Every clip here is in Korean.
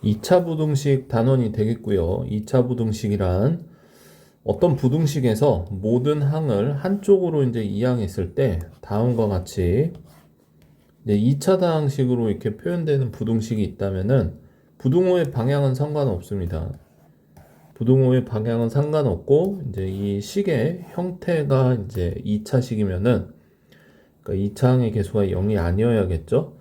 2차 부등식 단원이 되겠고요. 2차 부등식이란 어떤 부등식에서 모든 항을 한쪽으로 이제 이항했을 때 다음과 같이 이제 2차 다항식으로 이렇게 표현되는 부등식이 있다면은 부등호의 방향은 상관없습니다. 부등호의 방향은 상관없고 이제 이 식의 형태가 이제 2차식이면은 그러니까 2차 항의 개수가 0이 아니어야겠죠.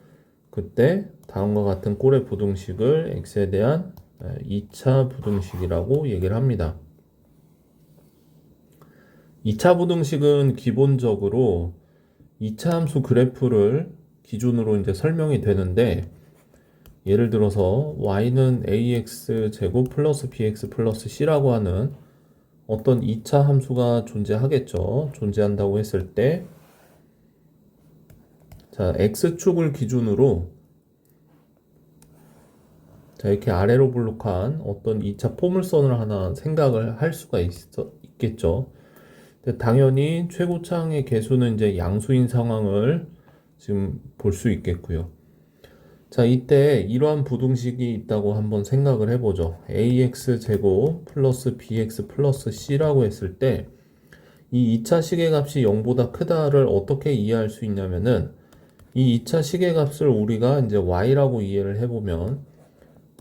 그때 다음과 같은 꼴의 부등식을 x에 대한 2차 부등식이라고 얘기를 합니다. 2차 부등식은 기본적으로 2차 함수 그래프를 기준으로 이제 설명이 되는데, 예를 들어서 y는 ax 제곱 플러스 bx 플러스 c라고 하는 어떤 2차 함수가 존재하겠죠. 존재한다고 했을 때, 자, x축을 기준으로 자, 이렇게 아래로 블록한 어떤 2차 포물선을 하나 생각을 할 수가 있겠죠. 당연히 최고차항의 개수는 이제 양수인 상황을 지금 볼 수 있겠고요. 자, 이때 이러한 부등식이 있다고 한번 생각을 해보죠. ax 제곱 플러스 bx 플러스 c라고 했을 때 이 2차 시계값이 0보다 크다를 어떻게 이해할 수 있냐면은 이 2차 시계값을 우리가 이제 y라고 이해를 해보면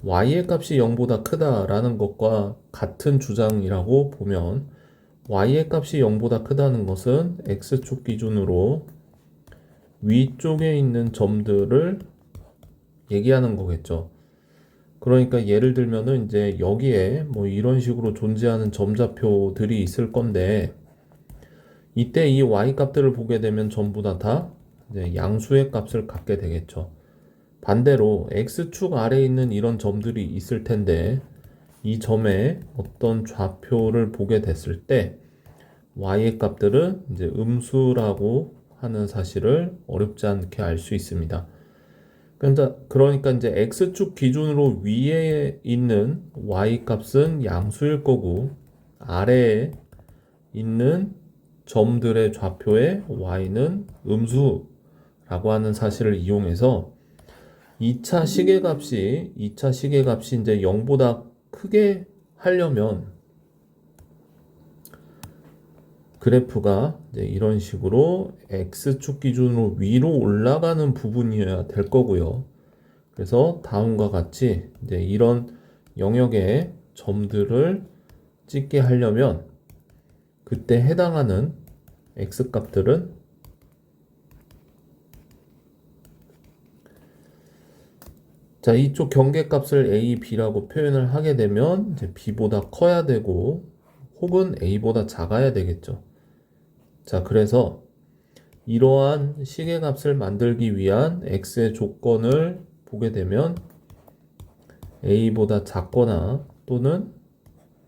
y의 값이 0보다 크다라는 것과 같은 주장이라고 보면 y의 값이 0보다 크다는 것은 x축 기준으로 위쪽에 있는 점들을 얘기하는 거겠죠. 그러니까 예를 들면은 이제 여기에 뭐 이런 식으로 존재하는 점좌표들이 있을 건데 이때 이 y 값들을 보게 되면 전부 다 이제 양수의 값을 갖게 되겠죠. 반대로 x축 아래에 있는 이런 점들이 있을 텐데 이 점에 어떤 좌표를 보게 됐을 때 y의 값들은 이제 음수라고 하는 사실을 어렵지 않게 알 수 있습니다. 그러니까 이제 x축 기준으로 위에 있는 y 값은 양수일 거고 아래에 있는 점들의 좌표의 y는 음수라고 하는 사실을 이용해서 2차 시계값이 이제 0보다 크게 하려면 그래프가 이제 이런 식으로 x축 기준으로 위로 올라가는 부분이어야 될 거고요. 그래서 다음과 같이 이제 이런 영역의 점들을 찍게 하려면 그때 해당하는 x 값들은 자, 이쪽 경계값을 a, b라고 표현을 하게 되면 이제 b보다 커야 되고 혹은 a보다 작아야 되겠죠. 자, 그래서 이러한 시계값을 만들기 위한 x의 조건을 보게 되면 a보다 작거나 또는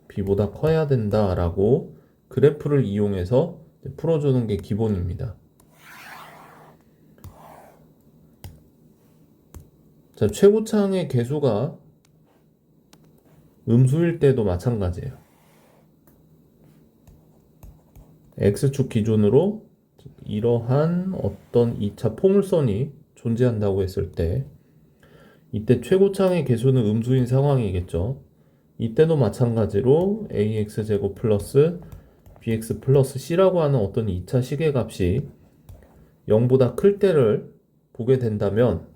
b보다 커야 된다라고 그래프를 이용해서 풀어주는 게 기본입니다. 자, 최고차항의 개수가 음수일 때도 마찬가지예요. x축 기준으로 이러한 어떤 2차 포물선이 존재한다고 했을 때 이때 최고차항의 개수는 음수인 상황이겠죠. 이때도 마찬가지로 ax제곱 플러스 bx 플러스 c라고 하는 어떤 2차 시계값이 0보다 클 때를 보게 된다면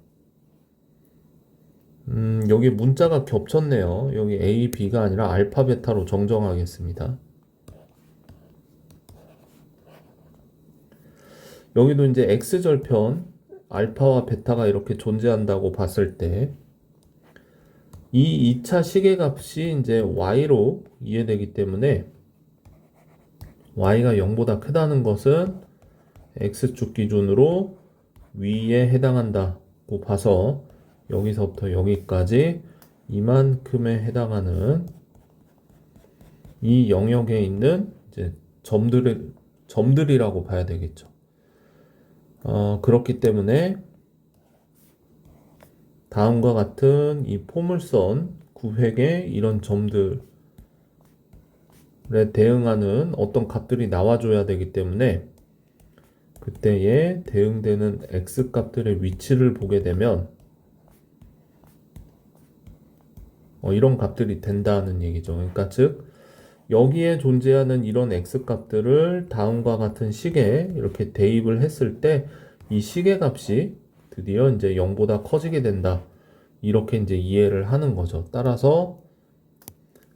여기 문자가 겹쳤네요. 여기 a, b가 아니라 알파, 베타로 정정하겠습니다. 여기도 이제 x절편 알파와 베타가 이렇게 존재한다고 봤을 때 이 2차 시계값이 이제 y로 이해되기 때문에 y가 0보다 크다는 것은 x축 기준으로 위에 해당한다고 봐서 여기서부터 여기까지 이만큼에 해당하는 이 영역에 있는 이제 점들이라고 봐야 되겠죠. 그렇기 때문에 다음과 같은 이 포물선 구획에 이런 점들에 대응하는 어떤 값들이 나와줘야 되기 때문에 그때에 대응되는 x 값들의 위치를 보게 되면 이런 값들이 된다는 얘기죠. 그러니까 즉 여기에 존재하는 이런 x 값들을 다음과 같은 식에 이렇게 대입을 했을 때 이 식의 값이 드디어 이제 0보다 커지게 된다. 이렇게 이제 이해를 하는 거죠. 따라서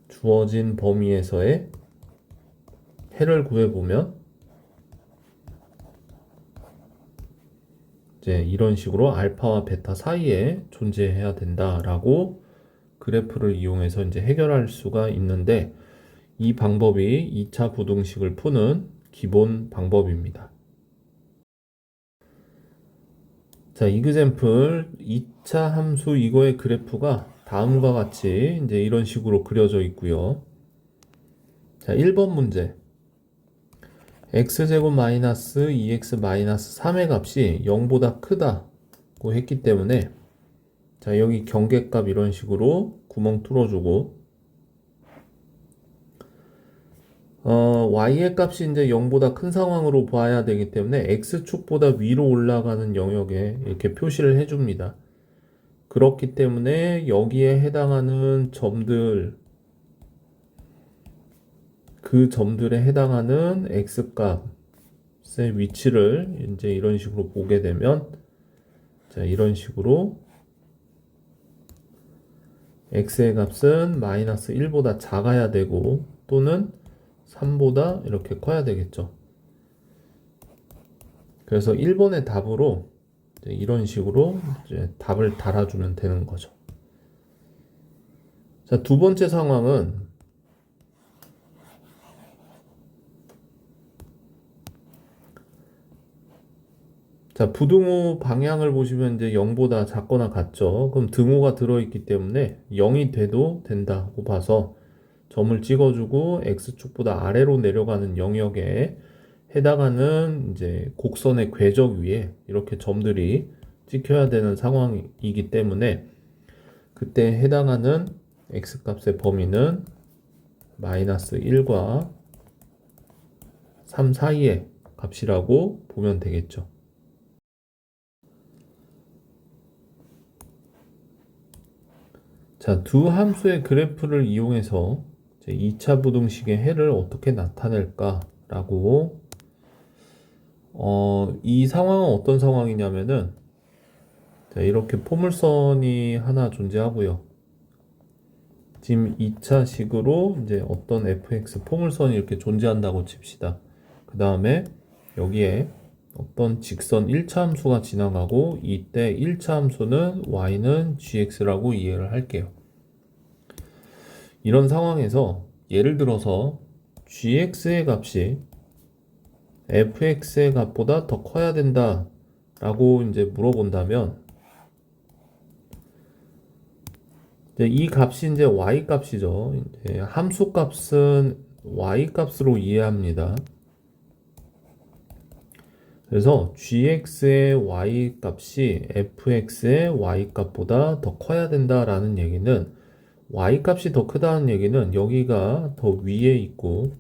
주어진 범위에서의 해를 구해보면 이제 이런 식으로 알파와 베타 사이에 존재해야 된다라고 그래프를 이용해서 이제 해결할 수가 있는데 이 방법이 2차 부등식을 푸는 기본 방법입니다. 자, 이그젬플 2차 함수 이거의 그래프가 다음과 같이 이제 이런 식으로 그려져 있고요. 자, 1번 문제. x제곱 마이너스 2x 마이너스 3의 값이 0보다 크다고 했기 때문에 자, 여기 경계값 이런 식으로 구멍 뚫어주고 y의 값이 이제 0보다 큰 상황으로 봐야 되기 때문에 x축보다 위로 올라가는 영역에 이렇게 표시를 해줍니다. 그렇기 때문에 여기에 해당하는 점들, 그 점들에 해당하는 x값의 위치를 이제 이런 식으로 보게 되면 자, 이런 식으로 x의 값은 마이너스 1보다 작아야 되고 또는 3보다 이렇게 커야 되겠죠. 그래서 1번의 답으로 이런 식으로 이제 답을 달아주면 되는 거죠. 자, 두 번째 상황은 자, 부등호 방향을 보시면 이제 0보다 작거나 같죠. 그럼 등호가 들어있기 때문에 0이 돼도 된다고 봐서 점을 찍어주고 x축보다 아래로 내려가는 영역에 해당하는 이제 곡선의 궤적 위에 이렇게 점들이 찍혀야 되는 상황이기 때문에 그때 해당하는 x값의 범위는 마이너스 1과 3 사이의 값이라고 보면 되겠죠. 자, 두 함수의 그래프를 이용해서 2차 부등식의 해를 어떻게 나타낼까라고 이 상황은 어떤 상황이냐면은 자, 이렇게 포물선이 하나 존재하고요. 지금 2차식으로 이제 어떤 fx 포물선이 이렇게 존재한다고 칩시다. 그 다음에 여기에 어떤 직선 1차 함수가 지나가고 이때 1차 함수는 y는 gx라고 이해를 할게요. 이런 상황에서 예를 들어서 gx의 값이 fx의 값보다 더 커야 된다 라고 이제 물어본다면 이제 이 값이 이제 y 값이죠. 이제 함수 값은 y 값으로 이해합니다. 그래서 gx의 y 값이 fx의 y 값보다 더 커야 된다라는 얘기는 y 값이 더 크다는 얘기는 여기가 더 위에 있고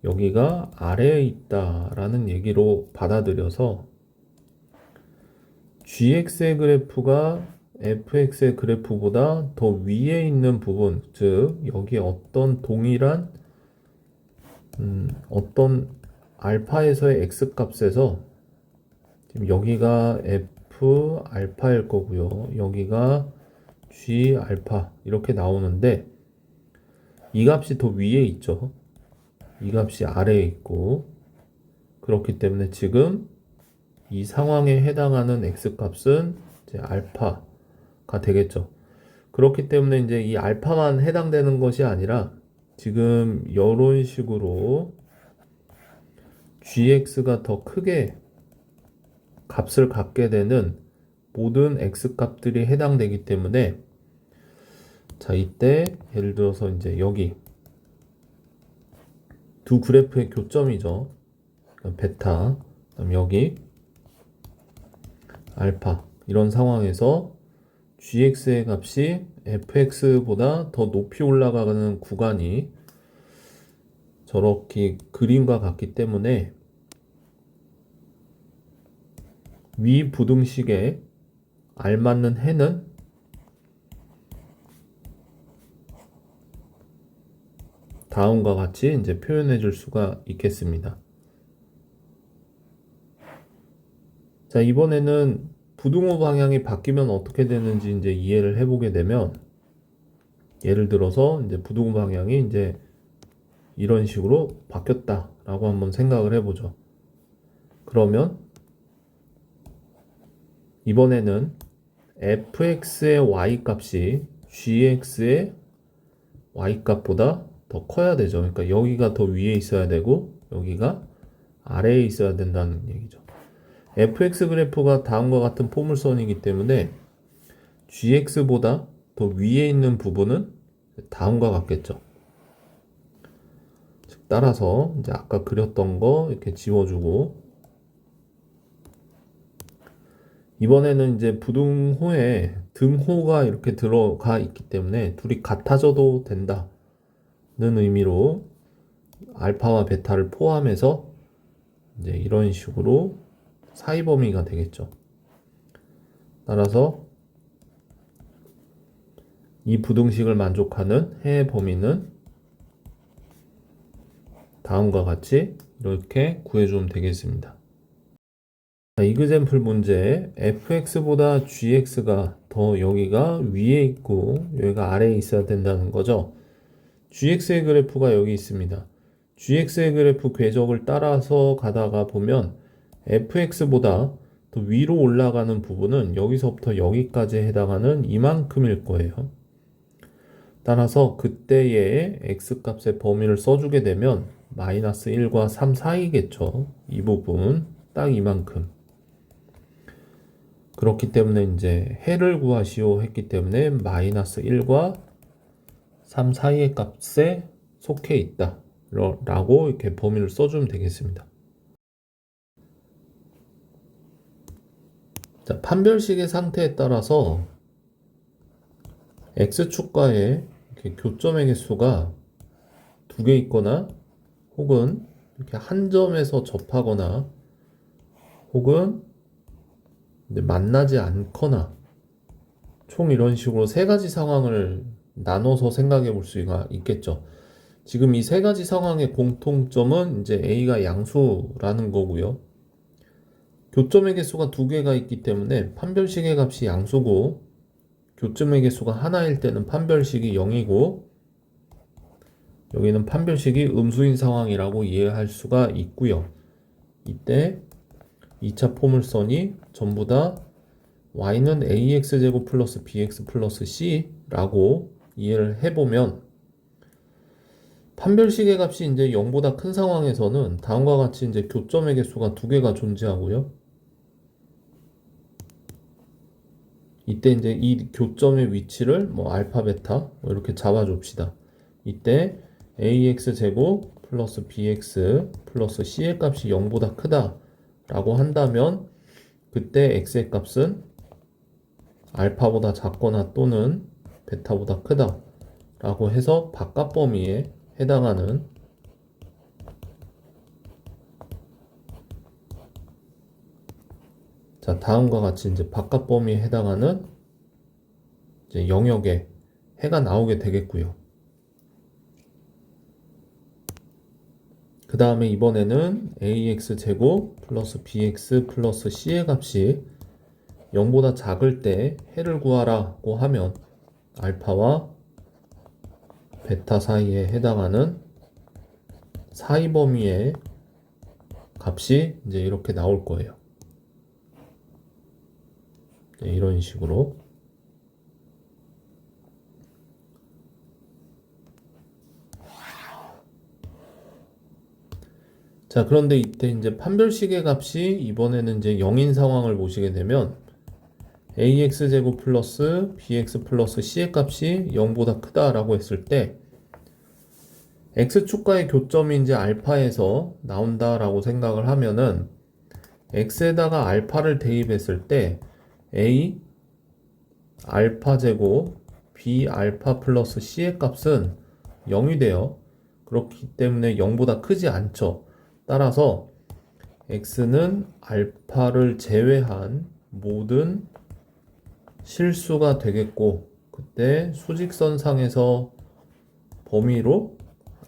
여기가 아래에 있다라는 얘기로 받아들여서 gx의 그래프가 fx의 그래프보다 더 위에 있는 부분, 즉 여기 어떤 동일한 어떤 알파에서의 x 값에서 지금 여기가 f 알파일 거고요. 여기가 g 알파 이렇게 나오는데 이 값이 더 위에 있죠. 이 값이 아래에 있고 그렇기 때문에 지금 이 상황에 해당하는 x 값은 이제 알파가 되겠죠. 그렇기 때문에 이제 이 알파만 해당되는 것이 아니라 지금 이런 식으로 gx가 더 크게 값을 갖게 되는 모든 x 값들이 해당되기 때문에 자, 이때 예를 들어서 이제 여기 두 그래프의 교점이죠. 베타, 그다음 여기 알파 이런 상황에서 gx의 값이 fx보다 더 높이 올라가는 구간이 저렇게 그림과 같기 때문에 위 부등식에 알맞는 해는 다음과 같이 이제 표현해 줄 수가 있겠습니다. 자, 이번에는 부등호 방향이 바뀌면 어떻게 되는지 이제 이해를 해보게 되면, 예를 들어서 이제 부등호 방향이 이제 이런 식으로 바뀌었다라고 한번 생각을 해보죠. 그러면 이번에는 fx의 y 값이 gx의 y 값보다 더 커야 되죠. 그러니까 여기가 더 위에 있어야 되고 여기가 아래에 있어야 된다는 얘기죠. fx 그래프가 다음과 같은 포물선이기 때문에 gx보다 더 위에 있는 부분은 다음과 같겠죠. 즉 따라서 이제 아까 그렸던 거 이렇게 지워주고, 이번에는 이제 부등호에 등호가 이렇게 들어가 있기 때문에 둘이 같아져도 된다는 의미로 알파와 베타를 포함해서 이제 이런 식으로 사이 범위가 되겠죠. 따라서 이 부등식을 만족하는 해의 범위는 다음과 같이 이렇게 구해주면 되겠습니다. 이그젬플 문제, fx보다 gx가 더 여기가 위에 있고 여기가 아래에 있어야 된다는 거죠. gx의 그래프가 여기 있습니다. gx의 그래프 궤적을 따라서 가다가 보면 fx보다 더 위로 올라가는 부분은 여기서부터 여기까지 해당하는 이만큼일 거예요. 따라서 그때의 x값의 범위를 써주게 되면 마이너스 1과 3 사이겠죠. 이 부분 딱 이만큼. 그렇기 때문에 이제 해를 구하시오 했기 때문에 마이너스 1과 3 사이의 값에 속해 있다 라고 이렇게 범위를 써주면 되겠습니다. 자, 판별식의 상태에 따라서 x축과의 이렇게 교점의 개수가 2개 있거나 혹은 이렇게 한 점에서 접하거나 혹은 만나지 않거나 총 이런 식으로 세 가지 상황을 나눠서 생각해 볼 수가 있겠죠. 지금 이 세 가지 상황의 공통점은 이제 A가 양수라는 거고요. 교점의 개수가 2개가 있기 때문에 판별식의 값이 양수고 교점의 개수가 하나일 때는 판별식이 0이고 여기는 판별식이 음수인 상황이라고 이해할 수가 있고요. 이때 2차 포물선이 전부 다 y는 ax제곱 플러스 bx 플러스 c라고 이해를 해보면 판별식의 값이 이제 0보다 큰 상황에서는 다음과 같이 이제 교점의 개수가 2개가 존재하고요. 이때 이제 이 교점의 위치를 뭐 알파 베타 뭐 이렇게 잡아줍시다. 이때 ax제곱 플러스 bx 플러스 c의 값이 0보다 크다 라고 한다면 그때 x의 값은 알파보다 작거나 또는 베타보다 크다 라고 해서 바깥 범위에 해당하는 자, 다음과 같이 이제 바깥 범위에 해당하는 이제 영역에 해가 나오게 되겠고요. 그 다음에 이번에는 ax제곱 플러스 bx 플러스 c의 값이 0보다 작을 때 해를 구하라고 하면 알파와 베타 사이에 해당하는 사이 범위의 값이 이제 이렇게 나올 거예요. 이런 식으로. 자, 그런데 이때 이제 판별식의 값이 이번에는 이제 0인 상황을 보시게 되면 ax제곱 플러스 bx 플러스 c의 값이 0보다 크다라고 했을 때 x축과의 교점이 이제 알파에서 나온다라고 생각을 하면은 x에다가 알파를 대입했을 때 a 알파 제곱 b 알파 플러스 c의 값은 0이 돼요. 그렇기 때문에 0보다 크지 않죠. 따라서 x는 알파를 제외한 모든 실수가 되겠고 그때 수직선상에서 범위로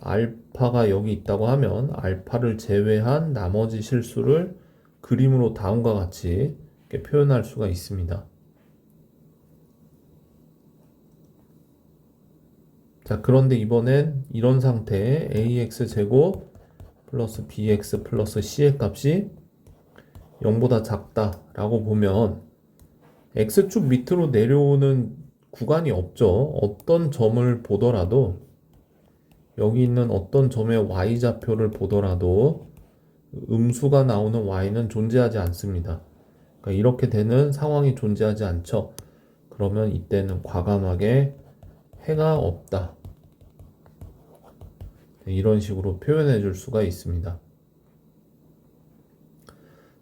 알파가 여기 있다고 하면 알파를 제외한 나머지 실수를 그림으로 다음과 같이 이렇게 표현할 수가 있습니다. 자, 그런데 이번엔 이런 상태에 ax제곱 플러스 bx 플러스 c의 값이 0보다 작다라고 보면 x축 밑으로 내려오는 구간이 없죠. 어떤 점을 보더라도 여기 있는 어떤 점의 y좌표를 보더라도 음수가 나오는 y는 존재하지 않습니다. 그러니까 이렇게 되는 상황이 존재하지 않죠. 그러면 이때는 과감하게 해가 없다. 이런 식으로 표현해 줄 수가 있습니다.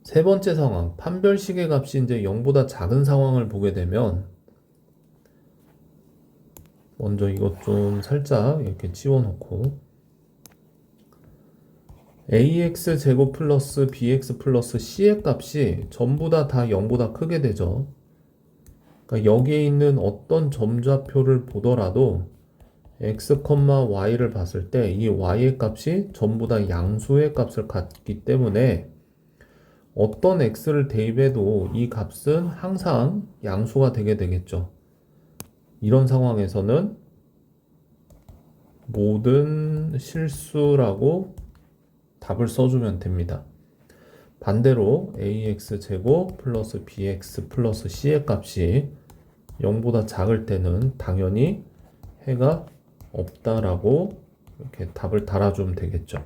세 번째 상황, 판별식의 값이 이제 0보다 작은 상황을 보게 되면 먼저 이것 좀 살짝 이렇게 지워놓고 ax 제곱 플러스 bx 플러스 c의 값이 전부 다 0보다 크게 되죠. 그러니까 여기에 있는 어떤 점좌표를 보더라도 x, y를 봤을 때 이 y의 값이 전부 다 양수의 값을 갖기 때문에 어떤 x를 대입해도 이 값은 항상 양수가 되게 되겠죠. 이런 상황에서는 모든 실수라고 답을 써주면 됩니다. 반대로 ax제곱 플러스 bx 플러스 c의 값이 0보다 작을 때는 당연히 해가 없다라고 이렇게 답을 달아주면 되겠죠.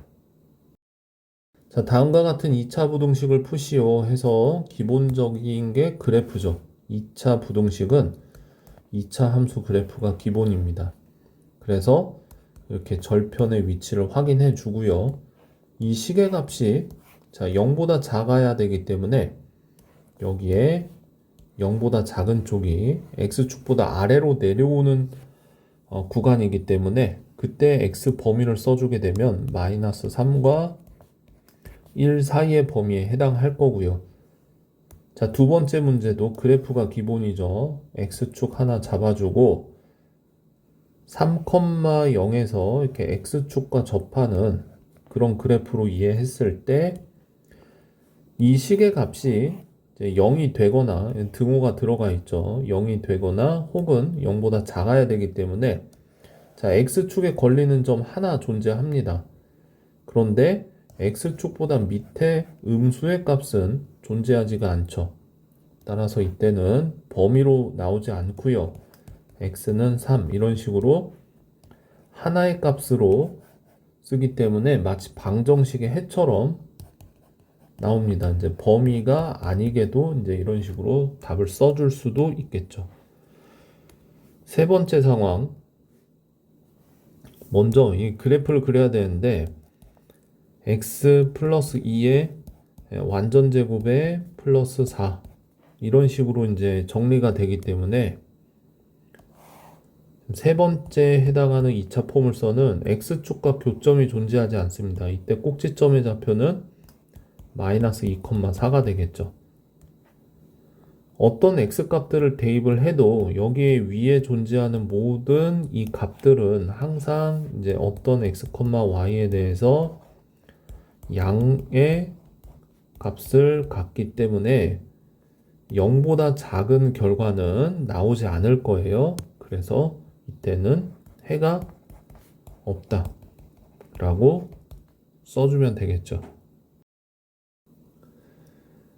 자, 다음과 같은 2차 부등식을 푸시오 해서 기본적인 게 그래프죠. 2차 부등식은 2차 함수 그래프가 기본입니다. 그래서 이렇게 절편의 위치를 확인해 주고요. 이 식의 값이 자 0보다 작아야 되기 때문에 여기에 0보다 작은 쪽이 x축보다 아래로 내려오는 구간이기 때문에 그때 x 범위를 써주게 되면 마이너스 3과 1 사이의 범위에 해당할 거고요. 자, 두 번째 문제도 그래프가 기본이죠. x축 하나 잡아주고 3,0에서 이렇게 x축과 접하는 그런 그래프로 이해했을 때 이 식의 값이 이제 0이 되거나 등호가 들어가 있죠. 0이 되거나 혹은 0보다 작아야 되기 때문에 자, x축에 걸리는 점 하나 존재합니다. 그런데 x축보다 밑에 음수의 값은 존재하지가 않죠. 따라서 이때는 범위로 나오지 않고요. x는 3 이런 식으로 하나의 값으로 쓰기 때문에 마치 방정식의 해처럼 나옵니다. 이제 범위가 아니게도 이제 이런 식으로 답을 써줄 수도 있겠죠. 세 번째 상황. 먼저 이 그래프를 그려야 되는데 x 플러스 2의 완전 제곱에 플러스 4 이런 식으로 이제 정리가 되기 때문에 세 번째 해당하는 2차 포물선은 x축과 교점이 존재하지 않습니다. 이때 꼭지점의 좌표는 마이너스 2,4가 되겠죠. 어떤 x값들을 대입을 해도 여기에 위에 존재하는 모든 이 값들은 항상 이제 어떤 x, y에 대해서 양의 값을 갖기 때문에 0보다 작은 결과는 나오지 않을 거예요. 그래서 이때는 해가 없다 라고 써주면 되겠죠.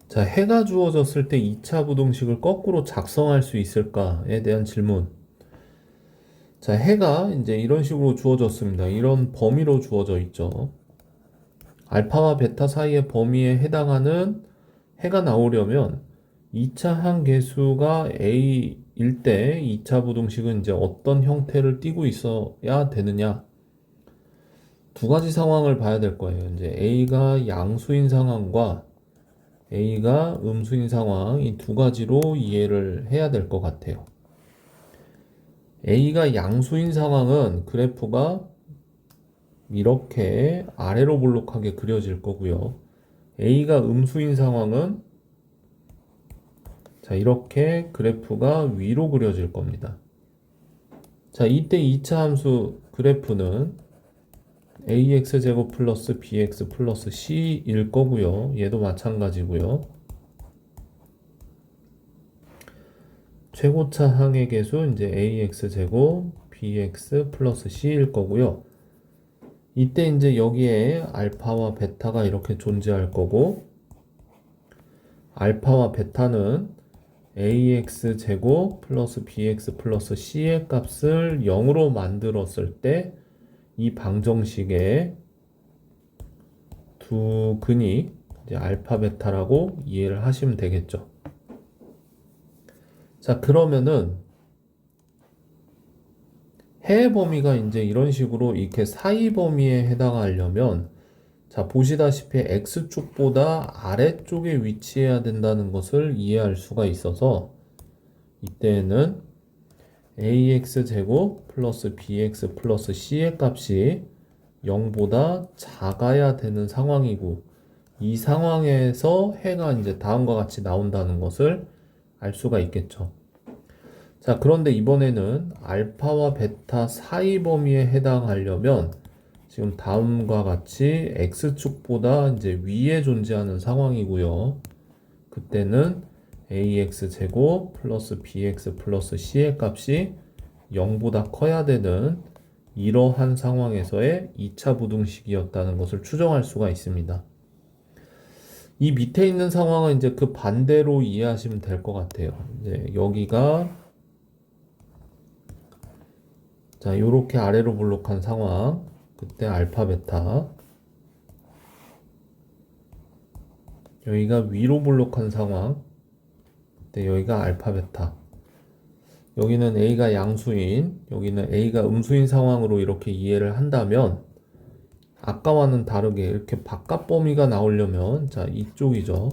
자, 해가 주어졌을 때 2차 부등식을 거꾸로 작성할 수 있을까에 대한 질문. 자, 해가 이제 이런 식으로 주어졌습니다. 이런 범위로 주어져 있죠. 알파와 베타 사이의 범위에 해당하는 해가 나오려면 2차 항계수가 a일 때 2차 부등식은 이제 어떤 형태를 띠고 있어야 되느냐. 두 가지 상황을 봐야 될 거예요. 이제 a가 양수인 상황과 a가 음수인 상황 이 두 가지로 이해를 해야 될 것 같아요. a가 양수인 상황은 그래프가 이렇게 아래로 볼록하게 그려질 거고요. a가 음수인 상황은 자, 이렇게 그래프가 위로 그려질 겁니다. 자, 이때 2차 함수 그래프는 ax제곱 플러스 bx 플러스 c일 거고요. 얘도 마찬가지고요. 최고차 항의 계수 이제 ax제곱 bx 플러스 c일 거고요. 이때 이제 여기에 알파와 베타가 이렇게 존재할 거고, 알파와 베타는 ax제곱 플러스 bx 플러스 c의 값을 0으로 만들었을 때 이 방정식의 두 근이 이제 알파 베타라고 이해를 하시면 되겠죠. 자, 그러면은 해의 범위가 이제 이런 식으로 이렇게 사이 범위에 해당하려면, 자, 보시다시피 x축보다 아래쪽에 위치해야 된다는 것을 이해할 수가 있어서, 이때는 ax제곱 플러스 bx 플러스 c의 값이 0보다 작아야 되는 상황이고, 이 상황에서 해가 이제 다음과 같이 나온다는 것을 알 수가 있겠죠. 자, 그런데 이번에는 알파와 베타 사이 범위에 해당하려면 지금 다음과 같이 x축보다 이제 위에 존재하는 상황이고요. 그때는 ax제곱 플러스 bx 플러스 c의 값이 0보다 커야 되는 이러한 상황에서의 2차 부등식이었다는 것을 추정할 수가 있습니다. 이 밑에 있는 상황은 이제 그 반대로 이해하시면 될 것 같아요. 이제 여기가 자, 요렇게 아래로 볼록한 상황, 그때 알파 베타, 여기가 위로 볼록한 상황, 그때 여기가 알파 베타, 여기는 A가 양수인, 여기는 A가 음수인 상황으로 이렇게 이해를 한다면, 아까와는 다르게 이렇게 바깥 범위가 나오려면, 자, 이쪽이죠.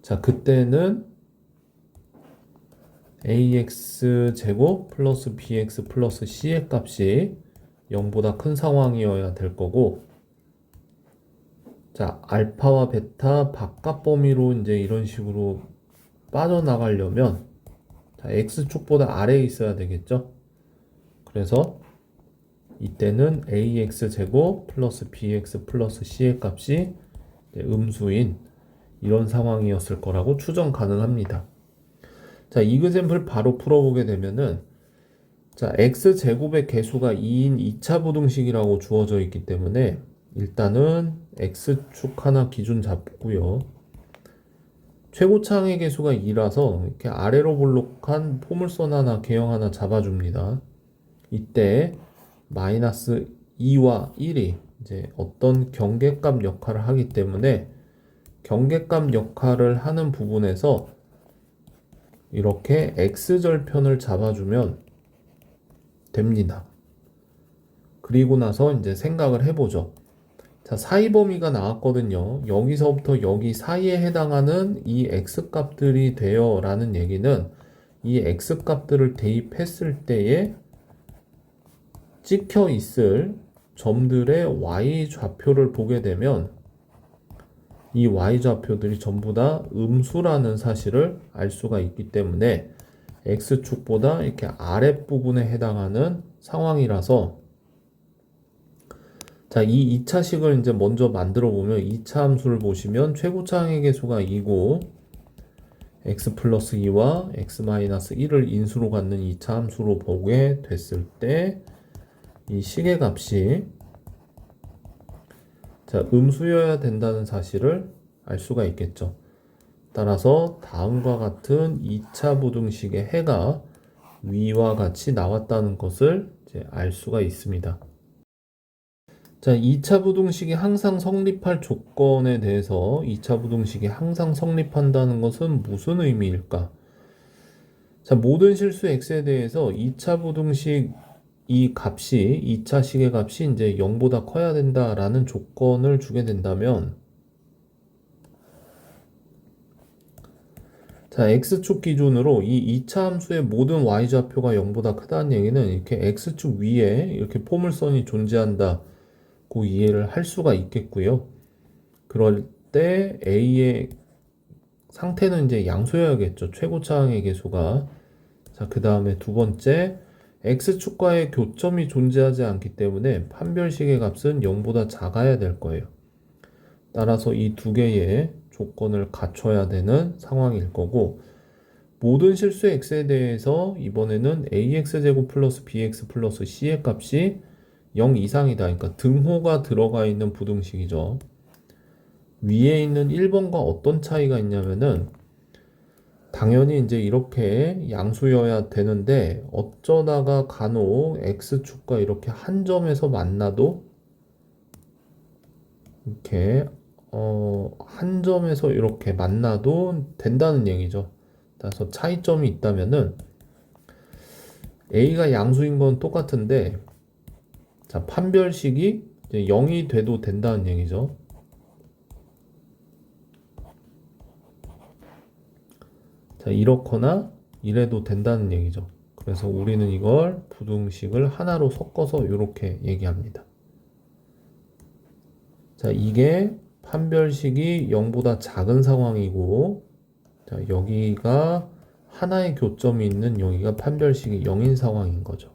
자, 그때는 ax제곱 플러스 bx 플러스 c의 값이 0보다 큰 상황이어야 될 거고, 자, 알파와 베타 바깥 범위로 이제 이런 식으로 빠져나가려면, 자, x축보다 아래에 있어야 되겠죠? 그래서 이때는 ax제곱 플러스 bx 플러스 c의 값이 음수인 이런 상황이었을 거라고 추정 가능합니다. 자, 이그젬플 바로 풀어보게 되면은, 자, x제곱의 개수가 2인 2차 부등식이라고 주어져 있기 때문에 일단은 x축 하나 기준 잡고요. 최고차항의 개수가 2라서 이렇게 아래로 볼록한 포물선 하나, 개형 하나 잡아줍니다. 이때 마이너스 2와 1이 이제 어떤 경계값 역할을 하기 때문에 경계값 역할을 하는 부분에서 이렇게 x절편을 잡아주면 됩니다. 그리고 나서 이제 생각을 해보죠. 자, 사이 범위가 나왔거든요. 여기서부터 여기 사이에 해당하는 이 x값들이 돼요 라는 얘기는 이 x값들을 대입했을 때에 찍혀 있을 점들의 y좌표를 보게 되면 이 y좌표들이 전부 다 음수라는 사실을 알 수가 있기 때문에 x축보다 이렇게 아랫부분에 해당하는 상황이라서, 자, 이 2차식을 이제 먼저 만들어 보면 2차 함수를 보시면 최고차항의 개수가 2고 x 플러스 2와 x 마이너스 1을 인수로 갖는 2차 함수로 보게 됐을 때 이 식의 값이 자, 음수여야 된다는 사실을 알 수가 있겠죠. 따라서 다음과 같은 2차 부등식의 해가 위와 같이 나왔다는 것을 이제 알 수가 있습니다. 자, 2차 부등식이 항상 성립할 조건에 대해서 2차 부등식이 항상 성립한다는 것은 무슨 의미일까? 자, 모든 실수 x에 대해서 2차 부등식 이 값이 2차 식의 값이 이제 0보다 커야 된다라는 조건을 주게 된다면, 자, x축 기준으로 이 2차 함수의 모든 y좌표가 0보다 크다는 얘기는 이렇게 x축 위에 이렇게 포물선이 존재한다고 이해를 할 수가 있겠고요. 그럴 때 a의 상태는 이제 양수여야겠죠. 최고차항의 개수가. 자, 그 다음에 두 번째, x축과의 교점이 존재하지 않기 때문에 판별식의 값은 0보다 작아야 될 거예요. 따라서 이 두 개의 조건을 갖춰야 되는 상황일 거고, 모든 실수 x에 대해서 이번에는 ax제곱 플러스 bx 플러스 c의 값이 0 이상이다. 그러니까 등호가 들어가 있는 부등식이죠. 위에 있는 1번과 어떤 차이가 있냐면은 당연히 이제 이렇게 양수여야 되는데 어쩌다가 간혹 x축과 이렇게 한 점에서 만나도 이렇게 한 점에서 이렇게 만나도 된다는 얘기죠. 따라서 차이점이 있다면은 a가 양수인 건 똑같은데 자, 판별식이 이제 0이 돼도 된다는 얘기죠. 자, 이렇거나 이래도 된다는 얘기죠. 그래서 우리는 이걸 부등식을 하나로 섞어서 이렇게 얘기합니다. 자, 이게 판별식이 0보다 작은 상황이고, 자, 여기가 하나의 교점이 있는 여기가 판별식이 0인 상황인 거죠.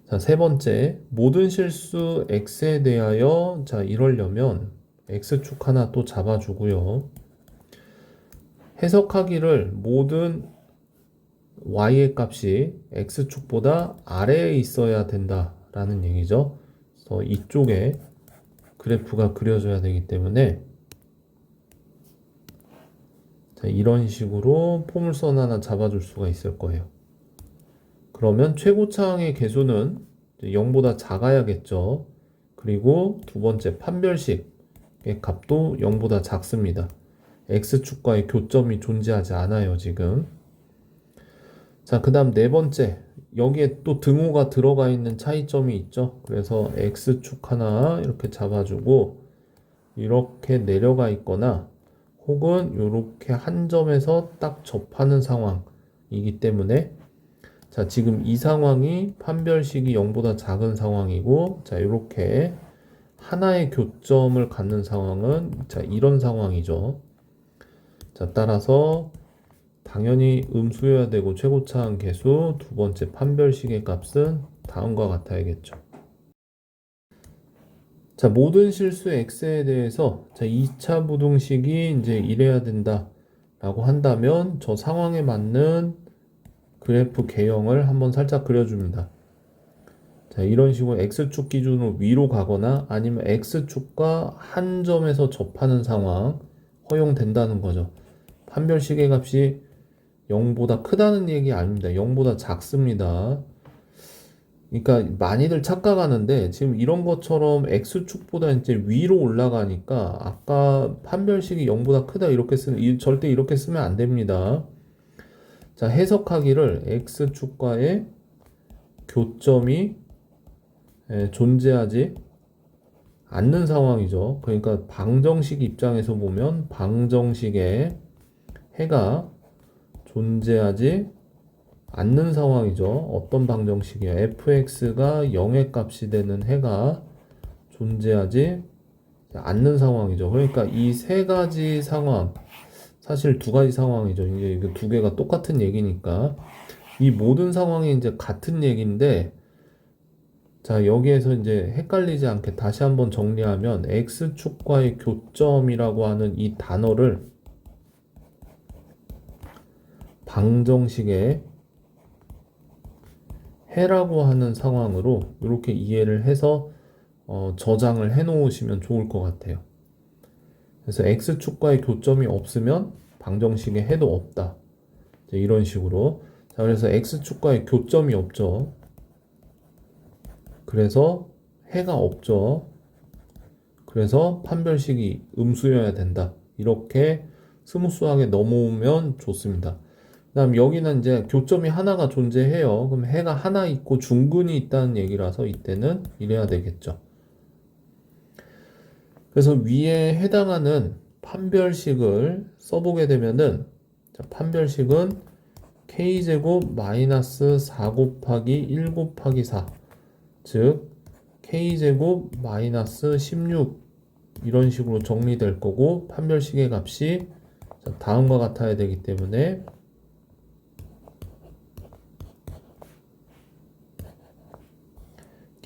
자, 세 번째, 모든 실수 x에 대하여, 자, 이러려면 x축 하나 또 잡아주고요. 해석하기를 모든 y의 값이 x축보다 아래에 있어야 된다라는 얘기죠. 그래서 이쪽에 그래프가 그려져야 되기 때문에 자, 이런 식으로 포물선 하나 잡아줄 수가 있을 거예요. 그러면 최고차항의 개수는 0보다 작아야겠죠. 그리고 두 번째 판별식의 값도 0보다 작습니다. x축과의 교점이 존재하지 않아요, 지금. 자, 그 다음 네 번째. 여기에 또 등호가 들어가 있는 차이점이 있죠. 그래서 x축 하나 이렇게 잡아주고 이렇게 내려가 있거나 혹은 이렇게 한 점에서 딱 접하는 상황이기 때문에 자, 지금 이 상황이 판별식이 0보다 작은 상황이고 자, 이렇게 하나의 교점을 갖는 상황은 자, 이런 상황이죠. 자, 따라서 당연히 음수여야 되고 최고차항 계수 두 번째 판별식의 값은 다음과 같아야겠죠. 자, 모든 실수 x에 대해서 자, 2차 부등식이 이제 이래야 된다 라고 한다면 저 상황에 맞는 그래프 개형을 한번 살짝 그려줍니다. 자, 이런 식으로 x축 기준으로 위로 가거나 아니면 x축과 한 점에서 접하는 상황 허용된다는 거죠. 판별식의 값이 0보다 크다는 얘기 아닙니다. 0보다 작습니다. 그러니까 많이들 착각하는데 지금 이런 것처럼 x축보다 이제 위로 올라가니까 아까 판별식이 0보다 크다 이렇게 절대 이렇게 쓰면 안 됩니다. 자, 해석하기를 x축과의 교점이 존재하지 않는 상황이죠. 그러니까 방정식 입장에서 보면 방정식에 해가 존재하지 않는 상황이죠. 어떤 방정식이에요? fx가 0의 값이 되는 해가 존재하지 않는 상황이죠. 그러니까 이 세 가지 상황, 사실 두 가지 상황이죠. 이제 두 개가 똑같은 얘기니까 이 모든 상황이 이제 같은 얘기인데, 자, 여기에서 이제 헷갈리지 않게 다시 한번 정리하면 x축과의 교점이라고 하는 이 단어를 방정식에 해라고 하는 상황으로 이렇게 이해를 해서 저장을 해 놓으시면 좋을 것 같아요. 그래서 x축과의 교점이 없으면 방정식에 해도 없다. 이런 식으로. 자, 그래서 x축과의 교점이 없죠. 그래서 해가 없죠. 그래서 판별식이 음수여야 된다. 이렇게 스무스하게 넘어오면 좋습니다. 그 다음 여기는 이제 교점이 하나가 존재해요. 그럼 해가 하나 있고 중근이 있다는 얘기라서 이때는 이래야 되겠죠. 그래서 위에 해당하는 판별식을 써보게 되면은 자, 판별식은 k제곱 마이너스 4 곱하기 1 곱하기 4 즉 k제곱 마이너스 16 이런 식으로 정리될 거고 판별식의 값이 다음과 같아야 되기 때문에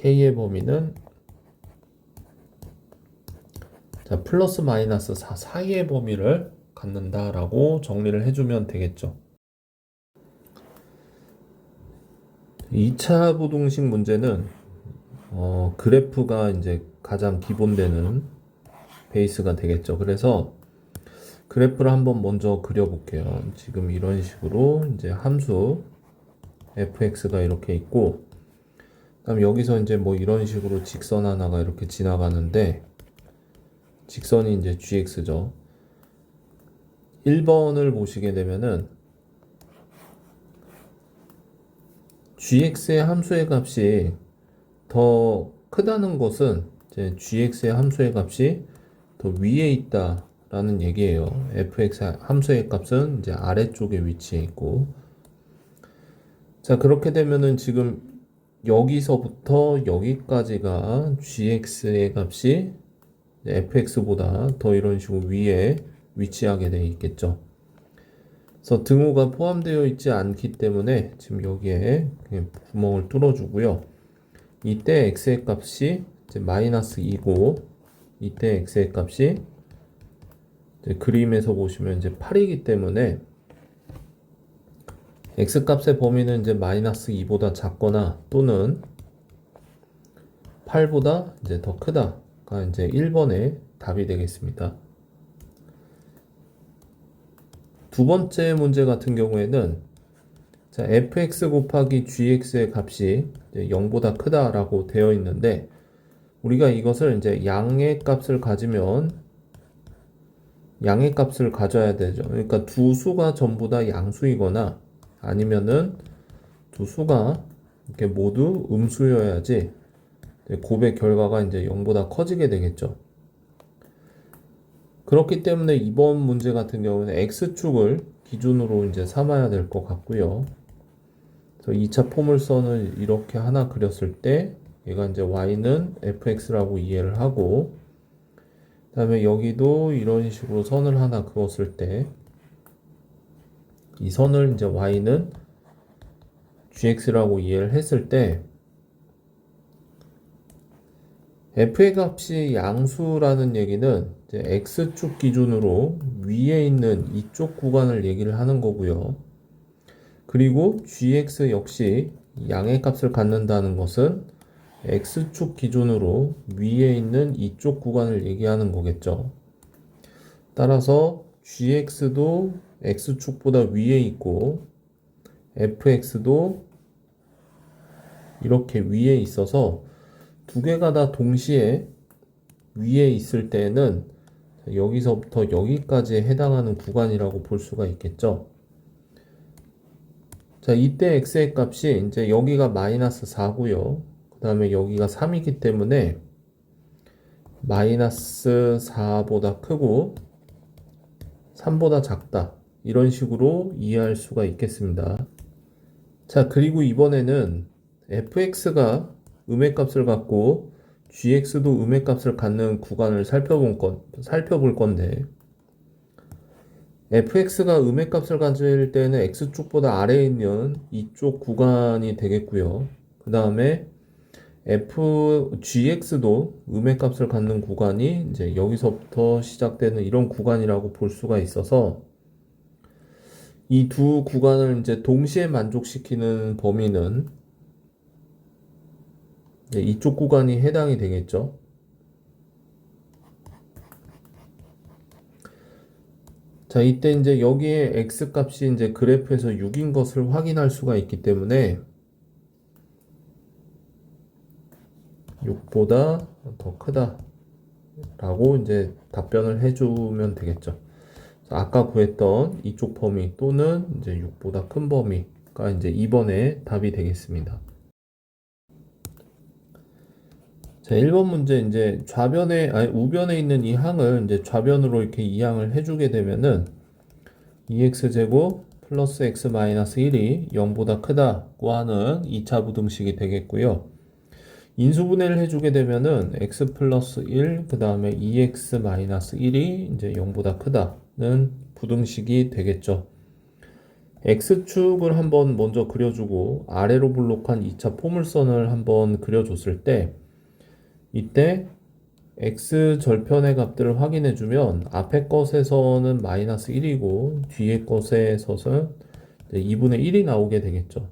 K의 범위는 자, 플러스 마이너스 4 사이의 범위를 갖는다라고 정리를 해주면 되겠죠. 2차 부등식 문제는 그래프가 이제 가장 기본되는 베이스가 되겠죠. 그래서 그래프를 한번 먼저 그려볼게요. 지금 이런 식으로 이제 함수 fx가 이렇게 있고, 그다음 여기서 이제 뭐 이런 식으로 직선 하나가 이렇게 지나가는데, 직선이 이제 gx죠. 1번을 보시게 되면은 gx의 함수의 값이 더 크다는 것은 이제 gx의 함수의 값이 더 위에 있다라는 얘기예요. fx 함수의 값은 이제 아래쪽에 위치해 있고, 자, 그렇게 되면은 지금 여기서부터 여기까지가 gx의 값이 fx보다 더 이런 식으로 위에 위치하게 되어 있겠죠. 그래서 등호가 포함되어 있지 않기 때문에 지금 여기에 그냥 구멍을 뚫어주고요. 이때 x의 값이 이제 마이너스 2고, 이때 x의 값이 이제 그림에서 보시면 이제 8이기 때문에 x 값의 범위는 이제 마이너스 2보다 작거나 또는 8보다 이제 더 크다가 이제 1번의 답이 되겠습니다. 두 번째 문제 같은 경우에는 자, fx 곱하기 gx의 값이 0보다 크다라고 되어 있는데, 우리가 이것을 이제 양의 값을 가지면 양의 값을 가져야 되죠. 그러니까 두 수가 전부 다 양수이거나 아니면은 두 수가 이렇게 모두 음수여야지 곱의 결과가 이제 0보다 커지게 되겠죠. 그렇기 때문에 이번 문제 같은 경우는 x축을 기준으로 이제 삼아야 될 것 같고요. 그래서 2차 포물선을 이렇게 하나 그렸을 때 얘가 이제 y는 fx라고 이해를 하고, 그 다음에 여기도 이런 식으로 선을 하나 그었을 때 이 선을 이제 y는 gx라고 이해를 했을 때 f의 값이 양수라는 얘기는 이제 x축 기준으로 위에 있는 이쪽 구간을 얘기를 하는 거고요. 그리고 gx 역시 양의 값을 갖는다는 것은 x축 기준으로 위에 있는 이쪽 구간을 얘기하는 거겠죠. 따라서 gx도 x축보다 위에 있고 fx도 이렇게 위에 있어서 두 개가 다 동시에 위에 있을 때는 여기서부터 여기까지에 해당하는 구간이라고 볼 수가 있겠죠. 자, 이때 x의 값이 이제 여기가 마이너스 4고요. 그 다음에 여기가 3이기 때문에 마이너스 4보다 크고 3보다 작다. 이런 식으로 이해할 수가 있겠습니다. 자, 그리고 이번에는 fx가 음의 값을 갖고 gx도 음의 값을 갖는 구간을 살펴볼 건데, fx가 음의 값을 가질 때는 x축보다 아래에 있는 이쪽 구간이 되겠고요. 그 다음에 gx도 음의 값을 갖는 구간이 이제 여기서부터 시작되는 이런 구간이라고 볼 수가 있어서 이 두 구간을 이제 동시에 만족시키는 범위는 이쪽 구간이 해당이 되겠죠. 자, 이때 이제 여기에 x 값이 이제 그래프에서 6인 것을 확인할 수가 있기 때문에 6보다 더 크다 라고 이제 답변을 해주면 되겠죠. 아까 구했던 이쪽 범위 또는 이제 6보다 큰 범위가 이제 2번의 답이 되겠습니다. 자, 1번 문제 이제 우변에 있는 이 항을 이제 좌변으로 이렇게 이항을 해주게 되면은 2x제곱 플러스 x 마이너스 1이 0보다 크다고 하는 2차 부등식이 되겠고요. 인수분해를 해주게 되면은 x 플러스 1, 그 다음에 2x 마이너스 1이 이제 0보다 크다는 부등식이 되겠죠. X축을 한번 먼저 그려주고 아래로 블록한 2차 포물선을 한번 그려줬을 때 이때 X 절편의 값들을 확인해주면 앞에 것에서는 마이너스 1이고 뒤에 것에서는 2분의 1이 나오게 되겠죠.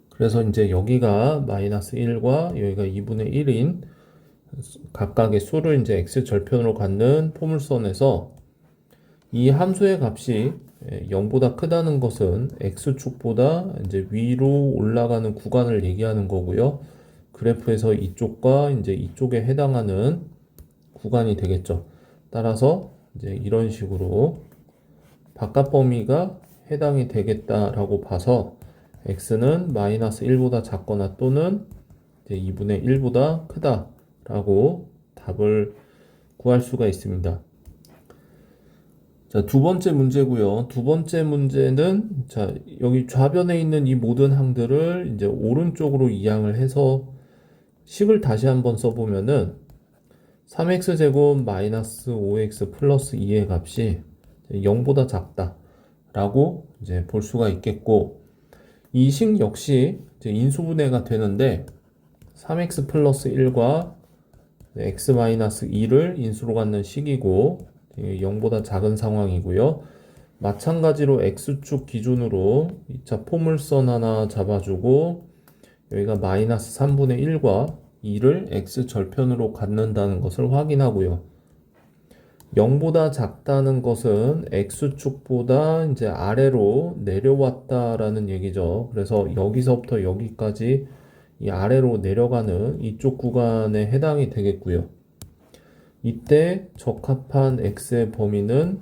그래서 이제 여기가 마이너스 1과 여기가 2분의 1인 각각의 수를 이제 X 절편으로 갖는 포물선에서 이 함수의 값이 0보다 크다는 것은 X축보다 이제 위로 올라가는 구간을 얘기하는 거고요. 그래프에서 이쪽과 이제 이쪽에 해당하는 구간이 되겠죠. 따라서 이제 이런 식으로 바깥 범위가 해당이 되겠다라고 봐서 x는 마이너스 1보다 작거나 또는 이제 2분의 1보다 크다라고 답을 구할 수가 있습니다. 자, 두 번째 문제고요. 두 번째 문제는 자, 여기 좌변에 있는 이 모든 항들을 이제 오른쪽으로 이항을 해서 식을 다시 한번 써보면은 3x제곱 마이너스 5x 플러스 2의 값이 0보다 작다 라고 이제 볼 수가 있겠고, 이 식 역시 이제 인수분해가 되는데 3x 플러스 1과 x 마이너스 2를 인수로 갖는 식이고 0보다 작은 상황이고요. 마찬가지로 x축 기준으로 2차 포물선 하나 잡아주고 여기가 마이너스 3분의 1과 2를 x절편으로 갖는다는 것을 확인하고요. 0보다 작다는 것은 x축보다 이제 아래로 내려왔다라는 얘기죠. 그래서 여기서부터 여기까지 이 아래로 내려가는 이쪽 구간에 해당이 되겠고요. 이때 적합한 x의 범위는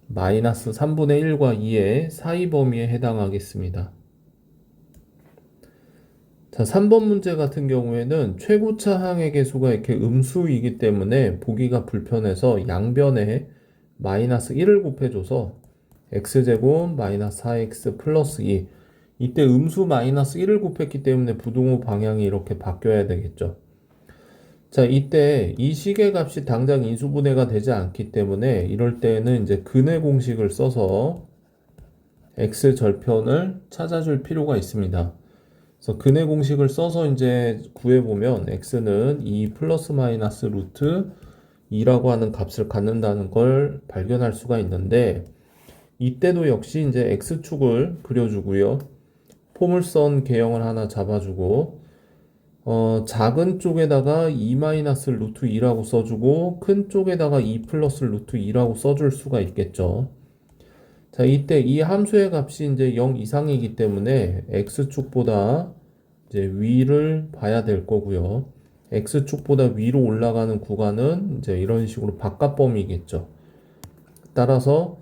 마이너스 3분의 1과 2의 사이 범위에 해당하겠습니다. 자, 3번 문제 같은 경우에는 최고차 항의 개수가 이렇게 음수이기 때문에 보기가 불편해서 양변에 마이너스 1을 곱해줘서 x제곱 마이너스 4x 플러스 2, 이때 음수 마이너스 1을 곱했기 때문에 부등호 방향이 이렇게 바뀌어야 되겠죠. 자, 이때 이 식의 값이 당장 인수분해가 되지 않기 때문에 이럴 때는 이제 근의 공식을 써서 x절편을 찾아줄 필요가 있습니다. 그래서 근의 공식을 써서 이제 구해보면 x는 2 플러스 마이너스 루트 2라고 하는 값을 갖는다는 걸 발견할 수가 있는데, 이때도 역시 이제 x축을 그려주고요. 포물선 개형을 하나 잡아주고 작은 쪽에다가 2 마이너스 루트 2라고 써주고 큰 쪽에다가 2 플러스 루트 2라고 써줄 수가 있겠죠. 자, 이때 이 함수의 값이 이제 0 이상이기 때문에 x축보다 이제 위를 봐야 될 거고요. x축보다 위로 올라가는 구간은 이제 이런 식으로 바깥 범위겠죠. 따라서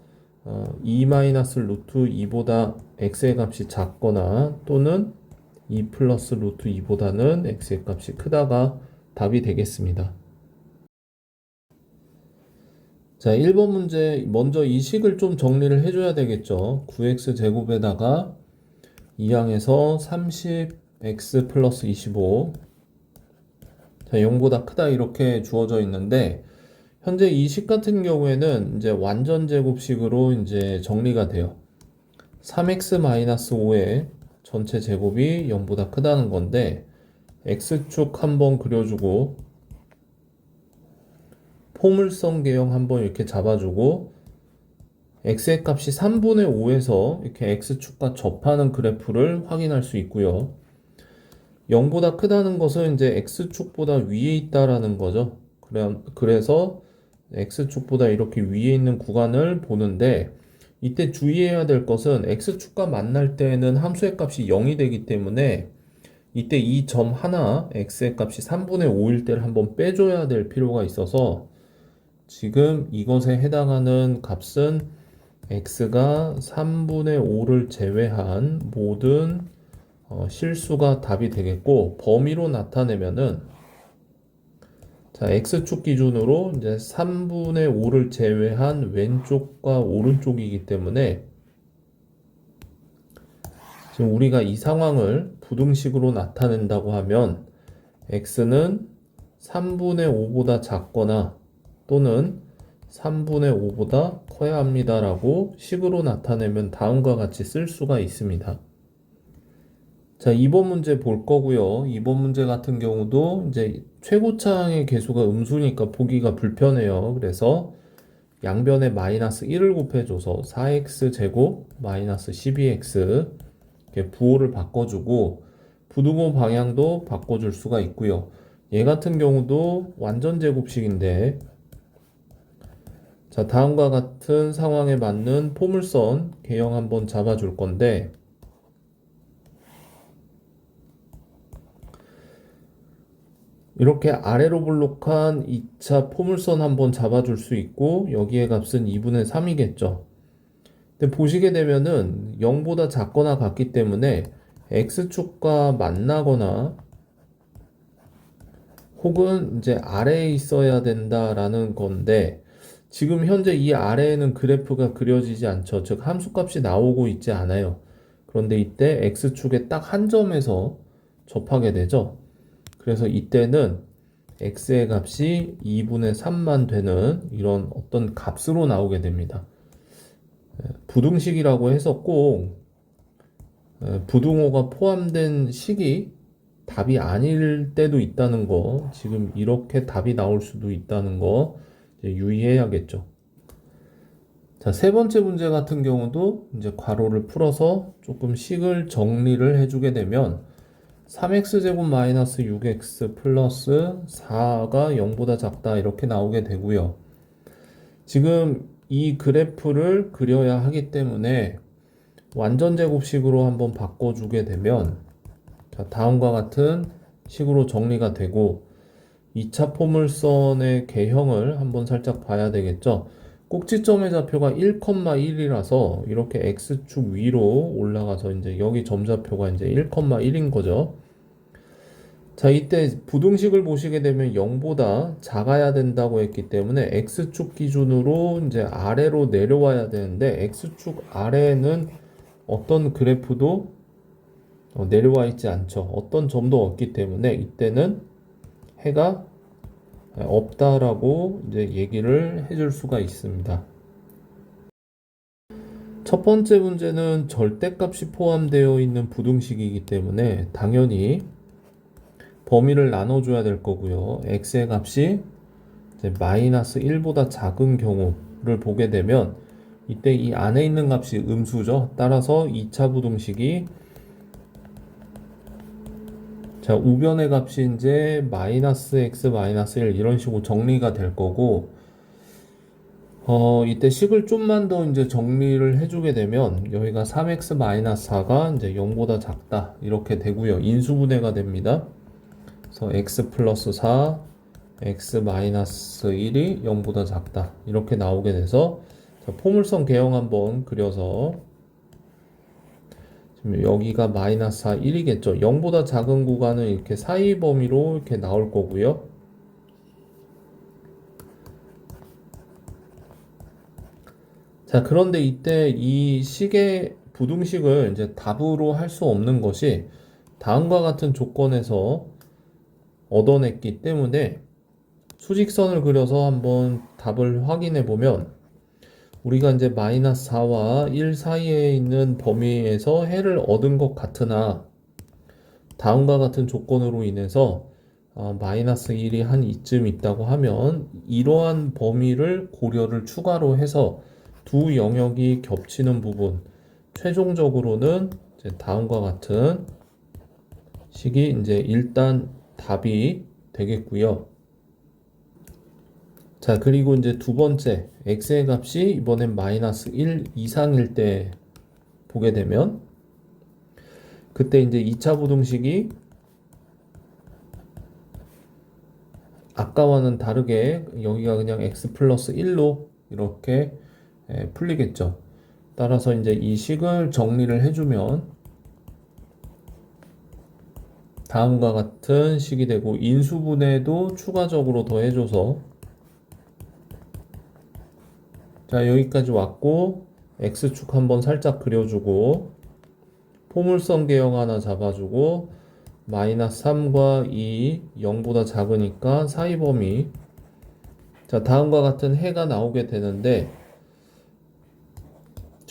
2 마이너스 루트 2보다 x의 값이 작거나 또는 2 플러스 루트 2보다는 x의 값이 크다가 답이 되겠습니다. 자, 1번 문제 먼저 이 식을 좀 정리를 해줘야 되겠죠. 9x 제곱에다가 2항에서 30x 플러스 25, 자, 0보다 크다 이렇게 주어져 있는데 현재 이 식 같은 경우에는 이제 완전 제곱식으로 이제 정리가 돼요. 3x 마이너스 5의 전체 제곱이 0보다 크다는 건데 x축 한번 그려주고 포물선 개형 한번 이렇게 잡아주고 x의 값이 3분의 5에서 이렇게 x축과 접하는 그래프를 확인할 수 있고요. 0보다 크다는 것은 이제 x축보다 위에 있다라는 거죠. 그래서 x축보다 이렇게 위에 있는 구간을 보는데 이때 주의해야 될 것은 x축과 만날 때는 함수의 값이 0이 되기 때문에 이때 이 점 하나 x의 값이 3분의 5일 때를 한번 빼줘야 될 필요가 있어서 지금 이것에 해당하는 값은 x가 3분의 5를 제외한 모든 실수가 답이 되겠고, 범위로 나타내면은 자, x축 기준으로 이제 3분의 5를 제외한 왼쪽과 오른쪽이기 때문에 지금 우리가 이 상황을 부등식으로 나타낸다고 하면 x는 3분의 5보다 작거나 또는 3분의 5보다 커야 합니다라고 식으로 나타내면 다음과 같이 쓸 수가 있습니다. 자, 2번 문제 볼 거고요. 2번 문제 같은 경우도 이제 최고차항의 개수가 음수니까 보기가 불편해요. 그래서 양변에 마이너스 1을 곱해줘서 4x 제곱 마이너스 12x 이렇게 부호를 바꿔주고 부등호 방향도 바꿔줄 수가 있고요. 얘 같은 경우도 완전 제곱식인데, 자, 다음과 같은 상황에 맞는 포물선 개형 한번 잡아줄 건데, 이렇게 아래로 볼록한 2차 포물선 한번 잡아줄 수 있고, 여기에 값은 2분의 3이겠죠. 근데 보시게 되면은 0보다 작거나 같기 때문에 x축과 만나거나 혹은 이제 아래에 있어야 된다라는 건데, 지금 현재 이 아래에는 그래프가 그려지지 않죠. 즉 함수값이 나오고 있지 않아요. 그런데 이때 x축의 딱 한 점에서 접하게 되죠. 그래서 이때는 x의 값이 2분의 3만 되는 이런 어떤 값으로 나오게 됩니다. 부등식이라고 해서 꼭 부등호가 포함된 식이 답이 아닐 때도 있다는 거, 지금 이렇게 답이 나올 수도 있다는 거 이제 유의해야겠죠. 자, 세 번째 문제 같은 경우도 이제 괄호를 풀어서 조금 식을 정리를 해주게 되면 3x제곱 마이너스 6x 플러스 4가 0보다 작다 이렇게 나오게 되고요. 지금 이 그래프를 그려야 하기 때문에 완전 제곱식으로 한번 바꿔주게 되면, 자, 다음과 같은 식으로 정리가 되고 2차 포물선의 개형을 한번 살짝 봐야 되겠죠. 꼭지점의 좌표가 1,1이라서 이렇게 x축 위로 올라가서 이제 여기 점좌표가 이제 1,1인 거죠. 자, 이때 부등식을 보시게 되면 0보다 작아야 된다고 했기 때문에 x축 기준으로 이제 아래로 내려와야 되는데, x축 아래에는 어떤 그래프도 내려와 있지 않죠. 어떤 점도 없기 때문에 이때는 해가 없다라고 이제 얘기를 해줄 수가 있습니다. 첫 번째 문제는 절대값이 포함되어 있는 부등식이기 때문에 당연히 범위를 나눠줘야 될 거고요. x의 값이 이제 마이너스 1보다 작은 경우를 보게 되면 이때 이 안에 있는 값이 음수죠. 따라서 2차 부등식이, 자, 우변의 값이 이제 마이너스 x 마이너스 1 이런 식으로 정리가 될 거고, 이때 식을 좀만 더 이제 정리를 해주게 되면 여기가 3x 마이너스 4가 이제 0보다 작다 이렇게 되고요. 인수분해가 됩니다. 그래서 x 플러스 4, x 마이너스 1이 0보다 작다 이렇게 나오게 돼서, 자, 포물선 개형 한번 그려서 지금 여기가 마이너스 4, 1이겠죠. 0보다 작은 구간은 이렇게 사이 범위로 이렇게 나올 거고요. 자, 그런데 이때 이 식의 부등식을 이제 답으로 할 수 없는 것이 다음과 같은 조건에서 얻어냈기 때문에 수직선을 그려서 한번 답을 확인해 보면, 우리가 이제 마이너스 4와 1 사이에 있는 범위에서 해를 얻은 것 같으나 다음과 같은 조건으로 인해서 마이너스 1이 한 이쯤 있다고 하면 이러한 범위를 고려를 추가로 해서 두 영역이 겹치는 부분, 최종적으로는 이제 다음과 같은 식이 이제 일단 답이 되겠고요. 자, 그리고 이제 두 번째, x의 값이 이번엔 마이너스 1 이상일 때 보게 되면, 그때 이제 2차 부등식이 아까와는 다르게 여기가 그냥 x 플러스 1로 이렇게 풀리겠죠. 따라서 이제 이 식을 정리를 해주면 다음과 같은 식이 되고, 인수분해도 추가적으로 더 해줘서, 자, 여기까지 왔고 x축 한번 살짝 그려주고 포물선 개형 하나 잡아주고 마이너스 3과 2 0보다 작으니까 사이 범위, 자, 다음과 같은 해가 나오게 되는데,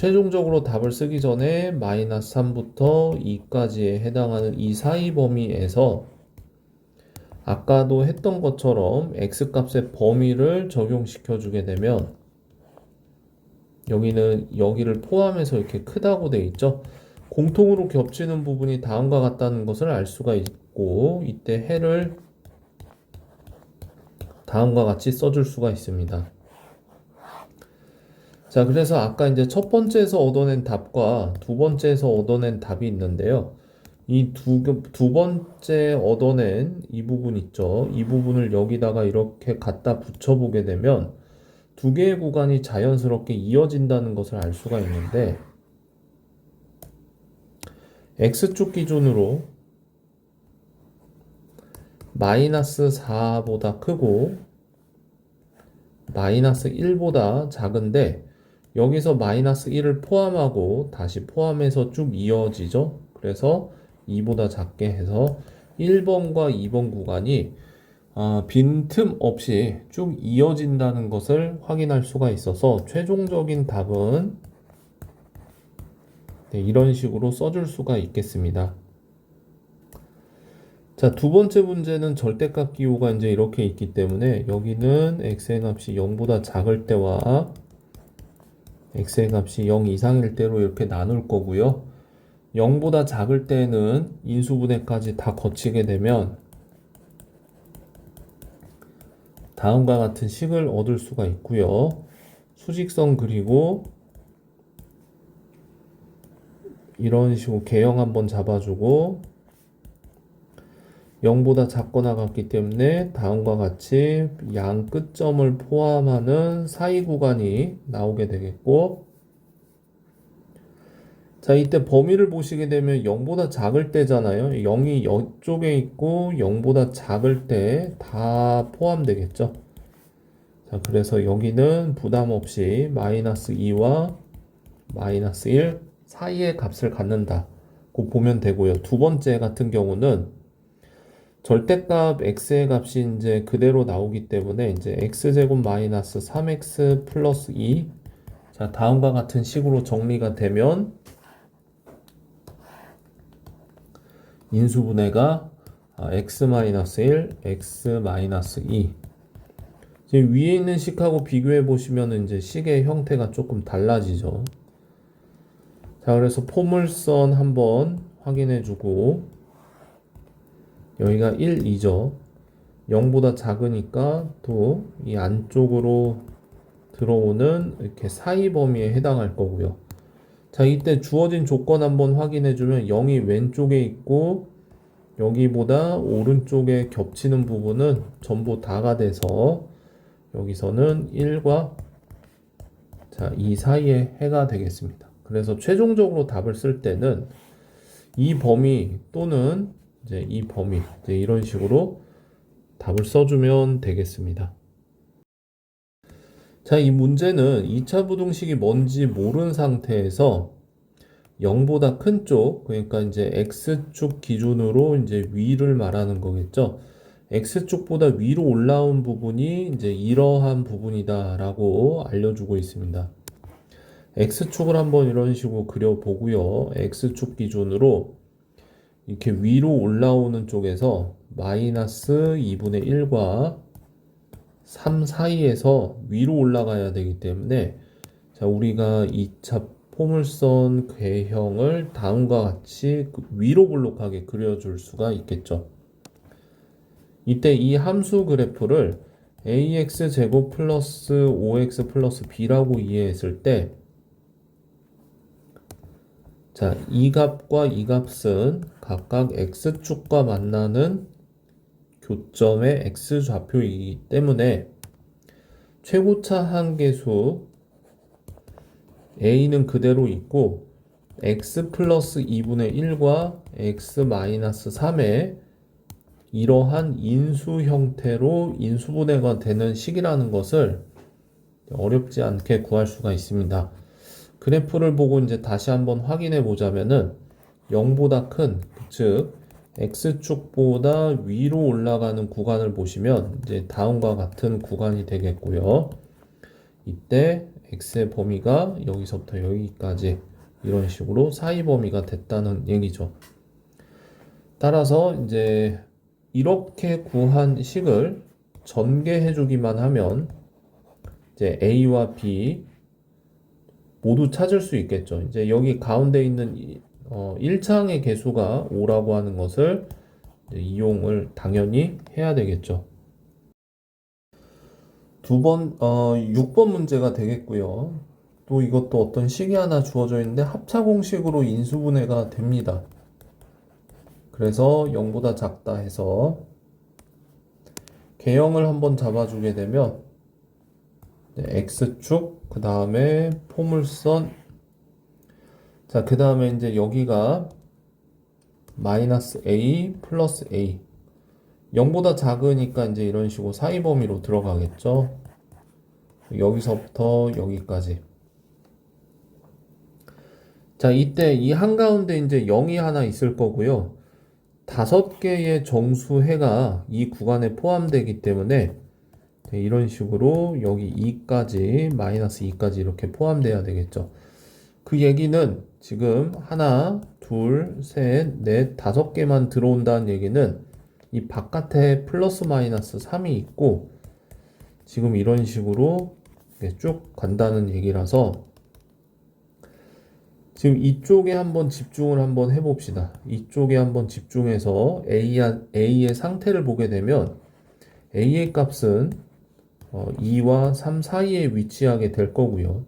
최종적으로 답을 쓰기 전에 마이너스 3부터 2까지에 해당하는 이 사이 범위에서 아까도 했던 것처럼 x값의 범위를 적용시켜 주게 되면 여기는 여기를 포함해서 이렇게 크다고 돼 있죠. 공통으로 겹치는 부분이 다음과 같다는 것을 알 수가 있고, 이때 해를 다음과 같이 써줄 수가 있습니다. 자, 그래서 아까 이제 첫 번째에서 얻어낸 답과 두 번째에서 얻어낸 답이 있는데요. 이 두 번째 얻어낸 이 부분 있죠. 이 부분을 여기다가 이렇게 갖다 붙여보게 되면 두 개의 구간이 자연스럽게 이어진다는 것을 알 수가 있는데, x축 기준으로 마이너스 4보다 크고 마이너스 1보다 작은데 여기서 마이너스 1을 포함하고 다시 포함해서 쭉 이어지죠. 그래서 2보다 작게 해서 1번과 2번 구간이 빈틈없이 쭉 이어진다는 것을 확인할 수가 있어서 최종적인 답은 이런 식으로 써줄 수가 있겠습니다. 자, 두 번째 문제는 절대값 기호가 이제 이렇게 있기 때문에 여기는 x의 값이 0보다 작을 때와 x의 값이 0 이상일 때로 이렇게 나눌 거고요. 0보다 작을 때는 인수분해까지 다 거치게 되면 다음과 같은 식을 얻을 수가 있고요. 수직선 그리고 이런 식으로 개형 한번 잡아주고 0보다 작거나 같기 때문에 다음과 같이 양 끝점을 포함하는 사이 구간이 나오게 되겠고, 자, 이때 범위를 보시게 되면 0보다 작을 때잖아요. 0이 이쪽에 있고 0보다 작을 때 다 포함되겠죠. 자, 그래서 여기는 부담 없이 마이너스 2와 마이너스 1 사이의 값을 갖는다. 고 보면 되고요. 두 번째 같은 경우는 절대값 x의 값이 이제 그대로 나오기 때문에 이제 x제곱 마이너스 3x 플러스 2. 자, 다음과 같은 식으로 정리가 되면 인수분해가 x 마이너스 1, x 마이너스 2. 지금 위에 있는 식하고 비교해 보시면 이제 식의 형태가 조금 달라지죠. 자, 그래서 포물선 한번 확인해 주고 여기가 1, 2죠. 0보다 작으니까 또 이 안쪽으로 들어오는 이렇게 사이 범위에 해당할 거고요. 자, 이때 주어진 조건 한번 확인해 주면 0이 왼쪽에 있고 여기보다 오른쪽에 겹치는 부분은 전부 다가 돼서 여기서는 1과 자, 이 사이에 해가 되겠습니다. 그래서 최종적으로 답을 쓸 때는 이 범위 또는 이제 이 범위 이제 이런 식으로 답을 써주면 되겠습니다. 자, 이 문제는 2차 부등식이 뭔지 모른 상태에서 0보다 큰 쪽, 그러니까 이제 x축 기준으로 이제 위를 말하는 거겠죠. x축보다 위로 올라온 부분이 이제 이러한 부분이다라고 알려주고 있습니다. x축을 한번 이런 식으로 그려보고요. x축 기준으로 이렇게 위로 올라오는 쪽에서 마이너스 2분의 1과 3 사이에서 위로 올라가야 되기 때문에 자, 우리가 2차 포물선 궤형을 다음과 같이 위로 볼록하게 그려줄 수가 있겠죠. 이때 이 함수 그래프를 ax 제곱 플러스 5x 플러스 b라고 이해했을 때 자, 이 값과 이 값은 각각 x축과 만나는 교점의 x좌표이기 때문에 최고차 한계수 a는 그대로 있고 x 플러스 2분의 1과 x 마이너스 3의 이러한 인수 형태로 인수분해가 되는 식이라는 것을 어렵지 않게 구할 수가 있습니다. 그래프를 보고 이제 다시 한번 확인해 보자면은 0보다 큰, 즉 x축보다 위로 올라가는 구간을 보시면 이제 다음과 같은 구간이 되겠고요. 이때 x의 범위가 여기서부터 여기까지 이런 식으로 사이 범위가 됐다는 얘기죠. 따라서 이제 이렇게 구한 식을 전개해 주기만 하면 이제 a와 b 모두 찾을 수 있겠죠. 이제 여기 가운데 있는 1창의 개수가 5라고 하는 것을 이용을 당연히 해야 되겠죠. 6번 문제가 되겠고요. 또 이것도 어떤 식이 하나 주어져 있는데 합차 공식으로 인수분해가 됩니다. 그래서 0보다 작다 해서 개형을 한번 잡아주게 되면 x축, 그 다음에 포물선, 자, 그 다음에 이제 여기가 마이너스 a 플러스 a 0보다 작으니까 이제 이런 식으로 사이 범위로 들어가겠죠. 여기서부터 여기까지. 자, 이때 이 한가운데 이제 0이 하나 있을 거고요. 5개의 정수해가 이 구간에 포함되기 때문에 이런 식으로 여기 2까지, 마이너스 2까지 이렇게 포함돼야 되겠죠. 그 얘기는 지금 하나, 둘, 셋, 넷, 5개만 들어온다는 얘기는 이 바깥에 플러스 마이너스 3이 있고 지금 이런 식으로 쭉 간다는 얘기라서 지금 이쪽에 한번 집중을 한번 해봅시다. 이쪽에 한번 집중해서 A의 상태를 보게 되면 A의 값은 2와 3 사이에 위치하게 될 거고요.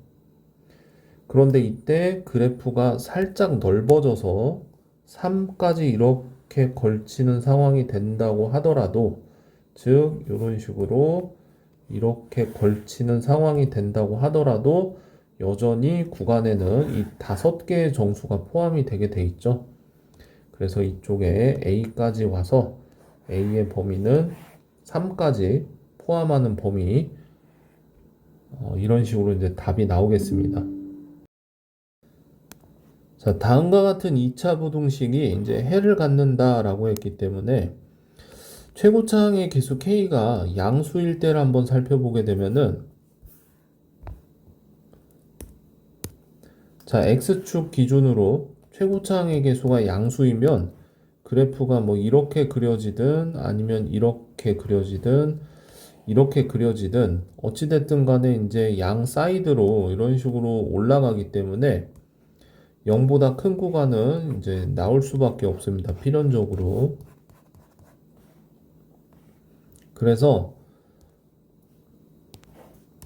그런데 이때 그래프가 살짝 넓어져서 3까지 이렇게 걸치는 상황이 된다고 하더라도, 즉 이런 식으로 이렇게 걸치는 상황이 된다고 하더라도 여전히 구간에는 이 5개의 정수가 포함이 되게 돼 있죠. 그래서 이쪽에 A까지 와서 A의 범위는 3까지 포함하는 범위, 이런 식으로 이제 답이 나오겠습니다. 자, 다음과 같은 2차 부등식이 이제 해를 갖는다라고 했기 때문에 최고차항의 개수 K가 양수일 때를 한번 살펴보게 되면은, 자, X축 기준으로 최고차항의 개수가 양수이면 그래프가 뭐 이렇게 그려지든 아니면 이렇게 그려지든 이렇게 그려지든 어찌됐든 간에 이제 양 사이드로 이런 식으로 올라가기 때문에 0보다 큰 구간은 이제 나올 수밖에 없습니다. 필연적으로. 그래서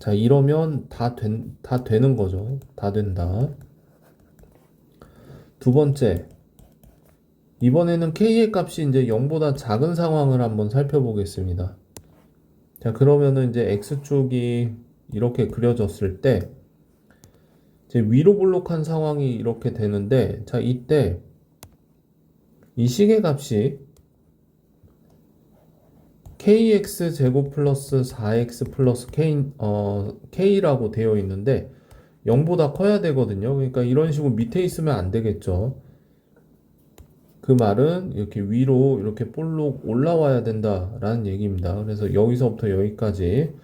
자, 이러면 다 되는 거죠. 다 된다. 두 번째, 이번에는 K의 값이 이제 0보다 작은 상황을 한번 살펴보겠습니다. 자, 그러면은 이제 X축이 이렇게 그려졌을 때 이제 위로 볼록한 상황이 이렇게 되는데, 자, 이때 이 식의 값이 kx 제곱 플러스 4x 플러스 k라고 되어 있는데 0보다 커야 되거든요. 그러니까 이런 식으로 밑에 있으면 안 되겠죠. 그 말은 이렇게 위로 이렇게 볼록 올라와야 된다라는 얘기입니다. 그래서 여기서부터 여기까지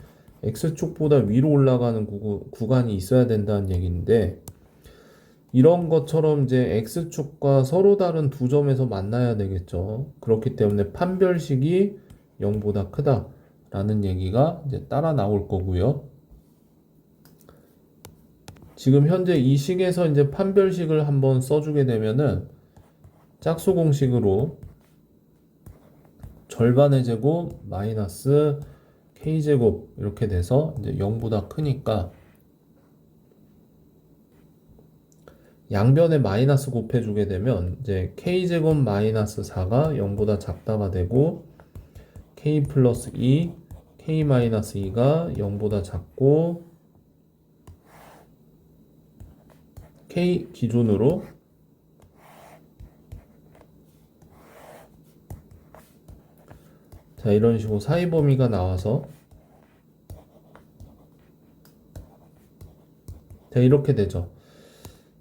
x축보다 위로 올라가는 구간이 있어야 된다는 얘기인데, 이런 것처럼 이제 x축과 서로 다른 두 점에서 만나야 되겠죠. 그렇기 때문에 판별식이 0보다 크다라는 얘기가 이제 따라 나올 거고요. 지금 현재 이 식에서 이제 판별식을 한번 써주게 되면은 짝수 공식으로 절반의 제곱 마이너스 k제곱 이렇게 돼서 이제 0보다 크니까 양변에 마이너스 곱해주게 되면 이제 k제곱 마이너스 4가 0보다 작다가 되고 k 플러스 2, k 마이너스 2가 0보다 작고 k 기준으로 자, 이런 식으로 사이 범위가 나와서 자, 이렇게 되죠.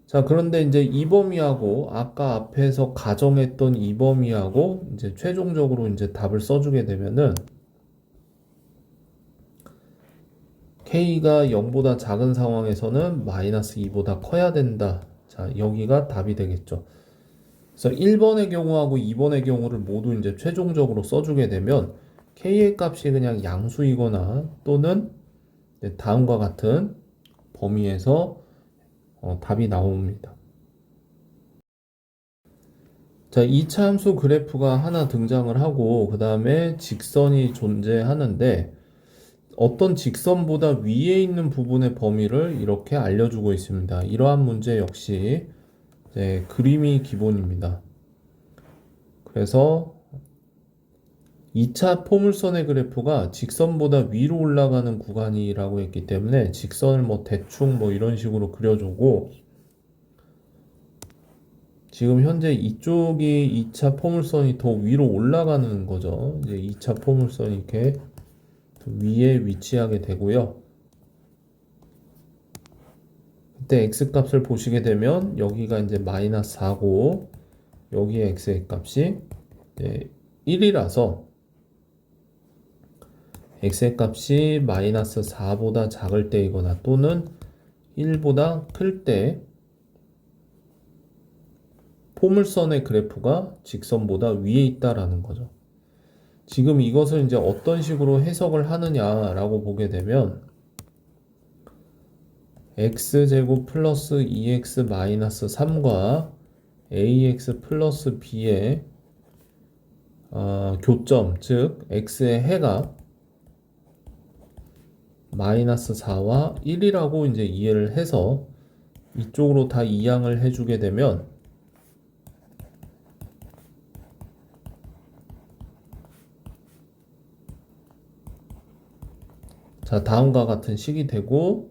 자, 그런데 이제 이 범위하고 아까 앞에서 가정했던 이 범위하고 이제 최종적으로 이제 답을 써주게 되면은 K가 0보다 작은 상황에서는 마이너스 2보다 커야 된다. 자, 여기가 답이 되겠죠. 그래서 1번의 경우하고 2번의 경우를 모두 이제 최종적으로 써주게 되면 K의 값이 그냥 양수이거나 또는 다음과 같은 범위에서 답이 나옵니다. 자, 2차 함수 그래프가 하나 등장을 하고 그 다음에 직선이 존재하는데 어떤 직선보다 위에 있는 부분의 범위를 이렇게 알려주고 있습니다. 이러한 문제 역시 그림이 기본입니다. 그래서 2차 포물선의 그래프가 직선보다 위로 올라가는 구간이라고 했기 때문에 직선을 대충 이런 식으로 그려주고, 지금 현재 이쪽이 2차 포물선이 더 위로 올라가는 거죠. 이제 2차 포물선이 이렇게 위에 위치하게 되고요. 그때 x 값을 보시게 되면 여기가 이제 마이너스 4고 여기에 x의 값이 1이라서 x의 값이 마이너스 4보다 작을 때이거나 또는 1보다 클 때 포물선의 그래프가 직선보다 위에 있다라는 거죠. 지금 이것을 이제 어떤 식으로 해석을 하느냐라고 보게 되면 x제곱 플러스 2x 마이너스 3과 ax 플러스 b의 교점, 즉 x의 해가 마이너스 4와 1이라고 이제 이해를 해서 이쪽으로 다 이항을 해주게 되면 자, 다음과 같은 식이 되고,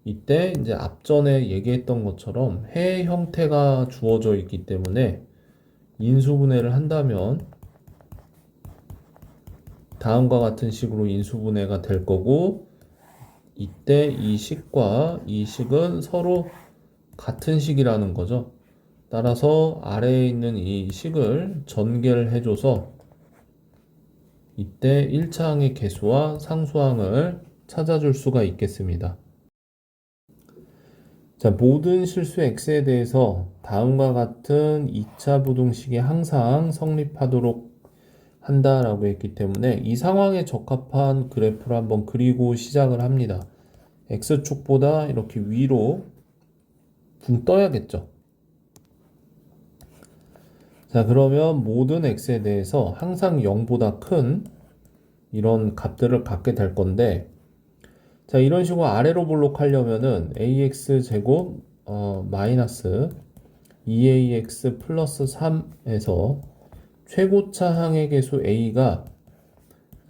이때 이제 앞전에 얘기했던 것처럼 해 형태가 주어져 있기 때문에 인수분해를 한다면 다음과 같은 식으로 인수분해가 될 거고, 이때 이 식과 이 식은 서로 같은 식이라는 거죠. 따라서 아래에 있는 이 식을 전개를 해줘서 이때 1차항의 개수와 상수항을 찾아줄 수가 있겠습니다. 자, 모든 실수 x에 대해서 다음과 같은 2차 부등식이 항상 성립하도록 한다라고 했기 때문에 이 상황에 적합한 그래프를 한번 그리고 시작을 합니다. x축보다 이렇게 위로 붕 떠야겠죠. 자, 그러면 모든 x에 대해서 항상 0보다 큰 이런 값들을 갖게 될 건데, 자, 이런 식으로 아래로 볼록하려면은 ax 제곱 마이너스 2ax 플러스 3에서 최고차 항의 개수 a가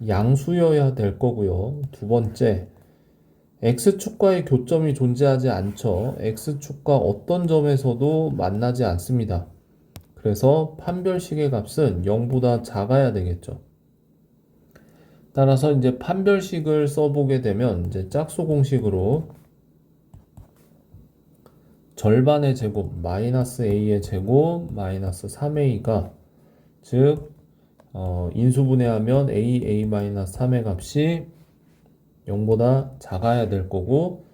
양수여야 될 거고요. 두 번째, x축과의 교점이 존재하지 않죠. x축과 어떤 점에서도 만나지 않습니다. 그래서 판별식의 값은 0보다 작아야 되겠죠. 따라서 이제 판별식을 써보게 되면 이제 짝수 공식으로 절반의 제곱 마이너스 a의 제곱 마이너스 3a가 즉 인수분해하면 a 마이너스 3의 값이 0보다 작아야 될 거고,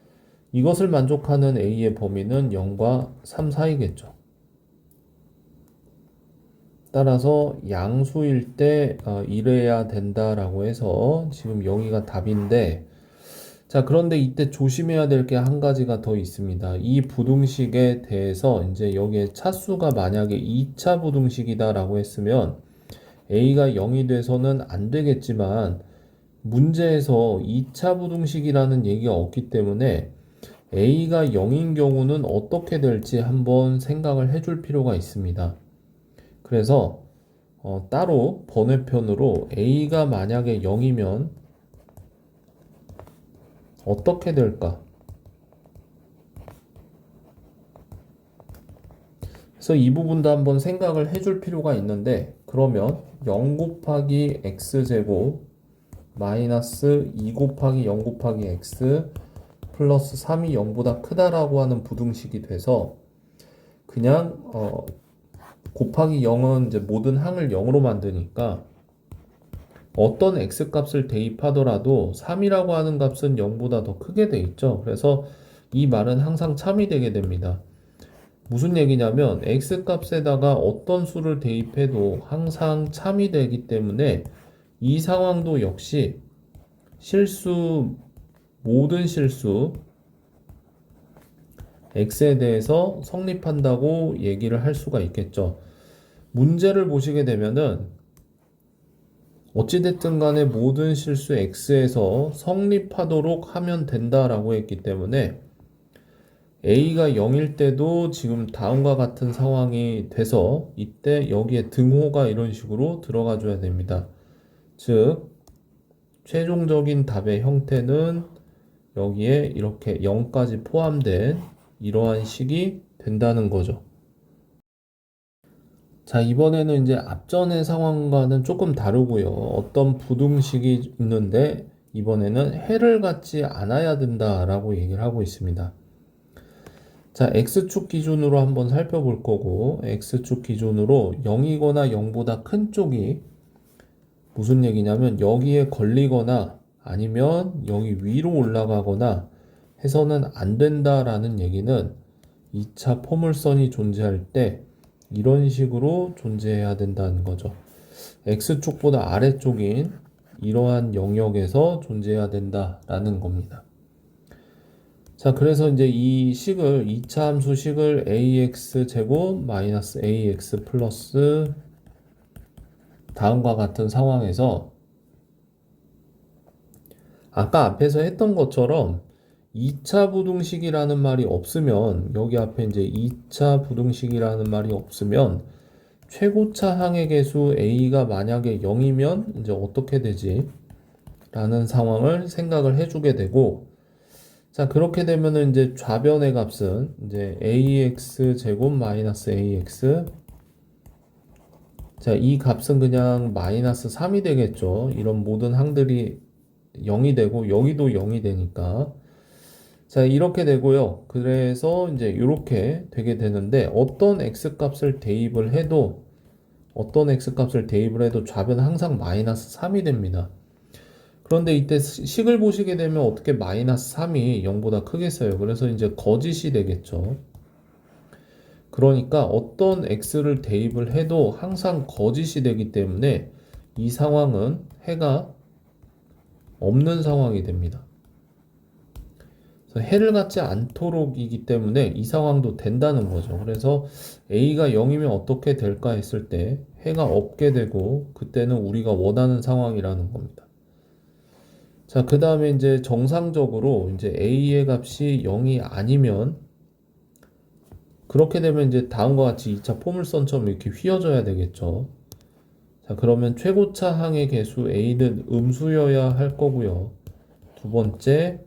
이것을 만족하는 a의 범위는 0과 3 사이겠죠. 따라서 양수일 때 이래야 된다라고 해서 지금 여기가 답인데, 자, 그런데 이때 조심해야 될 게 한 가지가 더 있습니다. 이 부등식에 대해서 이제 여기에 차수가 만약에 2차 부등식이다라고 했으면 a가 0이 돼서는 안 되겠지만 문제에서 2차 부등식이라는 얘기가 없기 때문에 a가 0인 경우는 어떻게 될지 한번 생각을 해줄 필요가 있습니다. 그래서 따로 번외편으로 a가 만약에 0이면 어떻게 될까? 그래서 이 부분도 한번 생각을 해줄 필요가 있는데, 그러면 0 곱하기 x제곱 마이너스 2 곱하기 0 곱하기 x 플러스 3이 0보다 크다라고 하는 부등식이 돼서 그냥 곱하기 0은 이제 모든 항을 0으로 만드니까 어떤 x값을 대입하더라도 3이라고 하는 값은 0보다 더 크게 돼 있죠. 그래서 이 말은 항상 참이 되게 됩니다. 무슨 얘기냐면 x값에다가 어떤 수를 대입해도 항상 참이 되기 때문에 이 상황도 역시 모든 실수 x에 대해서 성립한다고 얘기를 할 수가 있겠죠. 문제를 보시게 되면은 어찌됐든 간에 모든 실수 x에서 성립하도록 하면 된다라고 했기 때문에 a가 0일 때도 지금 다음과 같은 상황이 돼서 이때 여기에 등호가 이런 식으로 들어가 줘야 됩니다. 즉 최종적인 답의 형태는 여기에 이렇게 0까지 포함된 이러한 식이 된다는 거죠. 자, 이번에는 이제 앞전의 상황과는 조금 다르고요. 어떤 부등식이 있는데 이번에는 해를 갖지 않아야 된다라고 얘기를 하고 있습니다. 자, x축 기준으로 한번 살펴볼 거고 x축 기준으로 0이거나 0보다 큰 쪽이 무슨 얘기냐면 여기에 걸리거나 아니면 여기 위로 올라가거나 해서는 안 된다라는 얘기는 2차 포물선이 존재할 때 이런 식으로 존재해야 된다는 거죠. x축보다 아래쪽인 이러한 영역에서 존재해야 된다라는 겁니다. 자, 그래서 이제 이 식을 2차 함수 식을 ax 제곱 마이너스 ax 플러스 다음과 같은 상황에서 아까 앞에서 했던 것처럼 2차 부등식이라는 말이 없으면 여기 앞에 이제 2차 부등식이라는 말이 없으면 최고차 항의 개수 a가 만약에 0이면 이제 어떻게 되지? 라는 상황을 생각을 해주게 되고 자, 그렇게 되면은 이제 좌변의 값은 이제 ax 제곱 마이너스 ax 자, 이 값은 그냥 마이너스 3이 되겠죠. 이런 모든 항들이 0이 되고 여기도 0이 되니까 자, 이렇게 되고요. 그래서 이제 이렇게 되게 되는데 어떤 x값을 대입을 해도 좌변은 항상 마이너스 3이 됩니다. 그런데 이때 식을 보시게 되면 어떻게 마이너스 3이 0보다 크겠어요. 그래서 이제 거짓이 되겠죠. 그러니까 어떤 x를 대입을 해도 항상 거짓이 되기 때문에 이 상황은 해가 없는 상황이 됩니다. 그래서 해를 갖지 않도록이기 때문에 이 상황도 된다는 거죠. 그래서 a가 0이면 어떻게 될까 했을 때 해가 없게 되고 그때는 우리가 원하는 상황이라는 겁니다. 자, 그 다음에 이제 정상적으로 이제 a의 값이 0이 아니면 그렇게 되면 이제 다음과 같이 2차 포물선처럼 이렇게 휘어져야 되겠죠. 자, 그러면 최고차 항의 개수 a는 음수여야 할 거고요. 두 번째,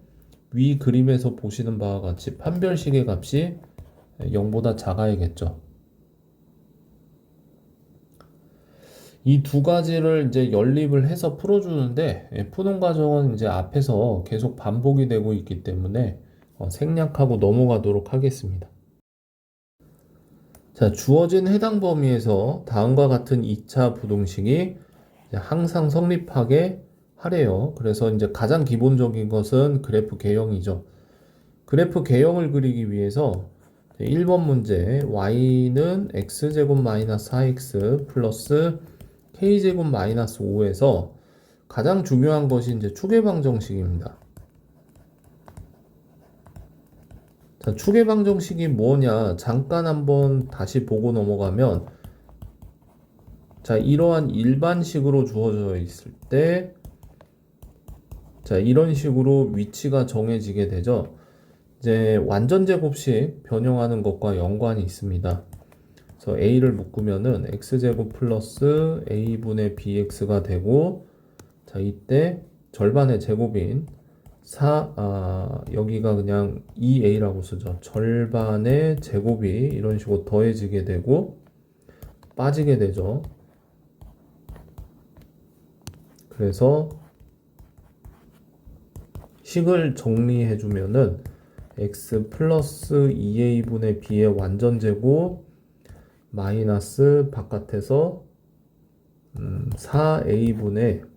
위 그림에서 보시는 바와 같이 판별식의 값이 0보다 작아야겠죠. 이 두 가지를 이제 연립을 해서 풀어주는데 푸는 과정은 이제 앞에서 계속 반복이 되고 있기 때문에 생략하고 넘어가도록 하겠습니다. 자, 주어진 해당 범위에서 다음과 같은 2차 부등식이 항상 성립하게 하래요. 그래서 이제 가장 기본적인 것은 그래프 개형이죠. 그래프 개형을 그리기 위해서 1번 문제 y는 x제곱 마이너스 4x 플러스 k제곱 마이너스 5에서 가장 중요한 것이 이제 추계방정식입니다. 자, 추계방정식이 뭐냐 잠깐 한번 다시 보고 넘어가면 자, 이러한 일반식으로 주어져 있을 때 자, 이런 식으로 위치가 정해지게 되죠. 이제 완전제곱식 변형하는 것과 연관이 있습니다. 그래서 a를 묶으면은 x제곱 플러스 a분의 bx가 되고 자, 이때 절반의 제곱인 여기가 그냥 2a라고 쓰죠. 절반의 제곱이 이런 식으로 더해지게 되고 빠지게 되죠. 그래서 식을 정리해 주면은 x 플러스 2a분의 b의 완전제곱 마이너스 바깥에서 4a분의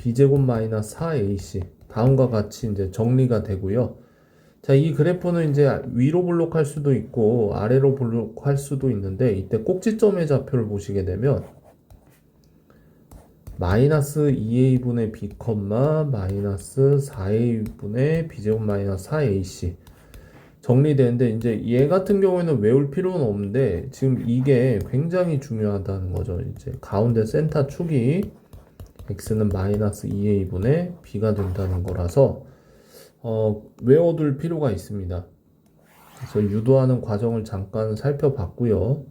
b제곱 마이너스 4ac 다음과 같이 이제 정리가 되고요. 자, 이 그래프는 이제 위로 블록할 수도 있고 아래로 블록할 수도 있는데 이때 꼭지점의 좌표를 보시게 되면 마이너스 2a분의 b, 마이너스 4a분의 b제곱 마이너스 4ac 정리되는데 이제 얘 같은 경우에는 외울 필요는 없는데 지금 이게 굉장히 중요하다는 거죠. 이제 가운데 센터 축이 x는 마이너스 2a분의 b가 된다는 거라서 외워둘 필요가 있습니다. 그래서 유도하는 과정을 잠깐 살펴봤고요.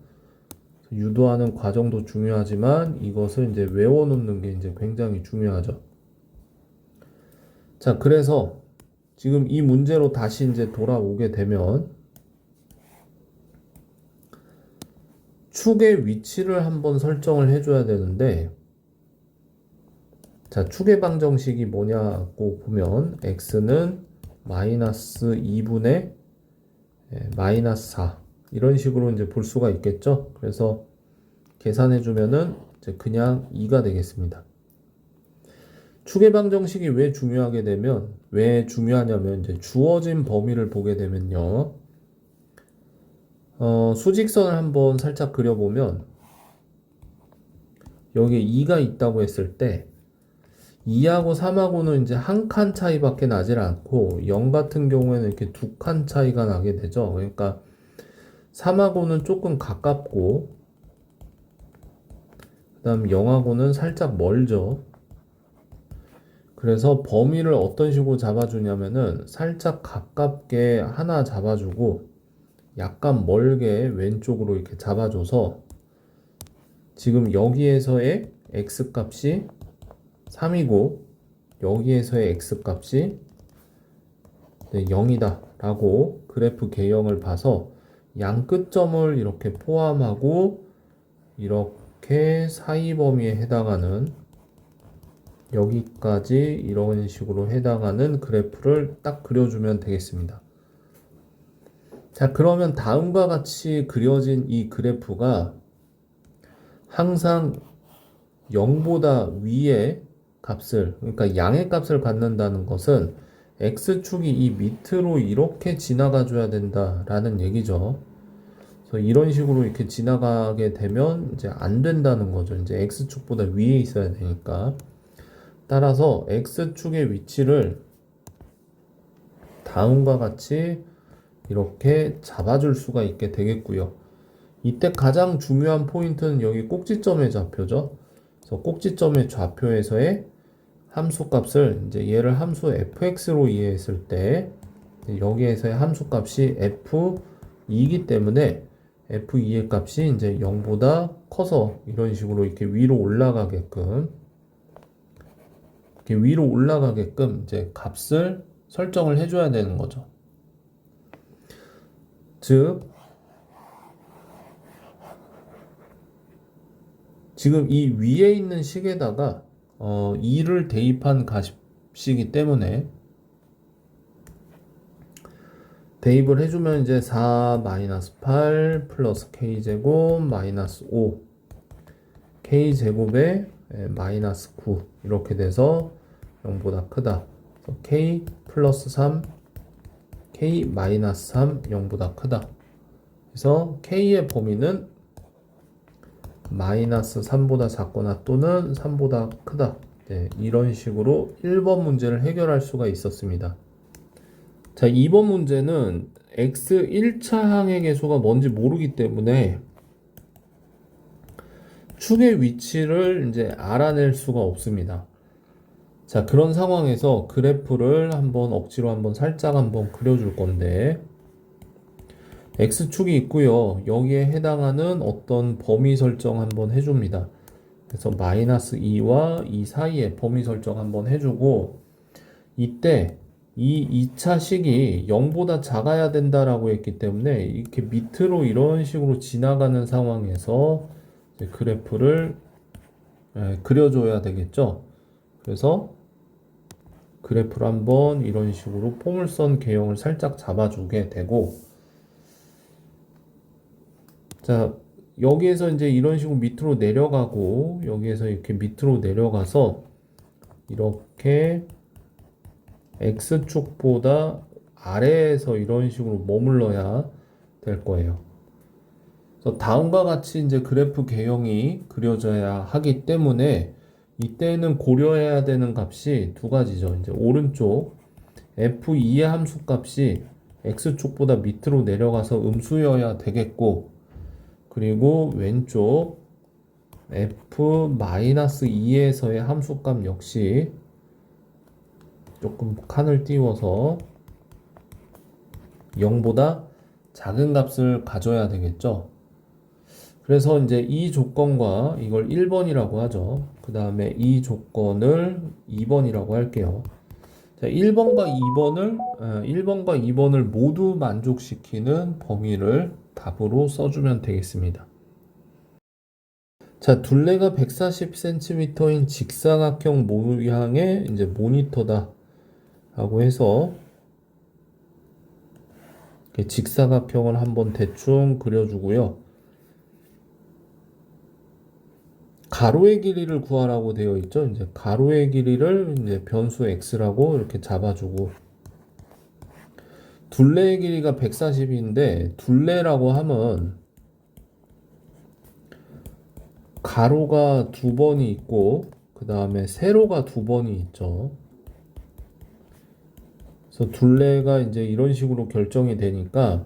유도하는 과정도 중요하지만 이것을 이제 외워놓는 게 이제 굉장히 중요하죠. 자, 그래서 지금 이 문제로 다시 이제 돌아오게 되면 축의 위치를 한번 설정을 해줘야 되는데, 자, 축의 방정식이 뭐냐고 보면 x는 마이너스 2분의 마이너스 4 이런 식으로 이제 볼 수가 있겠죠. 그래서 계산해 주면은 이제 그냥 2가 되겠습니다. 축의 방정식이 왜 중요하냐면 이제 주어진 범위를 보게 되면요. 수직선을 한번 살짝 그려보면 여기에 2가 있다고 했을 때 2하고 3하고는 이제 한 칸 차이밖에 나질 않고 0 같은 경우에는 이렇게 두 칸 차이가 나게 되죠. 그러니까 3하고는 조금 가깝고 그 다음 0하고는 살짝 멀죠. 그래서 범위를 어떤 식으로 잡아주냐면은 살짝 가깝게 하나 잡아주고 약간 멀게 왼쪽으로 이렇게 잡아줘서 지금 여기에서의 x값이 3이고 여기에서의 x값이 0이다 라고 그래프 개형을 봐서 양 끝점을 이렇게 포함하고 이렇게 사이 범위에 해당하는 여기까지 이런 식으로 해당하는 그래프를 딱 그려주면 되겠습니다. 자, 그러면 다음과 같이 그려진 이 그래프가 항상 0보다 위의 값을, 그러니까 양의 값을 갖는다는 것은 x축이 이 밑으로 이렇게 지나가 줘야 된다라는 얘기죠. 그래서 이런 식으로 이렇게 지나가게 되면 이제 안 된다는 거죠. 이제 x축보다 위에 있어야 되니까. 따라서 x축의 위치를 다음과 같이 이렇게 잡아줄 수가 있게 되겠고요. 이때 가장 중요한 포인트는 여기 꼭지점의 좌표죠. 그래서 꼭지점의 좌표에서의 함수값을 이제 얘를 함수 fx로 이해했을 때 여기에서의 함수값이 f2이기 때문에 f2의 값이 이제 0보다 커서 이런 식으로 이렇게 위로 올라가게끔 이제 값을 설정을 해줘야 되는 거죠. 즉, 지금 이 위에 있는 식에다가 2를 대입한 값이기 때문에 대입을 해주면 이제 4-8 플러스 k제곱 마이너스 5 k제곱에 마이너스 9 이렇게 돼서 0보다 크다. 그래서 k 플러스 3 k 마이너스 3 0보다 크다. 그래서 k의 범위는 마이너스 3보다 작거나 또는 3보다 크다. 네, 이런 식으로 1번 문제를 해결할 수가 있었습니다. 자, 2번 문제는 x 1차 항의 계수가 뭔지 모르기 때문에 축의 위치를 이제 알아낼 수가 없습니다. 자, 그런 상황에서 그래프를 억지로 살짝 그려줄 건데 x축이 있고요. 여기에 해당하는 어떤 범위 설정 해줍니다. 그래서 마이너스 2와 2 사이에 범위 설정 해주고 이때 이 2차 식이 0보다 작아야 된다라고 했기 때문에 이렇게 밑으로 이런 식으로 지나가는 상황에서 그래프를 그려줘야 되겠죠. 그래서 그래프를 이런 식으로 포물선 개형을 살짝 잡아주게 되고, 자, 여기에서 이제 이런 식으로 밑으로 내려가고, 여기에서 이렇게 밑으로 내려가서 이렇게 X축보다 아래에서 이런 식으로 머물러야 될 거예요. 그래서 다음과 같이 이제 그래프 개형이 그려져야 하기 때문에 이때는 고려해야 되는 값이 두 가지죠. 이제 오른쪽 F2의 함수 값이 X축보다 밑으로 내려가서 음수여야 되겠고, 그리고 왼쪽 F-2에서의 함수값 역시 조금 칸을 띄워서 0보다 작은 값을 가져야 되겠죠. 그래서 이제 이 조건과 이걸 1번이라고 하죠. 그 다음에 이 조건을 2번이라고 할게요. 자, 1번과 2번을 모두 만족시키는 범위를 답으로 써주면 되겠습니다. 자, 둘레가 140cm인 직사각형 모양의 이제 모니터다 라고 해서 직사각형을 한번 대충 그려주고요. 가로의 길이를 구하라고 되어 있죠. 이제 가로의 길이를 이제 변수 x라고 이렇게 잡아주고, 둘레의 길이가 140인데 둘레라고 하면 가로가 두 번이 있고 그 다음에 세로가 두 번이 있죠. 그래서 둘레가 이제 이런 식으로 결정이 되니까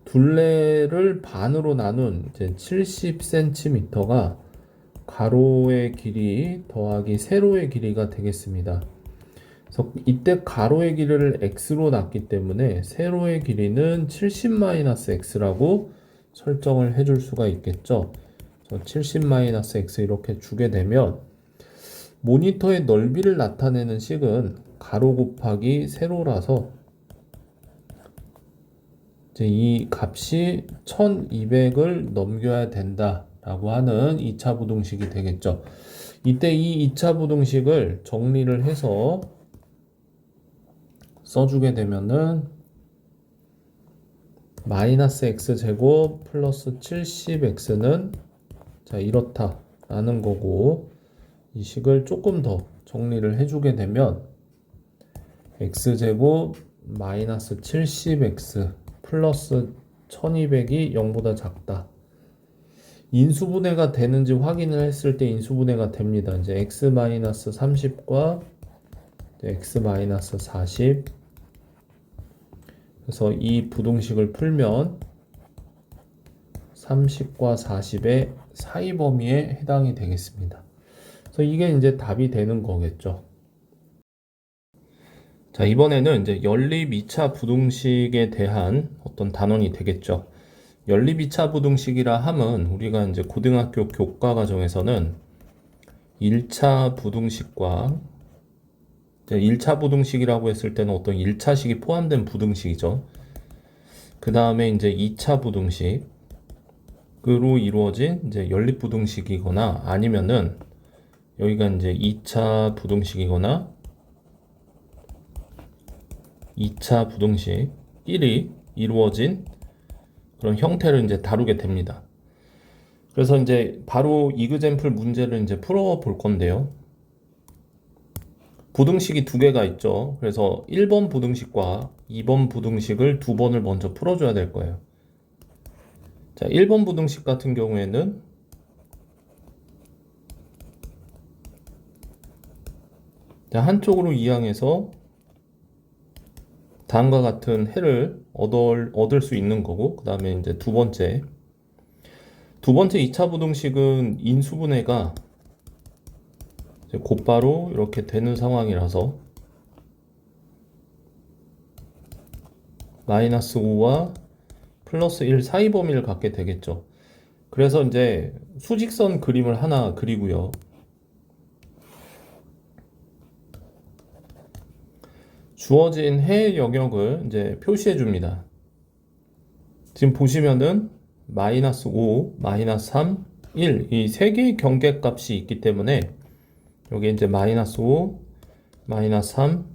둘레를 반으로 나눈 이제 70cm가 가로의 길이 더하기 세로의 길이가 되겠습니다. 그래서 이때 가로의 길이를 x로 놨기 때문에 세로의 길이는 70-x라고 설정을 해줄 수가 있겠죠. 70-x 이렇게 주게 되면 모니터의 넓이를 나타내는 식은 가로 곱하기 세로라서 이제 이 값이 1200을 넘겨야 된다 라고 하는 2차 부등식이 되겠죠. 이때 이 2차 부등식을 정리를 해서 써주게 되면은 마이너스 x제곱 플러스 70x는 자 이렇다 라는 거고, 이 식을 조금 더 정리를 해주게 되면 x제곱 마이너스 70x 플러스 1200이 0보다 작다. 인수분해가 되는지 확인을 했을 때 인수분해가 됩니다. 이제 x-30과 x-40. 그래서 이 부등식을 풀면 30과 40의 사이 범위에 해당이 되겠습니다. 그래서 이게 이제 답이 되는 거겠죠. 자, 이번에는 이제 연립 2차 부등식에 대한 어떤 단원이 되겠죠. 연립 2차 부등식이라 함은 우리가 이제 고등학교 교과 과정에서는 1차 부등식과 1차 부등식이라고 했을 때는 어떤 1차식이 포함된 부등식이죠. 그 다음에 이제 2차 부등식으로 이루어진 이제 연립 부등식이거나 아니면은 여기가 이제 2차 부등식이거나 2차 부등식끼리 이루어진 그런 형태를 이제 다루게 됩니다. 그래서 이제 바로 이그젬플 문제를 이제 풀어 볼 건데요. 부등식이 두 개가 있죠. 그래서 1번 부등식과 2번 부등식을 두 번을 먼저 풀어줘야 될 거예요. 자, 1번 부등식 같은 경우에는 자, 한쪽으로 이항해서 다음과 같은 해를 얻을 수 있는 거고, 그 다음에 이제 두 번째 2차 부등식은 인수분해가 곧바로 이렇게 되는 상황이라서 마이너스 5와 플러스 1 사이 범위를 갖게 되겠죠. 그래서 이제 수직선 그림을 하나 그리고요. 주어진 해 영역을 이제 표시해 줍니다. 지금 보시면은 마이너스 5, 마이너스 3, 1 이 세 개의 경계값이 있기 때문에 여기 이제 마이너스 5, 마이너스 3,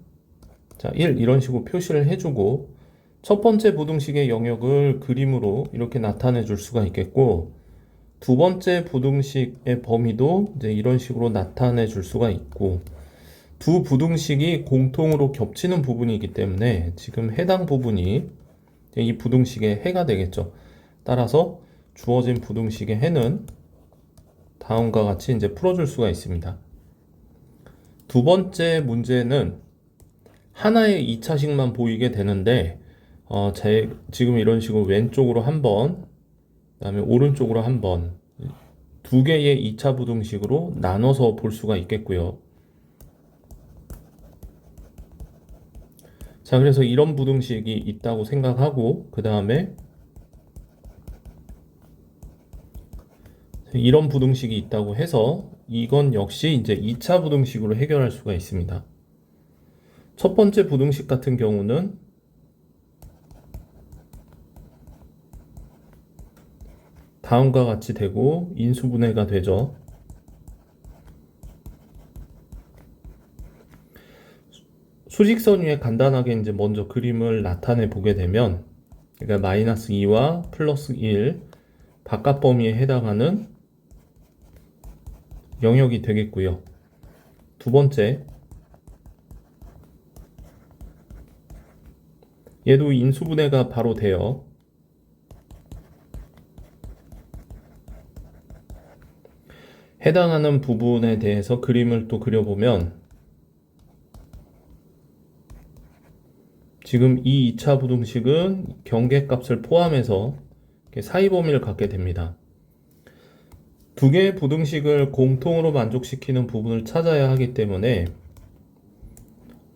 자, 1 이런 식으로 표시를 해주고, 첫 번째 부등식의 영역을 그림으로 이렇게 나타내 줄 수가 있겠고, 두 번째 부등식의 범위도 이제 이런 식으로 나타내 줄 수가 있고, 두 부등식이 공통으로 겹치는 부분이기 때문에 지금 해당 부분이 이 부등식의 해가 되겠죠. 따라서 주어진 부등식의 해는 다음과 같이 이제 풀어줄 수가 있습니다. 두 번째 문제는 하나의 2차식만 보이게 되는데 지금 이런 식으로 왼쪽으로 한 번, 그 다음에 오른쪽으로 한 번, 두 개의 2차 부등식으로 나눠서 볼 수가 있겠고요. 자, 그래서 이런 부등식이 있다고 생각하고 그 다음에 이런 부등식이 있다고 해서 이건 역시 이제 2차 부등식으로 해결할 수가 있습니다. 첫 번째 부등식 같은 경우는 다음과 같이 되고 인수분해가 되죠. 수직선 위에 간단하게 이제 먼저 그림을 나타내 보게 되면, 그러니까 마이너스 2와 플러스 1 바깥 범위에 해당하는 영역이 되겠고요. 두 번째, 얘도 인수분해가 바로 돼요. 해당하는 부분에 대해서 그림을 또 그려보면 지금 이 2차 부등식은 경계값을 포함해서 사이 범위를 갖게 됩니다. 두 개의 부등식을 공통으로 만족시키는 부분을 찾아야 하기 때문에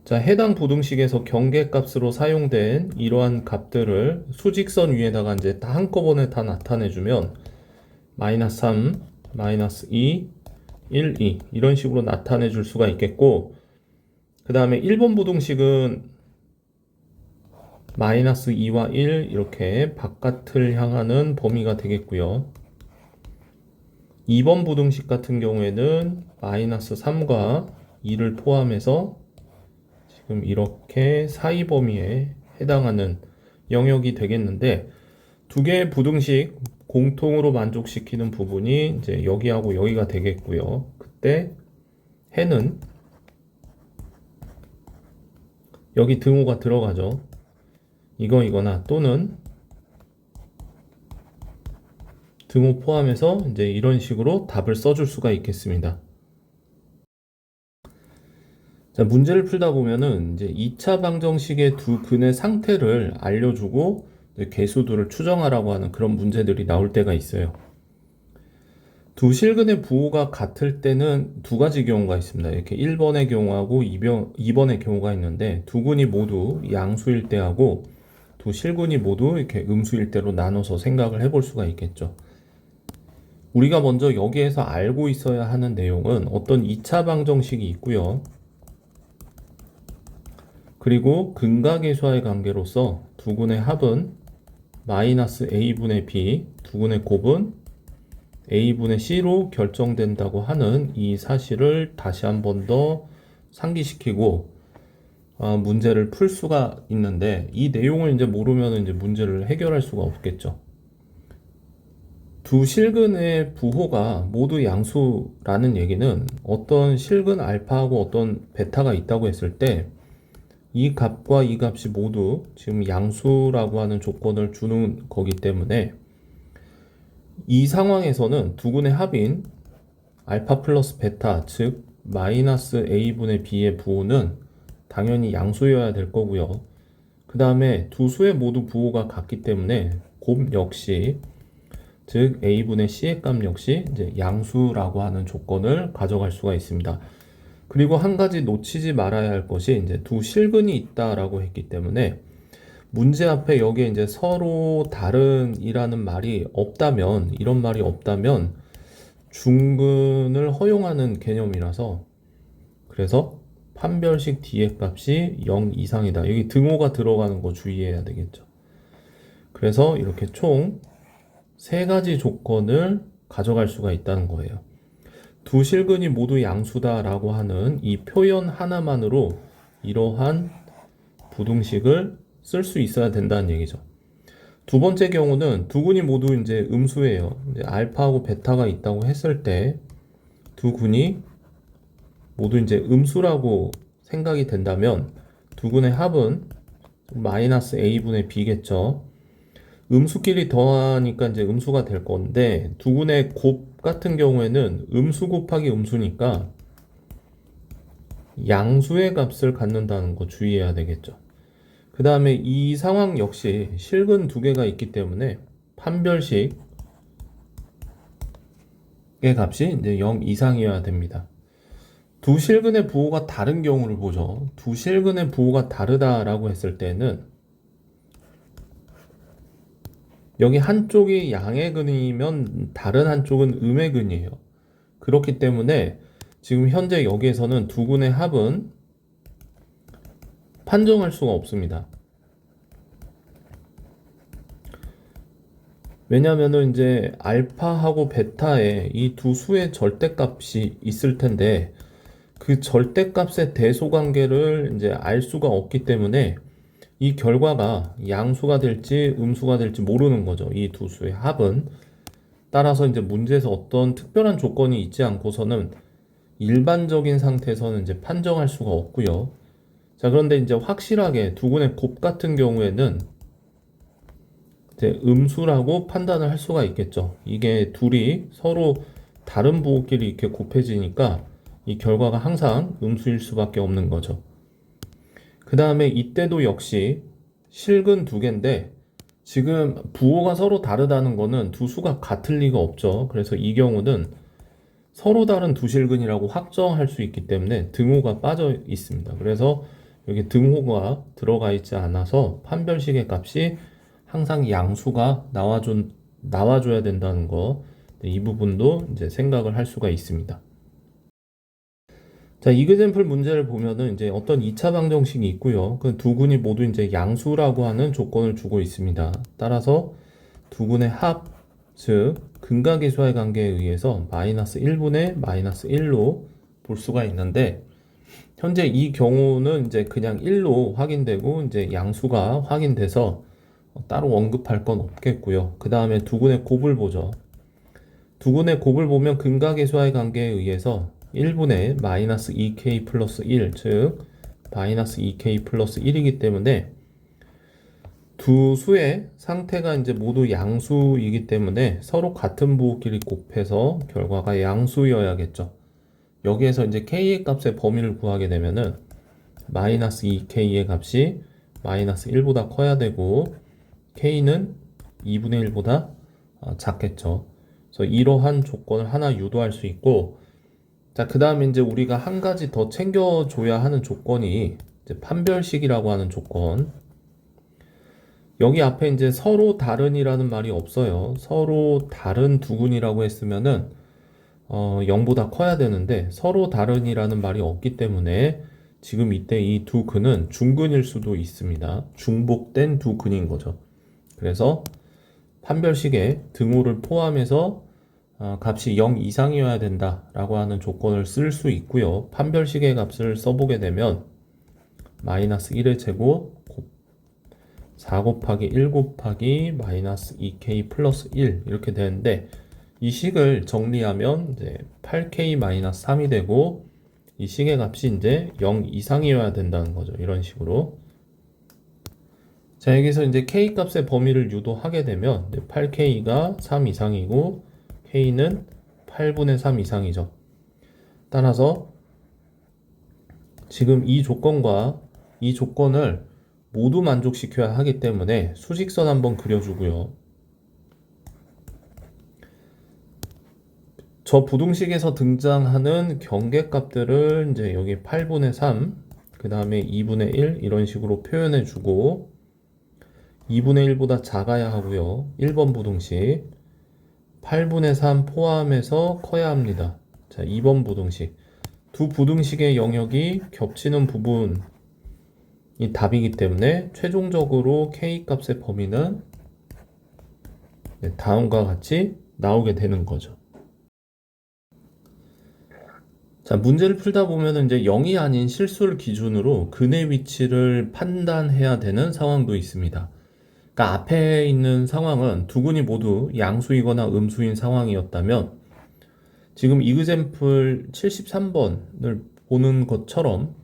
자, 해당 부등식에서 경계값으로 사용된 이러한 값들을 수직선 위에다가 이제 다 한꺼번에 다 나타내주면 마이너스 3, 마이너스 2, 1, 2 이런 식으로 나타내 줄 수가 있겠고, 그 다음에 1번 부등식은 마이너스 2와 1 이렇게 바깥을 향하는 범위가 되겠고요. 2번 부등식 같은 경우에는 마이너스 3과 2를 포함해서 지금 이렇게 사이 범위에 해당하는 영역이 되겠는데, 두 개의 부등식 공통으로 만족시키는 부분이 이제 여기하고 여기가 되겠고요. 그때 해는 여기 등호가 들어가죠. 이거나 또는 등호 포함해서 이제 이런 식으로 답을 써줄 수가 있겠습니다. 자, 문제를 풀다 보면은 이제 2차 방정식의 두 근의 상태를 알려주고 개수들을 추정하라고 하는 그런 문제들이 나올 때가 있어요. 두 실근의 부호가 같을 때는 두 가지 경우가 있습니다. 이렇게 1번의 경우하고 2번의 경우가 있는데, 두 근이 모두 양수일 때하고 두 실근이 모두 이렇게 음수일 때로 나눠서 생각을 해볼 수가 있겠죠. 우리가 먼저 여기에서 알고 있어야 하는 내용은 어떤 2차 방정식이 있고요. 그리고 근각계수와의 관계로서 두 근의 합은 마이너스 a분의 b, 두 근의 곱은 a분의 c로 결정된다고 하는 이 사실을 다시 한 번 더 상기시키고 문제를 풀 수가 있는데, 이 내용을 이제 모르면 이제 문제를 해결할 수가 없겠죠. 두 실근의 부호가 모두 양수라는 얘기는 어떤 실근 알파하고 어떤 베타가 있다고 했을 때 이 값과 이 값이 모두 지금 양수라고 하는 조건을 주는 거기 때문에 이 상황에서는 두 근의 합인 알파 플러스 베타, 즉 마이너스 a분의 b의 부호는 당연히 양수여야 될 거고요. 그 다음에 두 수의 모두 부호가 같기 때문에 곱 역시, 즉 a분의 c의 값 역시 이제 양수라고 하는 조건을 가져갈 수가 있습니다. 그리고 한 가지 놓치지 말아야 할 것이 이제 두 실근이 있다라고 했기 때문에 문제 앞에 여기에 이제 서로 다른이라는 말이 없다면, 이런 말이 없다면 중근을 허용하는 개념이라서, 그래서 판별식 D의 값이 0 이상이다. 여기 등호가 들어가는 거 주의해야 되겠죠. 그래서 이렇게 총 세 가지 조건을 가져갈 수가 있다는 거예요. 두 실근이 모두 양수다라고 하는 이 표현 하나만으로 이러한 부등식을 쓸 수 있어야 된다는 얘기죠. 두 번째 경우는 두 근이 모두 이제 음수예요. 이제 알파하고 베타가 있다고 했을 때 두 근이 모두 이제 음수라고 생각이 된다면 두근의 합은 마이너스 a분의 b겠죠. 음수끼리 더하니까 이제 음수가 될 건데 두근의 곱 같은 경우에는 음수 곱하기 음수니까 양수의 값을 갖는다는 거 주의해야 되겠죠. 그 다음에 이 상황 역시 실근 두 개가 있기 때문에 판별식의 값이 이제 0 이상이어야 됩니다. 두 실근의 부호가 다른 경우를 보죠. 두 실근의 부호가 다르다라고 했을 때는 여기 한쪽이 양의 근이면 다른 한쪽은 음의 근이에요. 그렇기 때문에 지금 현재 여기에서는 두 근의 합은 판정할 수가 없습니다. 왜냐면은 이제 알파하고 베타에 이 두 수의 절대값이 있을 텐데 그 절대값의 대소관계를 이제 알 수가 없기 때문에 이 결과가 양수가 될지 음수가 될지 모르는 거죠. 이 두 수의 합은. 따라서 이제 문제에서 어떤 특별한 조건이 있지 않고서는 일반적인 상태에서는 이제 판정할 수가 없고요. 자, 그런데 이제 확실하게 두근의 곱 같은 경우에는 이제 음수라고 판단을 할 수가 있겠죠. 이게 둘이 서로 다른 부호끼리 이렇게 곱해지니까 이 결과가 항상 음수일 수밖에 없는 거죠. 그 다음에 이때도 역시 실근 두 개인데 지금 부호가 서로 다르다는 거는 두 수가 같을 리가 없죠. 그래서 이 경우는 서로 다른 두 실근이라고 확정할 수 있기 때문에 등호가 빠져 있습니다. 그래서 여기 등호가 들어가 있지 않아서 판별식의 값이 항상 양수가 나와줘야 된다는 거, 이 부분도 이제 생각을 할 수가 있습니다. 자, 이그젠플 문제를 보면은 이제 어떤 2차 방정식이 있고요. 그 두 근이 모두 이제 양수라고 하는 조건을 주고 있습니다. 따라서 두 근의 합, 즉 근각계수와의 관계에 의해서 마이너스 1분의 마이너스 1로 볼 수가 있는데 현재 이 경우는 이제 그냥 1로 확인되고 이제 양수가 확인돼서 따로 언급할 건 없겠고요. 그 다음에 두 근의 곱을 보죠. 두 근의 곱을 보면 근각계수와의 관계에 의해서 1분의 마이너스 2k 플러스 1, 즉 마이너스 2k 플러스 1이기 때문에 두 수의 상태가 이제 모두 양수이기 때문에 서로 같은 부호끼리 곱해서 결과가 양수여야겠죠. 여기에서 이제 k의 값의 범위를 구하게 되면은 마이너스 2k의 값이 마이너스 1보다 커야 되고 k는 2분의 1보다 작겠죠. 그래서 이러한 조건을 하나 유도할 수 있고, 자, 그 다음에 이제 우리가 한 가지 더 챙겨줘야 하는 조건이 이제 판별식이라고 하는 조건. 여기 앞에 이제 서로 다른이라는 말이 없어요. 서로 다른 두근이라고 했으면은 0보다 커야 되는데 서로 다른이라는 말이 없기 때문에 지금 이때 이 두 근은 중근일 수도 있습니다. 중복된 두 근인 거죠. 그래서 판별식에 등호를 포함해서 값이 0 이상이어야 된다라고 하는 조건을 쓸 수 있고요. 판별식의 값을 써보게 되면 마이너스 1의 제곱 4 곱하기 1 곱하기 마이너스 2k 플러스 1 이렇게 되는데 이 식을 정리하면 이제 8k 마이너스 3이 되고 이 식의 값이 이제 0 이상이어야 된다는 거죠. 이런 식으로. 자, 여기서 이제 k 값의 범위를 유도하게 되면 8k가 3 이상이고 k는 8분의 3 이상이죠. 따라서 지금 이 조건과 이 조건을 모두 만족시켜야 하기 때문에 수직선 한번 그려주고요. 저 부등식에서 등장하는 경계값들을 이제 여기 8분의 3, 그 다음에 2분의 1 이런 식으로 표현해 주고 2분의 1보다 작아야 하고요. 1번 부등식 8분의 3 포함해서 커야 합니다. 자, 2번 부등식 두 부등식의 영역이 겹치는 부분이 답이기 때문에 최종적으로 K값의 범위는 다음과 같이 나오게 되는 거죠. 자, 문제를 풀다 보면 이제 0이 아닌 실수를 기준으로 근의 위치를 판단해야 되는 상황도 있습니다. 그러니까 앞에 있는 상황은 두 근이 모두 양수이거나 음수인 상황이었다면 지금 이그젠플 73번을 보는 것처럼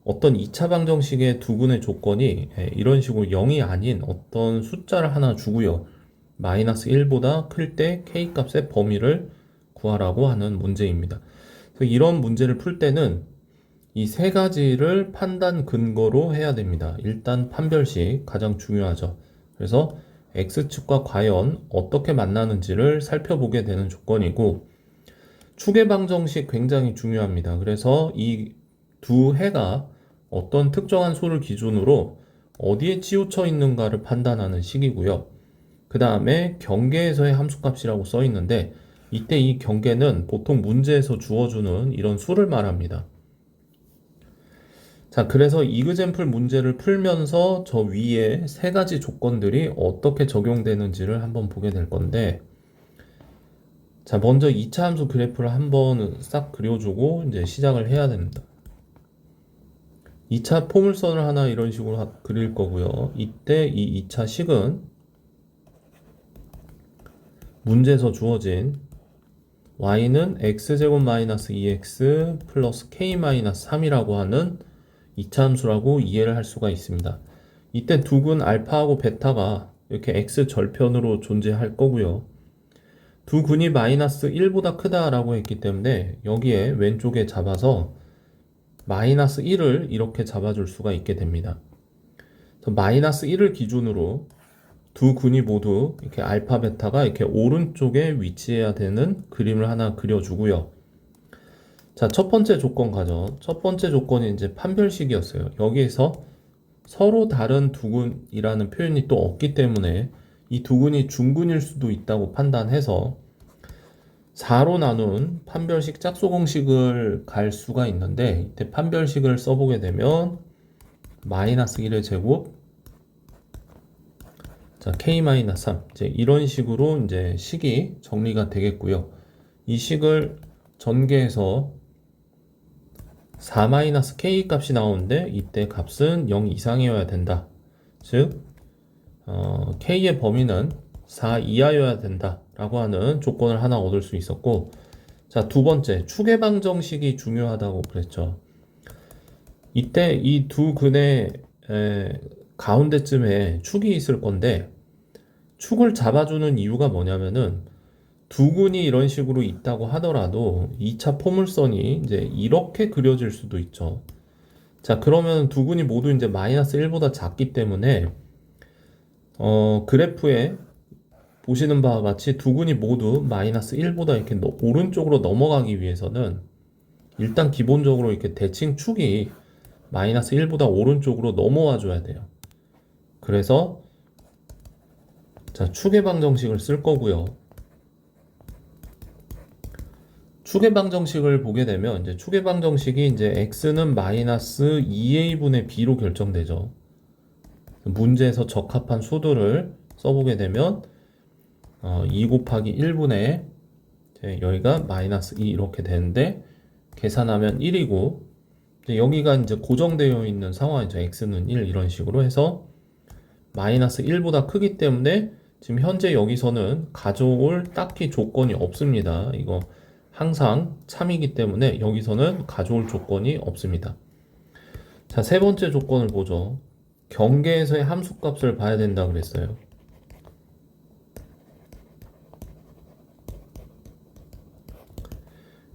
어떤 2차 방정식의 두근의 조건이 이런 식으로 0이 아닌 어떤 숫자를 하나 주고요. 마이너스 1보다 클 때 k 값의 범위를 구하라고 하는 문제입니다. 그래서 이런 문제를 풀 때는 이 세 가지를 판단 근거로 해야 됩니다. 일단 판별식 가장 중요하죠. 그래서 x축과 과연 어떻게 만나는지를 살펴보게 되는 조건이고, 추계 방정식 굉장히 중요합니다. 그래서 이 두 해가 어떤 특정한 수를 기준으로 어디에 치우쳐 있는가를 판단하는 식이고요. 그 다음에 경계에서의 함수값이라고 써 있는데, 이때 이 경계는 보통 문제에서 주어주는 이런 수를 말합니다. 자, 그래서 이그젠플 문제를 풀면서 저 위에 세 가지 조건들이 어떻게 적용되는지를 한번 보게 될 건데, 자, 먼저 2차 함수 그래프를 한번 싹 그려주고 이제 시작을 해야 됩니다. 2차 포물선을 하나 이런 식으로 그릴 거고요. 이때 이 2차 식은 문제에서 주어진 y는 x제곱 마이너스 2x 플러스 k 마이너스 3이라고 하는 2차 함수라고 이해를 할 수가 있습니다. 이때 두근 알파하고 베타가 이렇게 x 절편으로 존재할 거고요. 두 근이 마이너스 1보다 크다라고 했기 때문에 여기에 왼쪽에 잡아서 마이너스 1을 이렇게 잡아줄 수가 있게 됩니다. 마이너스 1을 기준으로 두 근이 모두 이렇게 알파, 베타가 이렇게 오른쪽에 위치해야 되는 그림을 하나 그려주고요. 자, 첫 번째 조건 가죠. 첫 번째 조건이 이제 판별식이었어요. 여기에서 서로 다른 두근이라는 표현이 또 없기 때문에 이 두근이 중근일 수도 있다고 판단해서 4로 나눈 판별식 짝수 공식을 갈 수가 있는데, 이때 판별식을 써보게 되면 마이너스 1의 제곱, 자, k-3 이제 이런 식으로 이제 식이 정리가 되겠고요. 이 식을 전개해서 4-k 값이 나오는데 이때 값은 0 이상이어야 된다. 즉 k의 범위는 4 이하여야 된다 라고 하는 조건을 하나 얻을 수 있었고, 자, 두 번째 추계 방정식이 중요하다고 그랬죠. 이때 이 두 근의 가운데쯤에 축이 있을 건데, 축을 잡아주는 이유가 뭐냐면은 두 근이 이런 식으로 있다고 하더라도 2차 포물선이 이제 이렇게 그려질 수도 있죠. 자, 그러면 두 근이 모두 이제 마이너스 1보다 작기 때문에 그래프에 보시는 바와 같이 두 근이 모두 마이너스 1보다 이렇게 오른쪽으로 넘어가기 위해서는 일단 기본적으로 이렇게 대칭 축이 마이너스 1보다 오른쪽으로 넘어와 줘야 돼요. 그래서 자, 추계 방정식을 쓸 거고요. 추계 방정식을 보게 되면 이제 추계 방정식이 이제 x는 마이너스 2a분의 b로 결정되죠. 문제에서 적합한 수들을 써보게 되면 2 곱하기 1분의 여기가 마이너스 2 이렇게 되는데, 계산하면 1이고 여기가 이제 고정되어 있는 상황이죠. x는 1 이런 식으로 해서 마이너스 1보다 크기 때문에 지금 현재 여기서는 가져올 딱히 조건이 없습니다. 이거 항상 참이기 때문에 여기서는 가져올 조건이 없습니다. 자, 세 번째 조건을 보죠. 경계에서의 함수값을 봐야 된다 그랬어요.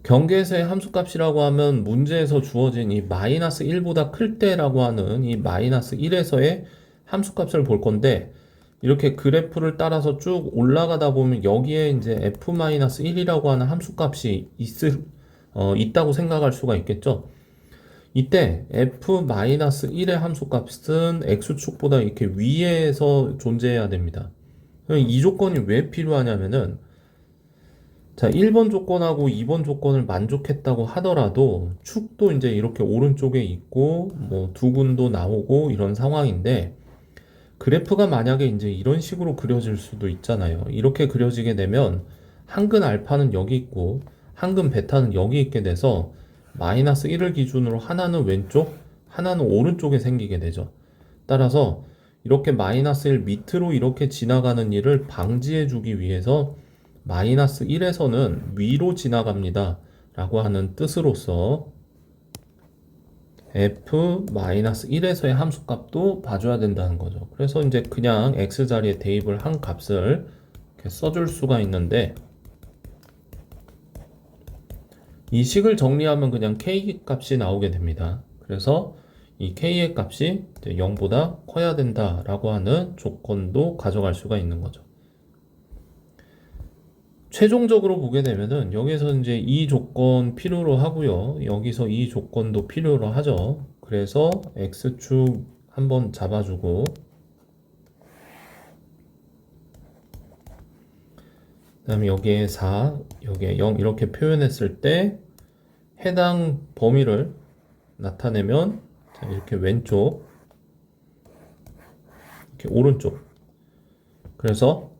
경계에서의 함수값이라고 하면 문제에서 주어진 이 마이너스 1보다 클 때라고 하는 이 마이너스 1에서의 함수값을 볼 건데, 이렇게 그래프를 따라서 쭉 올라가다 보면 여기에 이제 f-1이라고 하는 함수값이 있다고 생각할 수가 있겠죠. 이때 f-1의 함수값은 x축보다 이렇게 위에서 존재해야 됩니다. 이 조건이 왜 필요하냐면은, 자, 1번 조건하고 2번 조건을 만족했다고 하더라도 축도 이제 이렇게 오른쪽에 있고 뭐 두근도 나오고 이런 상황인데, 그래프가 만약에 이제 이런 식으로 그려질 수도 있잖아요. 이렇게 그려지게 되면 한근 알파는 여기 있고 한근 베타는 여기 있게 돼서 마이너스 1을 기준으로 하나는 왼쪽, 하나는 오른쪽에 생기게 되죠. 따라서 이렇게 마이너스 1 밑으로 이렇게 지나가는 일을 방지해 주기 위해서 마이너스 1에서는 위로 지나갑니다 라고 하는 뜻으로서 f-1에서의 함수값도 봐줘야 된다는 거죠. 그래서 이제 그냥 x 자리에 대입을 한 값을 이렇게 써줄 수가 있는데, 이 식을 정리하면 그냥 k 값이 나오게 됩니다. 그래서 이 k의 값이 0보다 커야 된다라고 하는 조건도 가져갈 수가 있는 거죠. 최종적으로 보게 되면은 여기서 이제 이 조건 필요로 하고요. 여기서 이 조건도 필요로 하죠. 그래서 x축 한번 잡아주고, 그 다음에 여기에 4, 여기에 0 이렇게 표현했을 때 해당 범위를 나타내면, 자, 이렇게 왼쪽, 이렇게 오른쪽. 그래서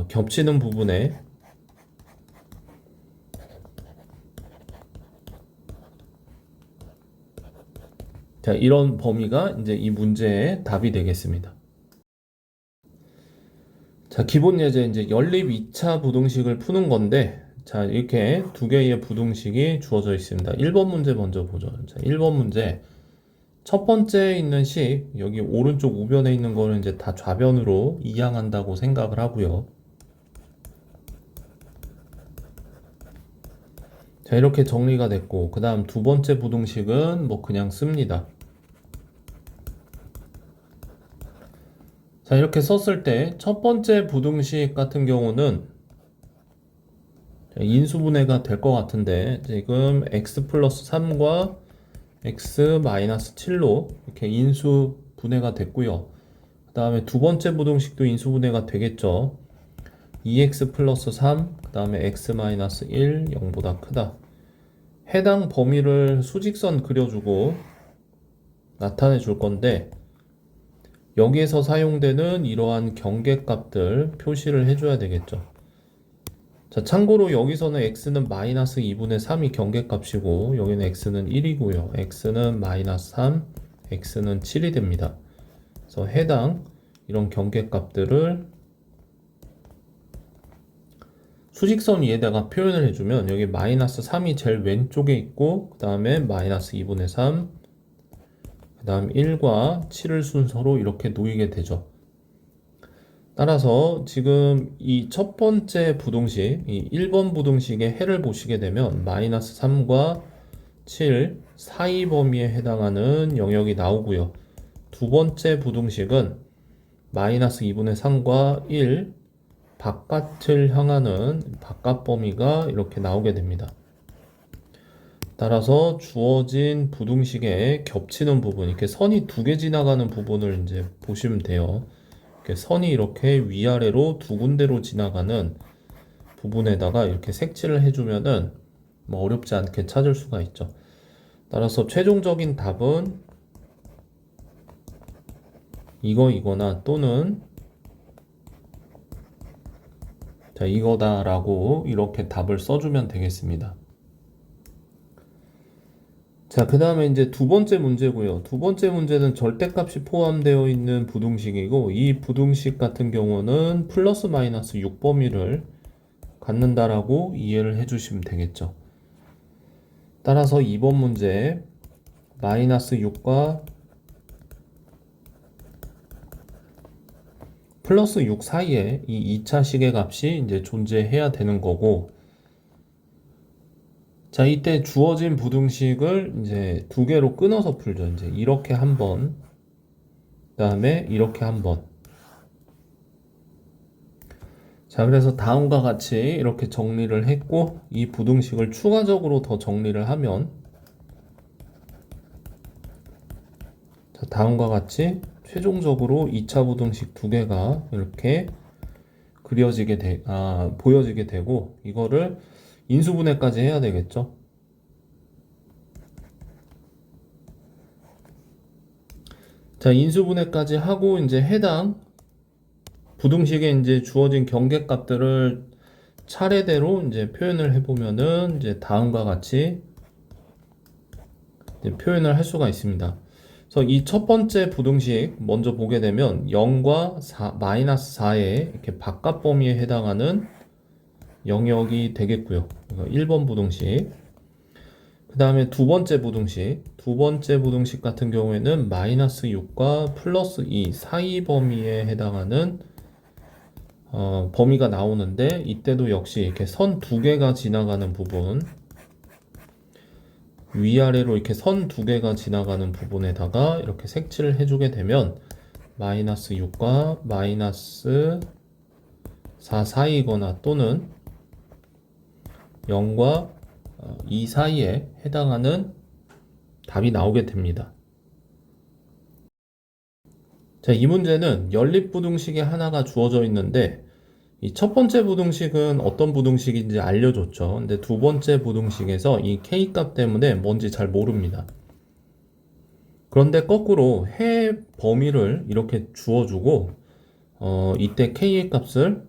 겹치는 부분에 자, 이런 범위가 이제 이 문제의 답이 되겠습니다. 자, 기본 예제 이제 연립 2차 부등식을 푸는 건데, 자, 이렇게 두 개의 부등식이 주어져 있습니다. 1번 문제 먼저 보죠. 자, 1번 문제. 첫 번째 있는 식, 여기 오른쪽 우변에 있는 거는 이제 다 좌변으로 이항한다고 생각을 하고요. 자, 이렇게 정리가 됐고, 그 다음 두 번째 부등식은 뭐 그냥 씁니다. 자, 이렇게 썼을 때 첫 번째 부등식 같은 경우는 인수분해가 될 것 같은데, 지금 x 플러스 3과 x 마이너스 7로 이렇게 인수분해가 됐고요. 그 다음에 두 번째 부등식도 인수분해가 되겠죠. 2x 플러스 3, 그 다음에 x 마이너스 1, 0보다 크다. 해당 범위를 수직선 그려주고 나타내 줄 건데, 여기에서 사용되는 이러한 경계값들 표시를 해줘야 되겠죠. 자, 참고로 여기서는 x는 마이너스 2분의 3이 경계값이고, 여기는 x는 1이고요. x는 마이너스 3, x는 7이 됩니다. 그래서 해당 이런 경계값들을 수직선 위에다가 표현을 해주면, 여기 마이너스 3이 제일 왼쪽에 있고, 그 다음에 마이너스 2분의 3, 그 다음 1과 7을 순서로 이렇게 놓이게 되죠. 따라서 지금 이 첫 번째 부등식, 이 1번 부등식의 해를 보시게 되면 마이너스 3과 7 사이 범위에 해당하는 영역이 나오고요. 두 번째 부등식은 마이너스 2분의 3과 1 바깥을 향하는 바깥 범위가 이렇게 나오게 됩니다. 따라서 주어진 부등식에 겹치는 부분, 이렇게 선이 두 개 지나가는 부분을 이제 보시면 돼요. 이렇게 선이 이렇게 위아래로 두 군데로 지나가는 부분에다가 이렇게 색칠을 해주면은 뭐 어렵지 않게 찾을 수가 있죠. 따라서 최종적인 답은 이거나 또는 자, 이거다라고 이렇게 답을 써주면 되겠습니다. 자, 그 다음에 이제 두 번째 문제고요. 두 번째 문제는 절대값이 포함되어 있는 부등식이고, 이 부등식 같은 경우는 플러스 마이너스 6 범위를 갖는다라고 이해를 해주시면 되겠죠. 따라서 2번 문제 마이너스 6과 플러스 6 사이에 이 2차 식의 값이 이제 존재해야 되는 거고, 자, 이때 주어진 부등식을 이제 두 개로 끊어서 풀죠. 이제 이렇게 한 번, 그 다음에 이렇게 한 번. 자, 그래서 다음과 같이 이렇게 정리를 했고, 이 부등식을 추가적으로 더 정리를 하면, 자, 다음과 같이 최종적으로 2차 부등식 두 개가 이렇게 보여지게 되고, 이거를 인수분해까지 해야 되겠죠. 자, 인수분해까지 하고 이제 해당 부등식에 이제 주어진 경계값들을 차례대로 이제 표현을 해보면은 이제 다음과 같이 이제 표현을 할 수가 있습니다. 그래서 이 첫 번째 부등식 먼저 보게 되면 0과 4, 마이너스 4의 이렇게 바깥 범위에 해당하는 영역이 되겠고요. 1번 부등식. 그 그 다음에 두 번째 부등식 같은 경우에는 마이너스 6과 플러스 2 사이 범위에 해당하는 범위가 나오는데, 이때도 역시 이렇게 선 두 개가 지나가는 부분, 위아래로 이렇게 선 두 개가 지나가는 부분에다가 이렇게 색칠을 해주게 되면 마이너스 6과 마이너스 4 사이거나 또는 0과 2 사이에 해당하는 답이 나오게 됩니다. 자, 이 문제는 연립부등식이 하나가 주어져 있는데, 이 첫 번째 부등식은 어떤 부등식인지 알려줬죠. 근데 두 번째 부등식에서 이 k 값 때문에 뭔지 잘 모릅니다. 그런데 거꾸로 해 범위를 이렇게 주어주고 이때 k의 값을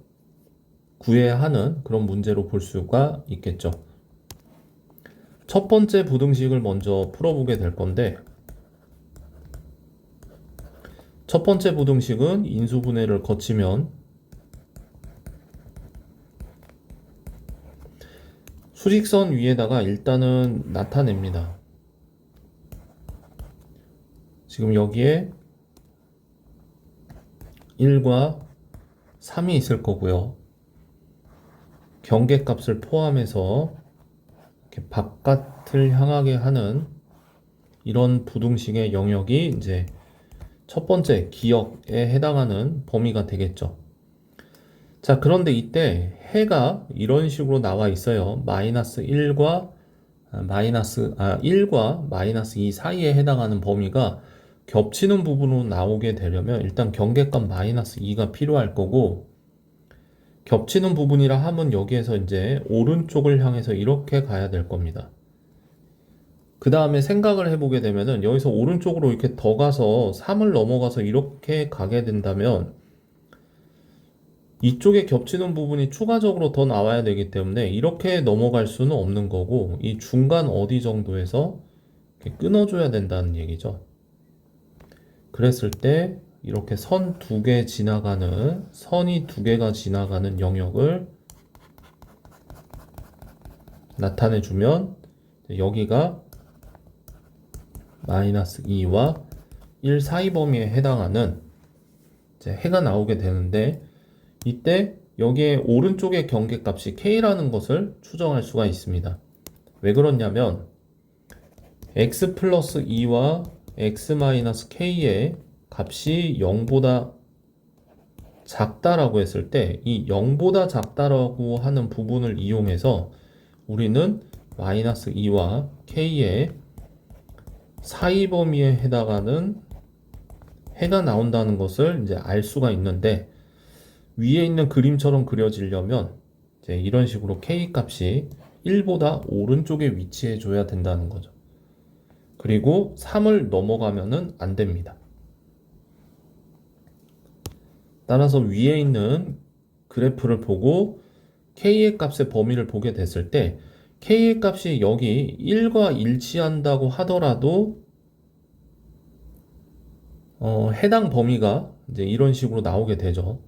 구해야 하는 그런 문제로 볼 수가 있겠죠. 첫 번째 부등식을 먼저 풀어보게 될 건데, 첫 번째 부등식은 인수분해를 거치면 수직선 위에다가 일단은 나타냅니다. 지금 여기에 1과 3이 있을 거고요. 경계값을 포함해서 이렇게 바깥을 향하게 하는 이런 부등식의 영역이 이제 첫 번째 기역에 해당하는 범위가 되겠죠. 자, 그런데 이때 해가 이런 식으로 나와 있어요. 마이너스 1과 마이너스 2 사이에 해당하는 범위가 겹치는 부분으로 나오게 되려면 일단 경계값 마이너스 2가 필요할 거고, 겹치는 부분이라 하면 여기에서 이제 오른쪽을 향해서 이렇게 가야 될 겁니다. 그 다음에 생각을 해보게 되면은 여기서 오른쪽으로 이렇게 더 가서 3을 넘어가서 이렇게 가게 된다면 이쪽에 겹치는 부분이 추가적으로 더 나와야 되기 때문에 이렇게 넘어갈 수는 없는 거고, 이 중간 어디 정도에서 이렇게 끊어줘야 된다는 얘기죠. 그랬을 때 이렇게 선이 두 개가 지나가는 영역을 나타내주면 여기가 마이너스 2와 1 사이 범위에 해당하는 이제 해가 나오게 되는데, 이때 여기에 오른쪽의 경계값이 k라는 것을 추정할 수가 있습니다. 왜 그렇냐면 x 플러스 2와 x 마이너스 k의 값이 0보다 작다라고 했을 때 이 0보다 작다라고 하는 부분을 이용해서 우리는 마이너스 2와 k의 사이 범위에 해당하는 해가 나온다는 것을 이제 알 수가 있는데, 위에 있는 그림처럼 그려지려면 이제 이런 식으로 k 값이 1보다 오른쪽에 위치해 줘야 된다는 거죠. 그리고 3을 넘어가면은 안 됩니다. 따라서 위에 있는 그래프를 보고 k의 값의 범위를 보게 됐을 때 k의 값이 여기 1과 일치한다고 하더라도 해당 범위가 이제 이런 식으로 나오게 되죠.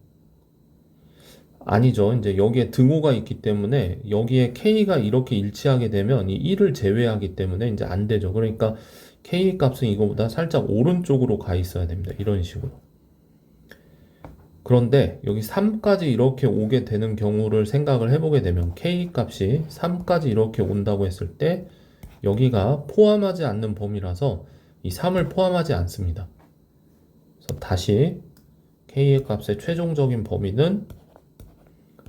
아니죠. 이제 여기에 등호가 있기 때문에 여기에 k가 이렇게 일치하게 되면 이 1을 제외하기 때문에 이제 안 되죠. 그러니까 k 값은 이거보다 살짝 오른쪽으로 가 있어야 됩니다. 이런 식으로. 그런데 여기 3까지 이렇게 오게 되는 경우를 생각을 해보게 되면 k 값이 3까지 이렇게 온다고 했을 때 여기가 포함하지 않는 범위라서 이 3을 포함하지 않습니다. 그래서 다시 k의 값의 최종적인 범위는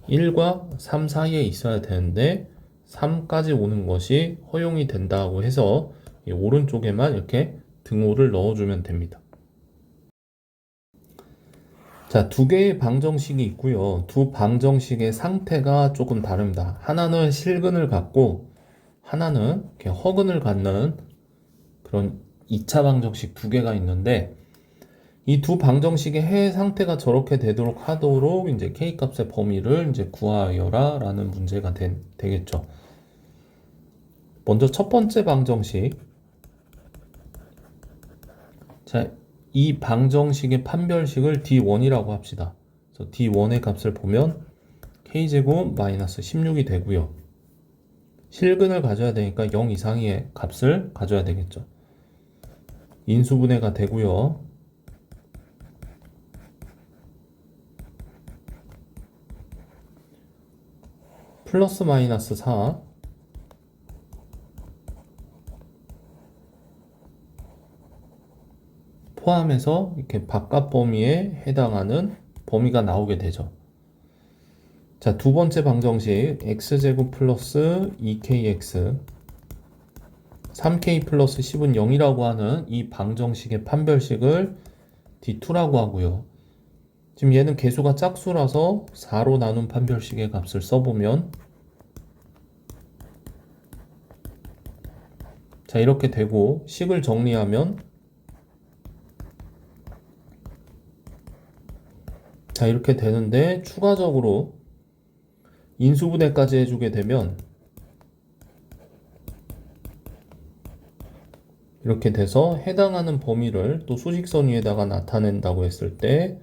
1과 3 사이에 있어야 되는데 3까지 오는 것이 허용이 된다고 해서 이 오른쪽에만 이렇게 등호를 넣어주면 됩니다. 자, 두 개의 방정식이 있고요. 두 방정식의 상태가 조금 다릅니다. 하나는 실근을 갖고 하나는 이렇게 허근을 갖는 그런 2차 방정식 두 개가 있는데, 이 두 방정식의 해 상태가 저렇게 되도록 하도록 이제 k 값의 범위를 이제 구하여라 라는 문제가 되겠죠. 먼저 첫 번째 방정식. 자, 이 방정식의 판별식을 D1이라고 합시다. 그래서 D1의 값을 보면 k제곱 마이너스 16이 되고요. 실근을 가져야 되니까 0 이상의 값을 가져야 되겠죠. 인수분해가 되고요. 플러스 마이너스 4 포함해서 이렇게 바깥 범위에 해당하는 범위가 나오게 되죠. 자, 두 번째 방정식 x제곱 플러스 2kx 3k 플러스 10은 0이라고 하는 이 방정식의 판별식을 D2라고 하고요. 지금 얘는 개수가 짝수라서 4로 나눈 판별식의 값을 써보면 자, 이렇게 되고 식을 정리하면 자, 이렇게 되는데 추가적으로 인수분해까지 해주게 되면 이렇게 돼서 해당하는 범위를 또 수직선 위에다가 나타낸다고 했을 때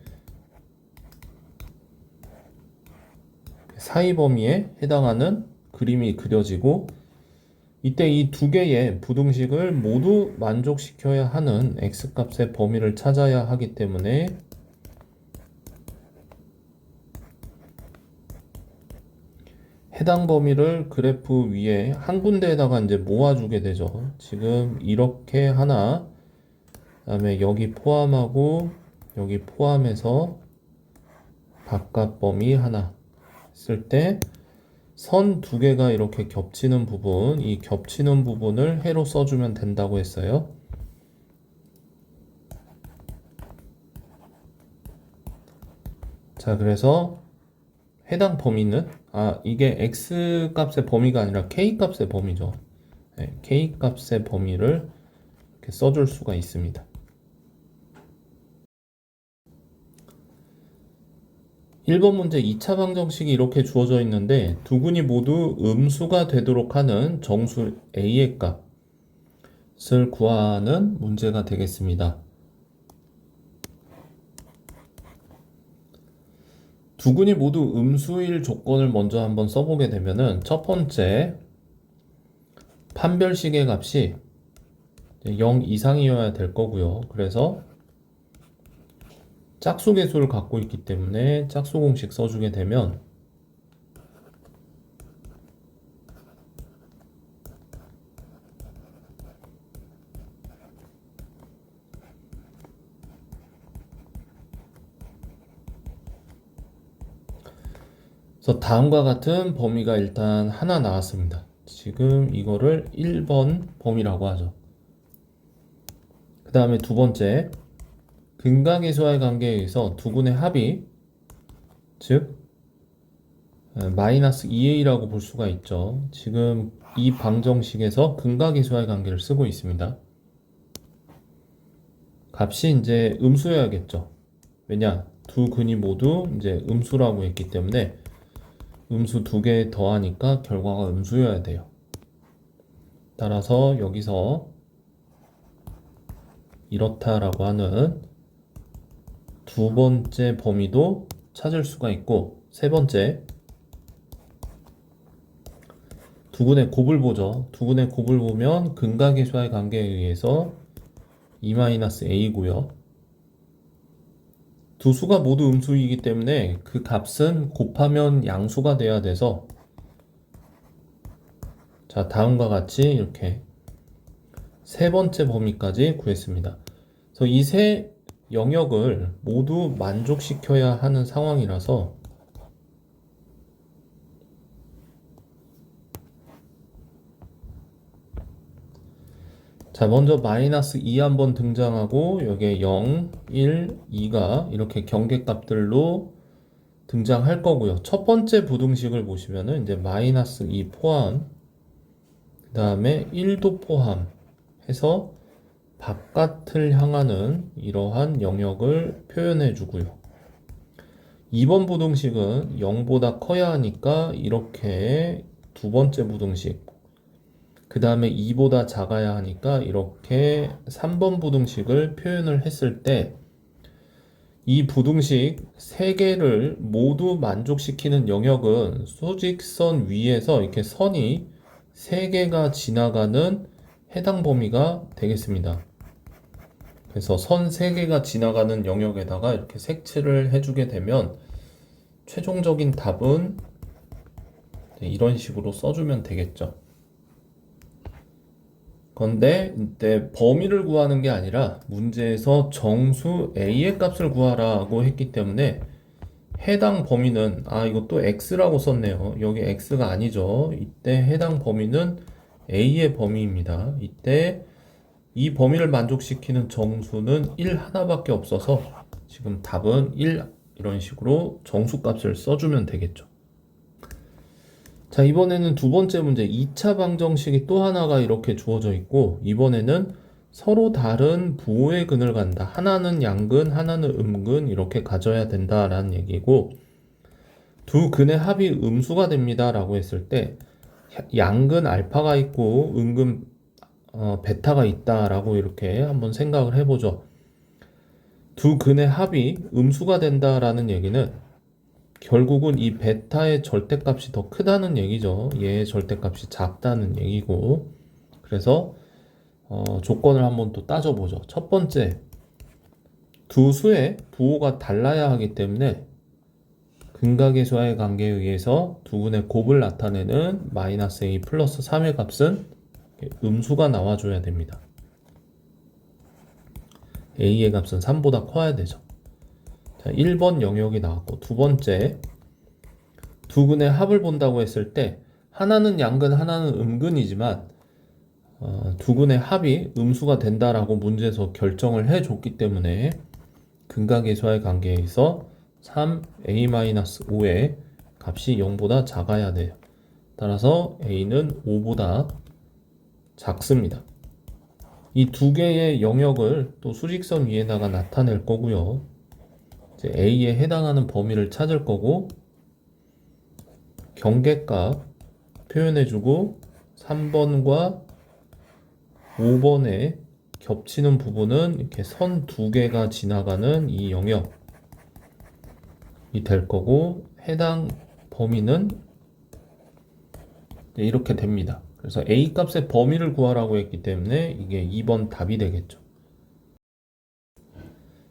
사이 범위에 해당하는 그림이 그려지고 이때 이 두 개의 부등식을 모두 만족시켜야 하는 x값의 범위를 찾아야 하기 때문에 해당 범위를 그래프 위에 한 군데에다가 이제 모아주게 되죠. 지금 이렇게 하나, 그다음에 여기 포함하고 여기 포함해서 바깥 범위 하나 쓸 때 선 두 개가 이렇게 겹치는 부분, 이 겹치는 부분을 해로 써주면 된다고 했어요. 자, 그래서 해당 범위는 이게 x 값의 범위가 아니라 k 값의 범위죠. 네, k 값의 범위를 이렇게 써줄 수가 있습니다. 1번 문제 2차 방정식이 이렇게 주어져 있는데 두 근이 모두 음수가 되도록 하는 정수 a의 값을 구하는 문제가 되겠습니다. 두 근이 모두 음수일 조건을 먼저 한번 써보게 되면은 첫 번째 판별식의 값이 0 이상이어야 될 거고요. 그래서 짝수 개수를 갖고 있기 때문에 짝수 공식 써주게 되면 그래서 다음과 같은 범위가 일단 하나 나왔습니다. 지금 이거를 1번 범위라고 하죠. 그 다음에 두 번째 근각계수와의 관계에 의해서 두 근의 합이 즉 마이너스 2a라고 볼 수가 있죠. 지금 이 방정식에서 근각계수와의 관계를 쓰고 있습니다. 값이 이제 음수여야겠죠. 왜냐? 두 근이 모두 이제 음수라고 했기 때문에 음수 두 개 더하니까 결과가 음수여야 돼요. 따라서 여기서 이렇다라고 하는 두 번째 범위도 찾을 수가 있고 세 번째 두 근의 곱을 보죠. 두 근의 곱을 보면 근각계수와의 관계에 의해서 2-a고요. 두 수가 모두 음수이기 때문에 그 값은 곱하면 양수가 돼야 돼서 자, 다음과 같이 이렇게 세 번째 범위까지 구했습니다. 그래서 이 세 영역을 모두 만족시켜야 하는 상황이라서 자, 먼저 마이너스 2 한번 등장하고 여기에 0, 1, 2가 이렇게 경계값들로 등장할 거고요. 첫 번째 부등식을 보시면은 이제 마이너스 2 포함, 그 다음에 1도 포함해서 바깥을 향하는 이러한 영역을 표현해 주고요. 2번 부등식은 0보다 커야 하니까 이렇게 두 번째 부등식, 그 다음에 2보다 작아야 하니까 이렇게 3번 부등식을 표현을 했을 때 이 부등식 3개를 모두 만족시키는 영역은 수직선 위에서 이렇게 선이 3개가 지나가는 해당 범위가 되겠습니다. 그래서 선 3개가 지나가는 영역에다가 이렇게 색칠을 해주게 되면 최종적인 답은 이런 식으로 써주면 되겠죠. 그런데 이때 범위를 구하는 게 아니라 문제에서 정수 A의 값을 구하라고 했기 때문에 해당 범위는 이것도 X라고 썼네요. 여기 X가 아니죠. 이때 해당 범위는 A의 범위입니다. 이때 이 범위를 만족시키는 정수는 1 하나밖에 없어서 지금 답은 1 이런 식으로 정수값을 써주면 되겠죠. 자, 이번에는 두 번째 문제 2차 방정식이 또 하나가 이렇게 주어져 있고 이번에는 서로 다른 부호의 근을 갖는다. 하나는 양근, 하나는 음근 이렇게 가져야 된다라는 얘기고 두 근의 합이 음수가 됩니다 라고 했을 때 양근 알파가 있고 음근 베타가 있다라고 이렇게 한번 생각을 해보죠. 두 근의 합이 음수가 된다라는 얘기는 결국은 이 베타의 절대값이 더 크다는 얘기죠. 얘의 절대값이 작다는 얘기고 그래서 조건을 한번 또 따져보죠. 첫 번째, 두 수의 부호가 달라야 하기 때문에 근각계수와의 관계에 의해서 두 근의 곱을 나타내는 마이너스 a 플러스 3의 값은 음수가 나와줘야 됩니다. a의 값은 3보다 커야 되죠. 자, 1번 영역이 나왔고 두 번째, 두 근의 합을 본다고 했을 때 하나는 양근, 하나는 음근이지만 두 근의 합이 음수가 된다라고 문제에서 결정을 해줬기 때문에 근각계수와의 관계에서 3a-5의 값이 0보다 작아야 돼요. 따라서 a는 5보다 작습니다. 이 두 개의 영역을 또 수직선 위에다가 나타낼 거고요. 이제 a에 해당하는 범위를 찾을 거고 경계값 표현해주고 3번과 5번에 겹치는 부분은 이렇게 선 두 개가 지나가는 이 영역이 될 거고 해당 범위는 이렇게 됩니다. 그래서 A 값의 범위를 구하라고 했기 때문에 이게 2번 답이 되겠죠.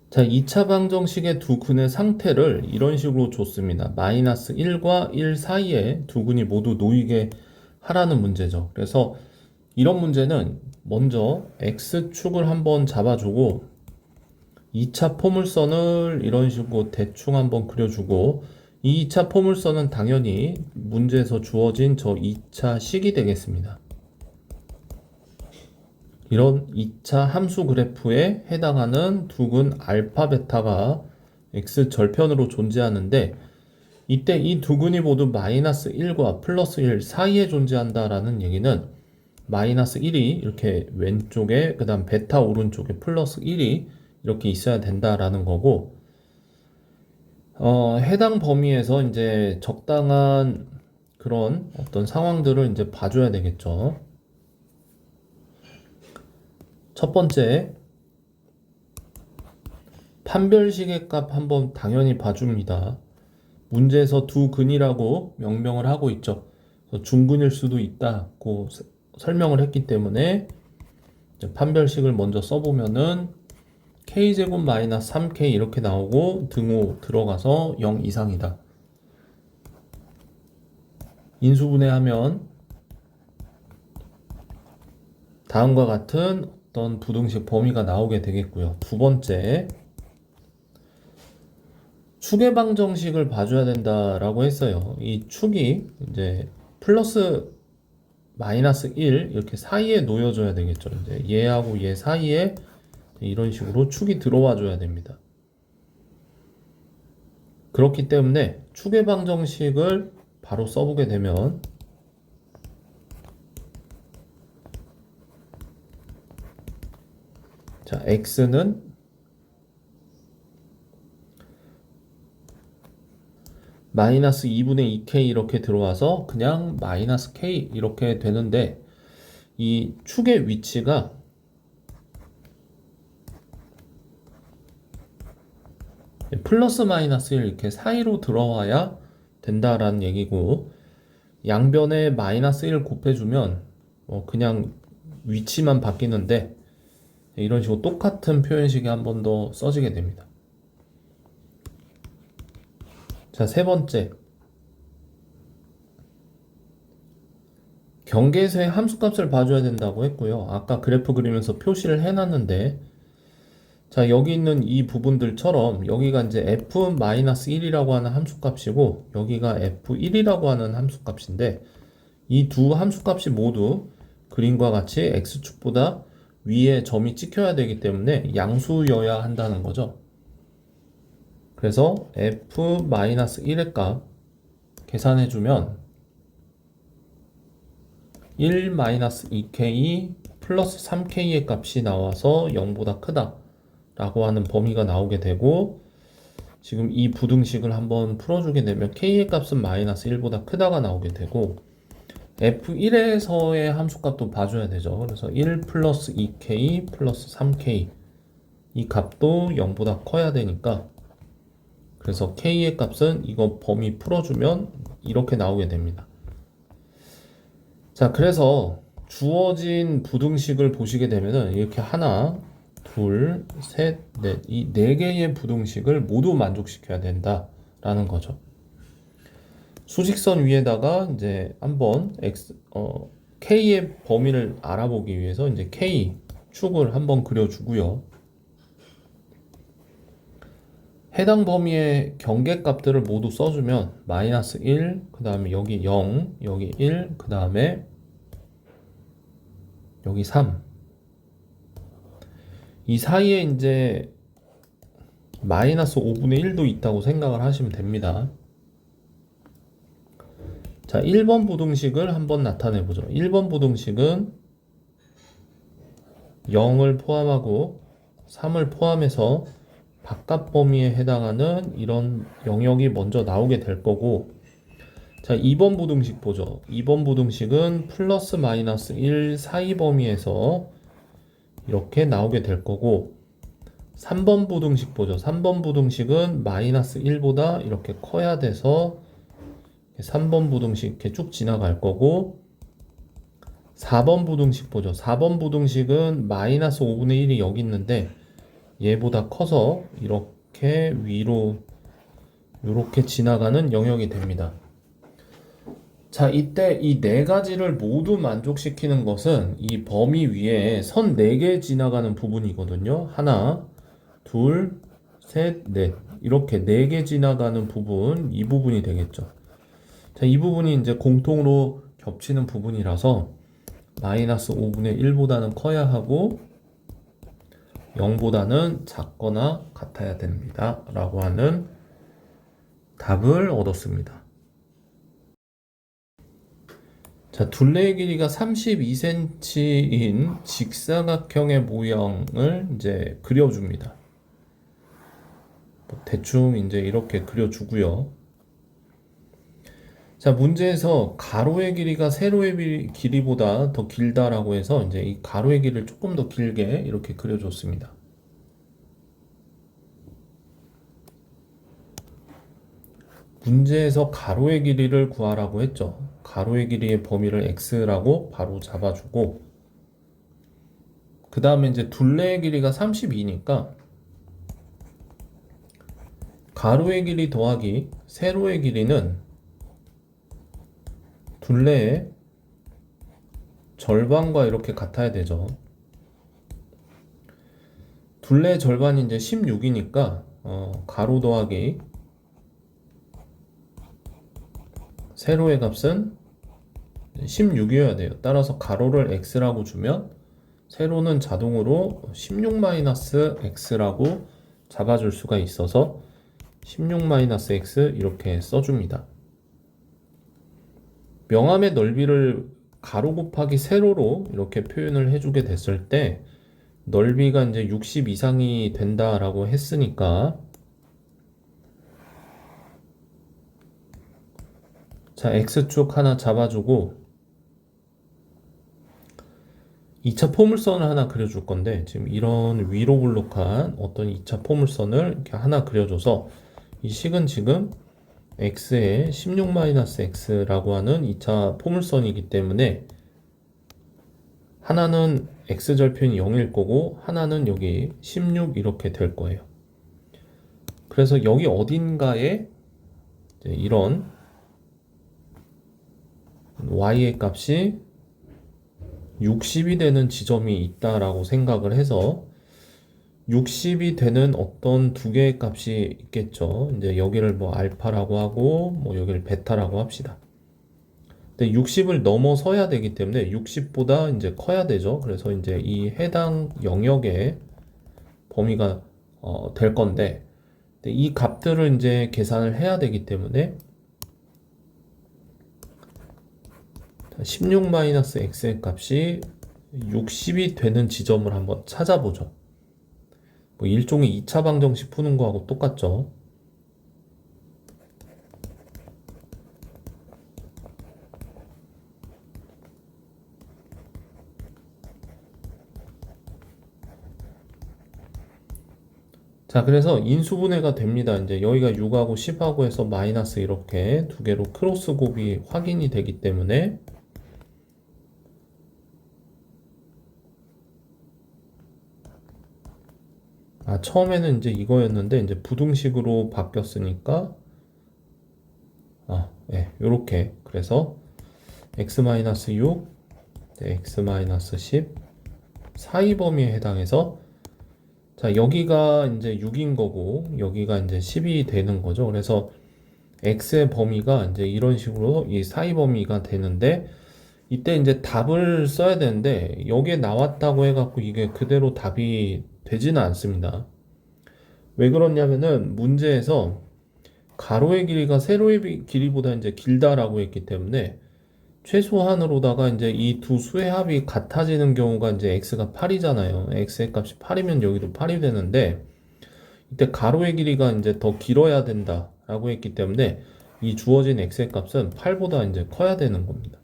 자, 2차 방정식의 두 근의 상태를 이런 식으로 줬습니다. 마이너스 1과 1 사이에 두 근이 모두 놓이게 하라는 문제죠. 그래서 이런 문제는 먼저 X축을 한번 잡아주고 2차 포물선을 이런 식으로 대충 한번 그려주고 이 2차 포물선은 당연히 문제에서 주어진 저 2차 식이 되겠습니다. 이런 2차 함수 그래프에 해당하는 두 근 알파 베타가 X절편으로 존재하는데 이때 이 두 근이 모두 마이너스 1과 플러스 1 사이에 존재한다라는 얘기는 마이너스 1이 이렇게 왼쪽에 그 다음 베타 오른쪽에 플러스 1이 이렇게 있어야 된다라는 거고 해당 범위에서 이제 적당한 그런 어떤 상황들을 이제 봐줘야 되겠죠. 첫 번째, 판별식의 값 한번 당연히 봐줍니다. 문제에서 두 근이라고 명명을 하고 있죠. 중근일 수도 있다고 설명을 했기 때문에 판별식을 먼저 써보면은 k제곱 마이너스 3k 이렇게 나오고 등호 들어가서 0 이상이다. 인수분해하면 다음과 같은 어떤 부등식 범위가 나오게 되겠고요. 두 번째, 축의 방정식을 봐줘야 된다라고 했어요. 이 축이 이제 플러스 마이너스 1 이렇게 사이에 놓여줘야 되겠죠. 이제 얘하고 얘 사이에 이런 식으로 축이 들어와 줘야 됩니다. 그렇기 때문에 축의 방정식을 바로 써보게 되면 자, x는 마이너스 2분의 2k 이렇게 들어와서 그냥 마이너스 k 이렇게 되는데 이 축의 위치가 플러스 마이너스 1 이렇게 사이로 들어와야 된다라는 얘기고 양변에 마이너스 1 곱해주면 그냥 위치만 바뀌는데 이런 식으로 똑같은 표현식이 한 번 더 써지게 됩니다. 자, 세 번째. 경계에서의 함수값을 봐줘야 된다고 했고요. 아까 그래프 그리면서 표시를 해놨는데, 자, 여기 있는 이 부분들처럼 여기가 이제 f-1이라고 하는 함수값이고 여기가 f1이라고 하는 함수값인데, 이 두 함수값이 모두 그림과 같이 x축보다 위에 점이 찍혀야 되기 때문에 양수여야 한다는 거죠. 그래서 f-1의 값 계산해주면 1-2k 플러스 3k의 값이 나와서 0보다 크다 라고 하는 범위가 나오게 되고, 지금 이 부등식을 한번 풀어주게 되면 k의 값은 마이너스 1보다 크다가 나오게 되고, f1에서의 함수값도 봐줘야 되죠. 그래서 1 플러스 2k 플러스 3k 이 값도 0보다 커야 되니까, 그래서 k의 값은 이거 범위 풀어주면 이렇게 나오게 됩니다. 자, 그래서 주어진 부등식을 보시게 되면은 이렇게 하나, 둘, 셋, 넷, 이 네 개의 부등식을 모두 만족시켜야 된다라는 거죠. 수직선 위에다가 이제 한번 k의 범위를 알아보기 위해서 이제 k 축을 한번 그려주고요. 해당 범위의 경계값들을 모두 써주면 마이너스 1, 그 다음에 여기 0, 여기 1, 그 다음에 여기 3. 이 사이에 이제 마이너스 5분의 1도 있다고 생각을 하시면 됩니다. 자, 1번 부등식을 한번 나타내 보죠. 1번 부등식은 0을 포함하고 3을 포함해서 바깥 범위에 해당하는 이런 영역이 먼저 나오게 될 거고, 자, 2번 부등식 보죠. 2번 부등식은 플러스 마이너스 1 사이 범위에서 이렇게 나오게 될 거고, 3번 부등식 보죠. 3번 부등식은 마이너스 1보다 이렇게 커야 돼서 3번 부등식 이렇게 쭉 지나갈 거고, 4번 부등식 보죠. 4번 부등식은 마이너스 5분의 1이 여기 있는데 얘보다 커서 이렇게 위로 이렇게 지나가는 영역이 됩니다. 자, 이때 이 네 가지를 모두 만족시키는 것은 이 범위 위에 선 4개 지나가는 부분이거든요. 하나, 둘, 셋, 넷. 이렇게 4개 지나가는 부분, 이 부분이 되겠죠. 자, 이 부분이 이제 공통으로 겹치는 부분이라서 마이너스 5분의 1보다는 커야 하고 0보다는 작거나 같아야 됩니다. 라고 하는 답을 얻었습니다. 자, 둘레의 길이가 32cm인 직사각형의 모양을 이제 그려줍니다. 대충 이제 이렇게 그려주고요. 자, 문제에서 가로의 길이가 세로의 길이보다 더 길다라고 해서 이제 이 가로의 길이를 조금 더 길게 이렇게 그려줬습니다. 문제에서 가로의 길이를 구하라고 했죠. 가로의 길이의 범위를 x라고 바로 잡아주고, 그 다음에 이제 둘레의 길이가 32니까 가로의 길이 더하기 세로의 길이는 둘레의 절반과 이렇게 같아야 되죠. 둘레의 절반이 이제 16이니까 가로 더하기 세로의 값은 16이어야 돼요. 따라서 가로를 x라고 주면 세로는 자동으로 16-x라고 잡아줄 수가 있어서 16-x 이렇게 써줍니다. 명암의 넓이를 가로 곱하기 세로로 이렇게 표현을 해주게 됐을 때 넓이가 이제 60 이상이 된다라고 했으니까, 자, x축 하나 잡아주고 2차 포물선을 하나 그려줄 건데, 지금 이런 위로 볼록한 어떤 2차 포물선을 이렇게 하나 그려줘서 이 식은 지금 x에 16-x라고 하는 2차 포물선이기 때문에 하나는 x절편이 0일 거고 하나는 여기 16 이렇게 될 거예요. 그래서 여기 어딘가에 이런 y의 값이 60이 되는 지점이 있다라고 생각을 해서 60이 되는 어떤 두 개의 값이 있겠죠. 이제 여기를 뭐 알파라고 하고 뭐 여기를 베타라고 합시다. 근데 60을 넘어서야 되기 때문에 60보다 이제 커야 되죠. 그래서 이제 이 해당 영역의 범위가 될 건데 이 값들을 이제 계산을 해야 되기 때문에 16-x의 값이 60이 되는 지점을 한번 찾아보죠. 뭐 일종의 2차 방정식 푸는 거하고 똑같죠. 자, 그래서 인수분해가 됩니다. 이제 여기가 6하고 10하고 해서 마이너스 이렇게 두 개로 크로스 곱이 확인이 되기 때문에 처음에는 이제 이거였는데 이제 부등식으로 바뀌었으니까 요렇게 그래서 x-6, x-10 사이 범위에 해당해서 자, 여기가 이제 6인 거고 여기가 이제 10이 되는 거죠. 그래서 x의 범위가 이제 이런 식으로 이 사이 범위가 되는데 이때 이제 답을 써야 되는데 여기에 나왔다고 해갖고 이게 그대로 답이 되지는 않습니다. 왜 그러냐면은 문제에서 가로의 길이가 세로의 길이보다 이제 길다라고 했기 때문에 최소한으로다가 이제 이 두 수의 합이 같아지는 경우가 이제 x가 8이잖아요. x의 값이 8이면 여기도 8이 되는데 이때 가로의 길이가 이제 더 길어야 된다라고 했기 때문에 이 주어진 x의 값은 8보다 이제 커야 되는 겁니다.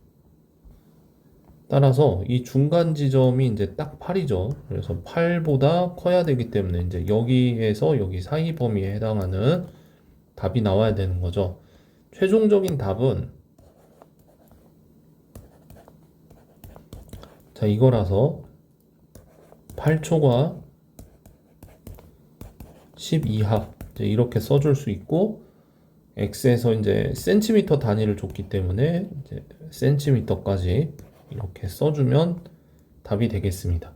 따라서 이 중간 지점이 이제 딱 8이죠. 그래서 8보다 커야 되기 때문에 이제 여기에서 여기 사이 범위에 해당하는 답이 나와야 되는 거죠. 최종적인 답은 자, 이거라서 8초과 12합 이렇게 써줄 수 있고 x에서 이제 센티미터 단위를 줬기 때문에 이제 센티미터까지 이렇게 써주면 답이 되겠습니다.